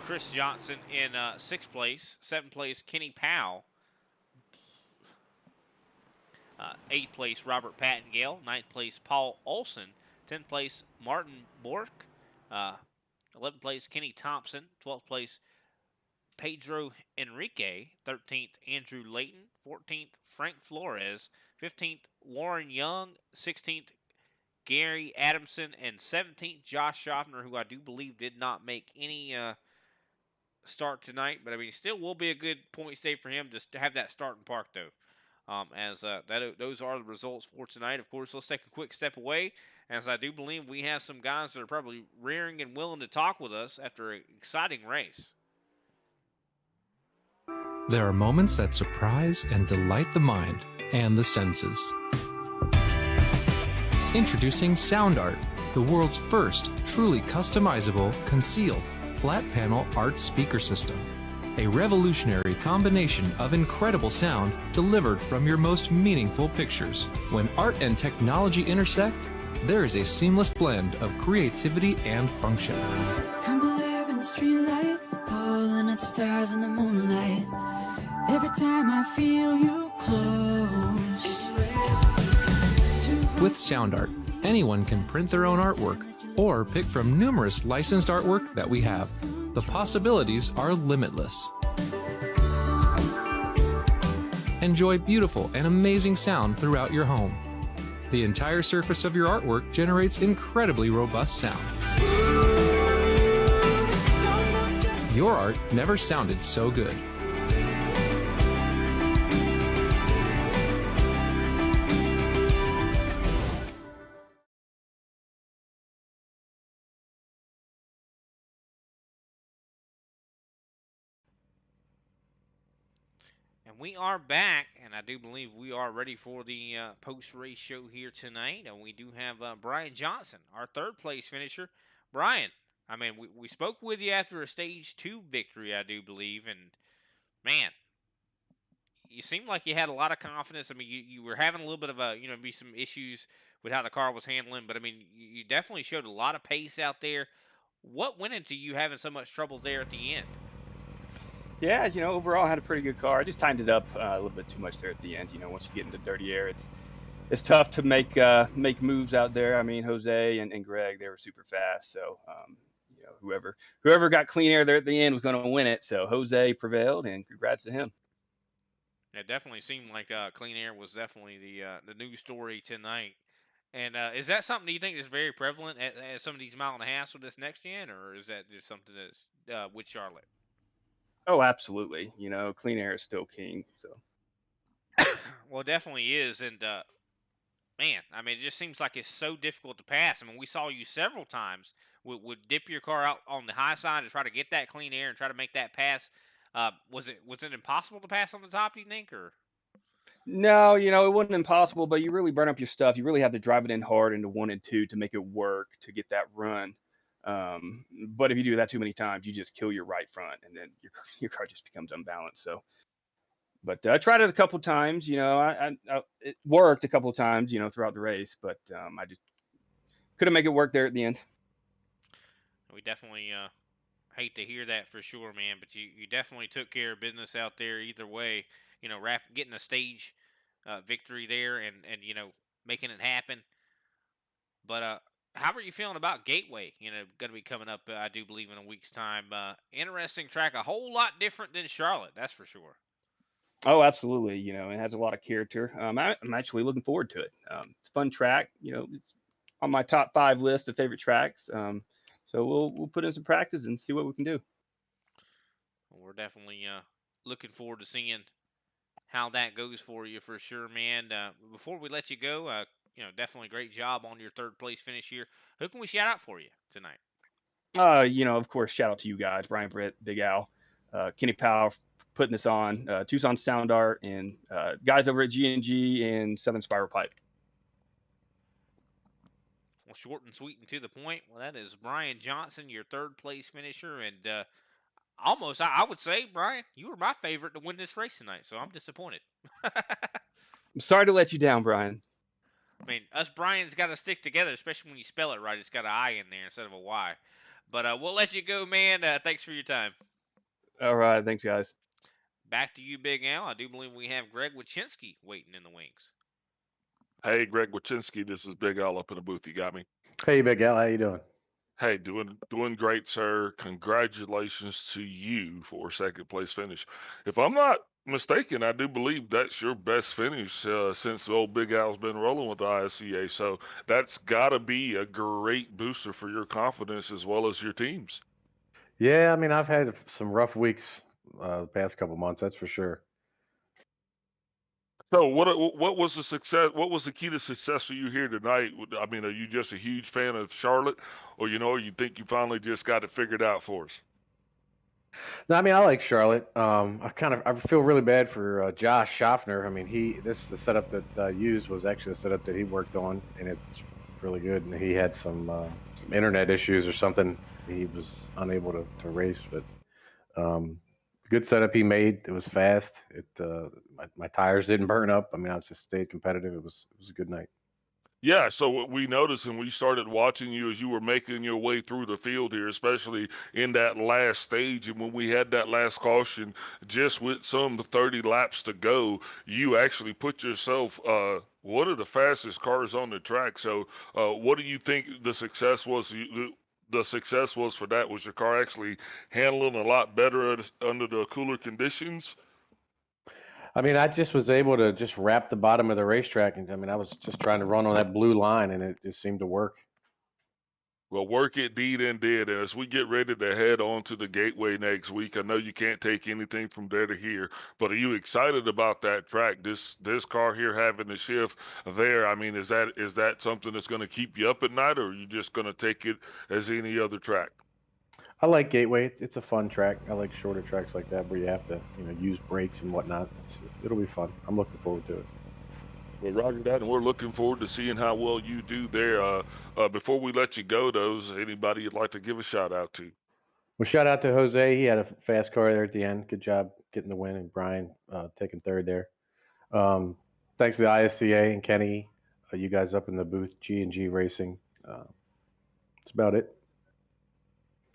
Chris Johnson in 6th place. 7th place, Kenny Powell. 8th place, Robert Pattingale. 9th place, Paul Olson. 10th place, Martin Bork. 11th place, Kenny Thompson. 12th place, Pedro Enrique. 13th, Andrew Layton. 14th, Frank Flores. 15th, Warren Young. 16th, Gary Adamson. And 17th, Josh Schaffner, who I do believe did not make any start tonight. But, I mean, still will be a good point state for him just to have that start in park, though. Those are the results for tonight. Of course, let's take a quick step away, as I do believe we have some guys that are probably rearing and willing to talk with us after an exciting race. There are moments that surprise and delight the mind and the senses. Introducing Sound Art, the world's first truly customizable, concealed, flat panel art speaker system. A revolutionary combination of incredible sound delivered from your most meaningful pictures. When art and technology intersect, there is a seamless blend of creativity and function. Come alive in the streetlight, pulling at the stars in the moonlight. Every time I feel you close. With Sound Art, anyone can print their own artwork or pick from numerous licensed artwork that we have. The possibilities are limitless. Enjoy beautiful and amazing sound throughout your home. The entire surface of your artwork generates incredibly robust sound. Your art never sounded so good. And we are back, and I do believe we are ready for the post-race show here tonight. And we do have Brian Johnson, our third-place finisher. Brian, I mean, we spoke with you after a Stage 2 victory, I do believe, and, man, you seemed like you had a lot of confidence. I mean, you were having a little bit of maybe some issues with how the car was handling, but, I mean, you definitely showed a lot of pace out there. What went into you having so much trouble there at the end? Yeah, overall I had a pretty good car. I just tightened it up a little bit too much there at the end. Once you get into dirty air, it's tough to make moves out there. I mean, Jose and Greg, they were super fast. So, whoever got clean air there at the end was going to win it. So Jose prevailed, and congrats to him. It definitely seemed like clean air was definitely the news story tonight. And is that something you think is very prevalent at some of these mile and a half with this next gen, or is that just something that's with Charlotte? Oh, absolutely. Clean air is still king. So. Well, it definitely is, and man, I mean, it just seems like it's so difficult to pass. I mean, we saw you several times would dip your car out on the high side to try to get that clean air and try to make that pass. Was it impossible to pass on the top, do you think, or? No, it wasn't impossible, but you really burn up your stuff. You really have to drive it in hard into 1 and 2 to make it work to get that run. But if you do that too many times, you just kill your right front, and then your car just becomes unbalanced. So, but I tried it a couple times. It worked a couple times, throughout the race, but I just couldn't make it work there at the end. We definitely hate to hear that for sure, man. But you definitely took care of business out there either way. Getting a stage victory there and making it happen. But how are you feeling about Gateway? Going to be coming up, I do believe, in a week's time. Interesting track, a whole lot different than Charlotte, that's for sure. Oh, absolutely. It has a lot of character. I'm actually looking forward to it. It's a fun track. It's on my top 5 list of favorite tracks. So we'll put in some practice and see what we can do. Well, we're definitely looking forward to seeing how that goes for you for sure, man. Before we let you go, definitely great job on your third place finish here. Who can we shout out for you tonight? Of course, shout out to you guys, Brian Britt, Big Al, Kenny Powell, putting this on, Tucson Sound Art, and guys over at G&G and Southern Spiral Pipe. Well, short and sweet and to the point. Well, that is Brian Johnson, your third place finisher, and almost, I would say, Brian, you were my favorite to win this race tonight, so I'm disappointed. I'm sorry to let you down, Brian. I mean, us Brian's got to stick together, especially when you spell it right. It's got an I in there instead of a Y. But we'll let you go, man. Thanks for your time. All right. Thanks, guys. Back to you, Big Al. I do believe we have Greg Wachinski waiting in the wings. Hey, Greg Wachinski, this is Big Al up in the booth. You got me? Hey, Big Al, how you doing? Hey, doing great, sir. Congratulations to you for a second place finish. If I'm not mistaken, I do believe that's your best finish since the old Big Al's been rolling with the ISCA. So that's got to be a great booster for your confidence as well as your team's. Yeah, I mean, I've had some rough weeks the past couple months, that's for sure. So what was the success? What was the key to success for you here tonight? I mean, are you just a huge fan of Charlotte, or you think you finally just got it figured out for us? No, I mean, I like Charlotte. I feel really bad for Josh Schaffner. I mean, the setup that I used was actually a setup that he worked on, and it's really good. And he had some internet issues or something. He was unable to race, but good setup he made. It was fast. My tires didn't burn up. I mean, I just stayed competitive. It was a good night. Yeah, so what we noticed and we started watching you as you were making your way through the field here, especially in that last stage. And when we had that last caution, just with some 30 laps to go, you actually put yourself one of the fastest cars on the track. So, what do you think the success was? The success was for that? Was your car actually handling a lot better under the cooler conditions? I mean, I just was able to just wrap the bottom of the racetrack, and I mean, I was just trying to run on that blue line, and it just seemed to work. Well, work it, deed, and did. And as we get ready to head on to the Gateway next week, I know you can't take anything from there to here, but are you excited about that track? This car here having the shift there. I mean, is that something that's going to keep you up at night, or are you just going to take it as any other track? I like Gateway. It's a fun track. I like shorter tracks like that where you have to, use brakes and whatnot. It'll be fun. I'm looking forward to it. Well, Roger that, and we're looking forward to seeing how well you do there. Before we let you go, though, is anybody you'd like to give a shout out to? Well, shout out to Jose. He had a fast car there at the end. Good job getting the win, and Brian taking third there. Um, Thanks to the ISCA and Kenny, you guys up in the booth, G&G Racing. That's about it.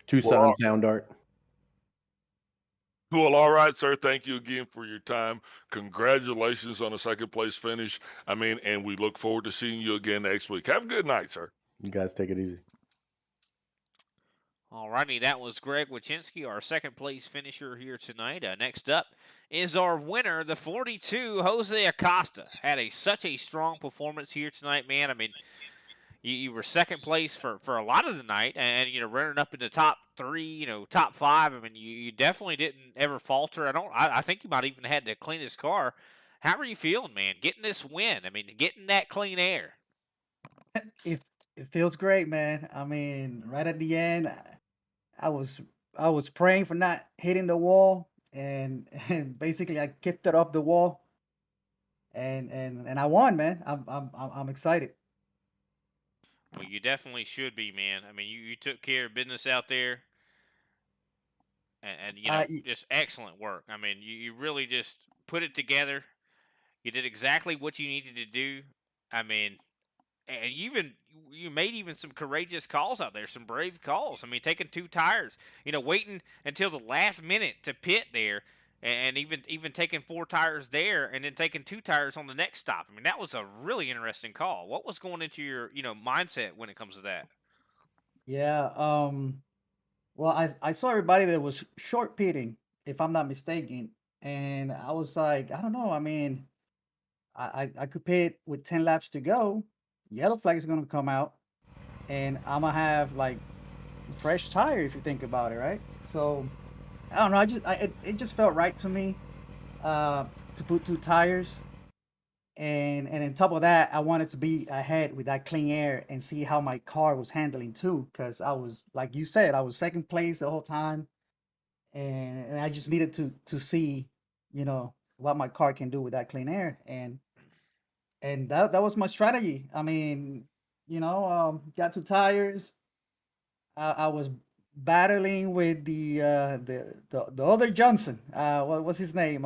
Tucson Well, Sound Art. Well, all right, sir. Thank you again for your time. Congratulations on a second place finish. I mean, and we look forward to seeing you again next week. Have a good night, sir. You guys take it easy. Alrighty, that was Greg Wachinski, our second place finisher here tonight. Next up is our winner, the 42, Jose Acosta. Had such a strong performance here tonight, man. I mean, you were second place for a lot of the night, and running up in the top three, top five. I mean, you definitely didn't ever falter. I think you might even had the cleanest car. How are you feeling, man? Getting this win. I mean, getting that clean air. It it feels great, man. I mean, right at the end, I was I was praying for not hitting the wall, and and basically I kept it up the wall, and I won, man. I'm excited. Well, you definitely should be, man. I mean, you took care of business out there, and Y- just excellent work. I mean, you really just put it together. You did exactly what you needed to do. I mean, and you made even some courageous calls out there, some brave calls. I mean, taking two tires, waiting until the last minute to pit there, and even taking four tires there, and then taking two tires on the next stop. I mean, that was a really interesting call. What was going into your mindset when it comes to that? yeah. Well, I saw everybody that was short pitting, if I'm not mistaken, and I was like, I don't know. I mean, I could pit with 10 laps to go. Yellow flag is gonna come out, and I'm gonna have like fresh tire if you think about it, right? So I don't know. It just felt right to me to put two tires, and on top of that, I wanted to be ahead with that clean air and see how my car was handling too, because I was like you said, I was second place the whole time, and I just needed to see, what my car can do with that clean air, and that was my strategy. I mean, got two tires. I was battling with the other Johnson. What's his name?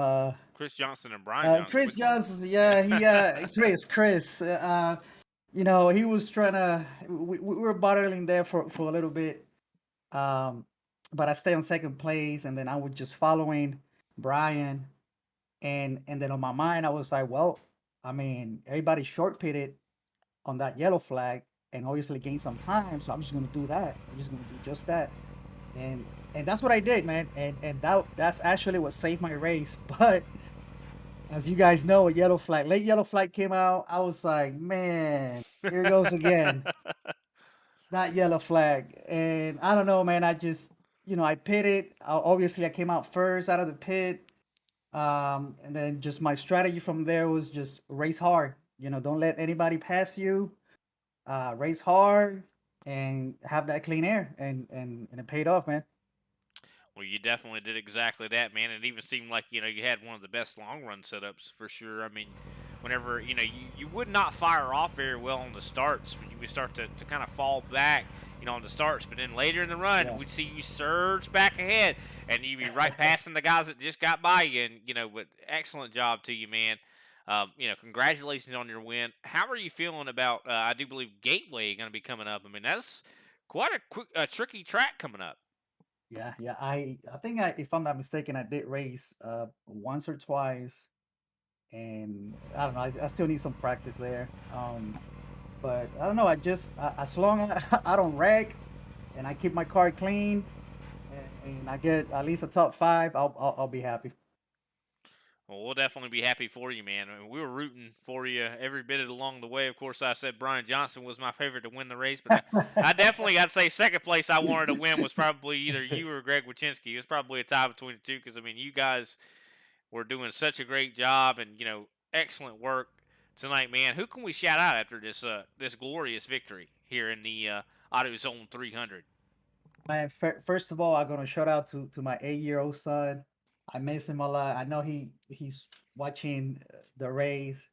Chris Johnson and Brian Johnson. Chris Johnson. Yeah, Chris. He was trying to. We were battling there for a little bit. Um, but I stayed on second place, and then I was just following Brian, and then on my mind I was like, well, I mean, everybody short pitted on that yellow flag. and obviously gain some time. So I'm just gonna do that. I'm just gonna do just that, and and that's what I did, man. And that's actually what saved my race. But as you guys know, a yellow flag, late yellow flag came out. I was like, man, here it goes again. That yellow flag. And I don't know, man. I just, I pitted. Obviously, I came out first out of the pit. And then just my strategy from there was just race hard. Don't let anybody pass you. Race hard and have that clean air. And it paid off, man. Well, you definitely did exactly that, man. It even seemed like, you had one of the best long run setups for sure. I mean, whenever, you would not fire off very well on the starts, but you would start to kind of fall back, on the starts. But then later in the run, Yeah. we'd see you surge back ahead, and you'd be right passing the guys that just got by you. And, but excellent job to you, man. Congratulations on your win. How are you feeling about, I do believe, Gateway going to be coming up? I mean, that's quite a tricky track coming up. Yeah. I think if I'm not mistaken, I did race once or twice, and I don't know. I still need some practice there. But I don't know. As long as I don't wreck and I keep my car clean and I get at least a top five, I'll be happy. Well, we'll definitely be happy for you, man. I mean, we were rooting for you every bit along the way. Of course, I said Brian Johnson was my favorite to win the race, but I definitely got to say second place I wanted to win was probably either you or Greg Wychinski. It was probably a tie between the two because, I mean, you guys were doing such a great job and, excellent work tonight, man. Who can we shout out after this glorious victory here in the AutoZone 300? Man, first of all, I'm gonna shout out to my 8-year-old son. I miss him a lot. I know he's watching the race,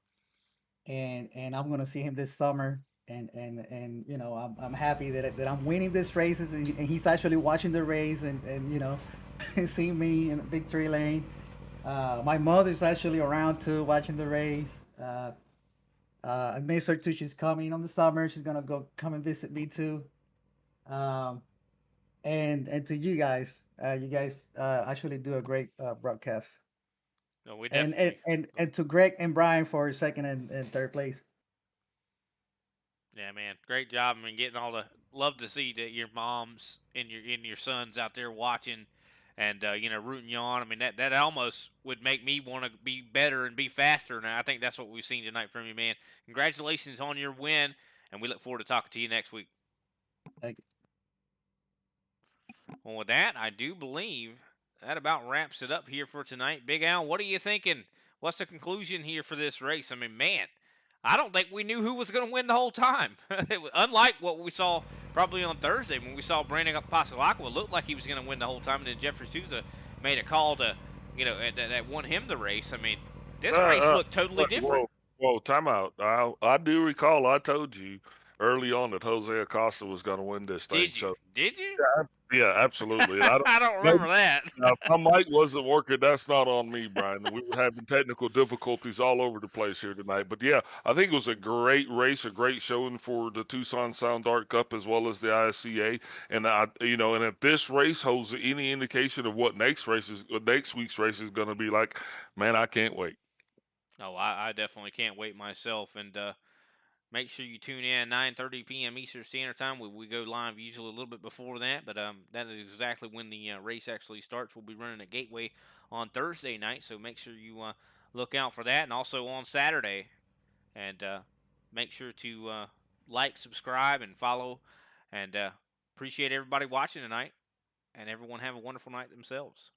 and I'm gonna see him this summer. And I'm happy that I'm winning this races, and he's actually watching the race, and seeing me in the victory lane. My mother's actually around too, watching the race. I miss her too. She's coming on the summer. She's gonna go come and visit me too. Um, and to you guys actually do a great broadcast. No, we And definitely. and to Greg and Brian for second and third place. Yeah, man, great job. I mean, getting all the love to see that your moms and your sons out there watching, and rooting you on. I mean, that almost would make me want to be better and be faster. And I think that's what we've seen tonight from you, man. Congratulations on your win, and we look forward to talking to you next week. Like, Well, with that, I do believe that about wraps it up here for tonight. Big Al, what are you thinking? What's the conclusion here for this race? I mean, man, I don't think we knew who was going to win the whole time. Unlike what we saw probably on Thursday when we saw Brandon Pasalacqua looked like he was going to win the whole time, and then Jeffrey Souza made a call to, that won him the race. I mean, this race looked totally different. Whoa, time out. I do recall I told you early on that Jose Acosta was going to win this thing. Did you? So Did you? yeah, absolutely. And I don't remember that. my mic wasn't working. That's not on me, Brian. We were having technical difficulties all over the place here tonight. But yeah, I think it was a great race, a great showing for the Tucson Sound Art Cup as well as the ISCA. And and if this race holds any indication of what next week's race is going to be like, man, I can't wait. Oh, I definitely can't wait myself. And make sure you tune in 9:30 p.m. Eastern Standard Time. We go live usually a little bit before that, but that is exactly when the race actually starts. We'll be running at Gateway on Thursday night, so make sure you look out for that, and also on Saturday. And make sure to like, subscribe, and follow. And appreciate everybody watching tonight, and everyone have a wonderful night themselves.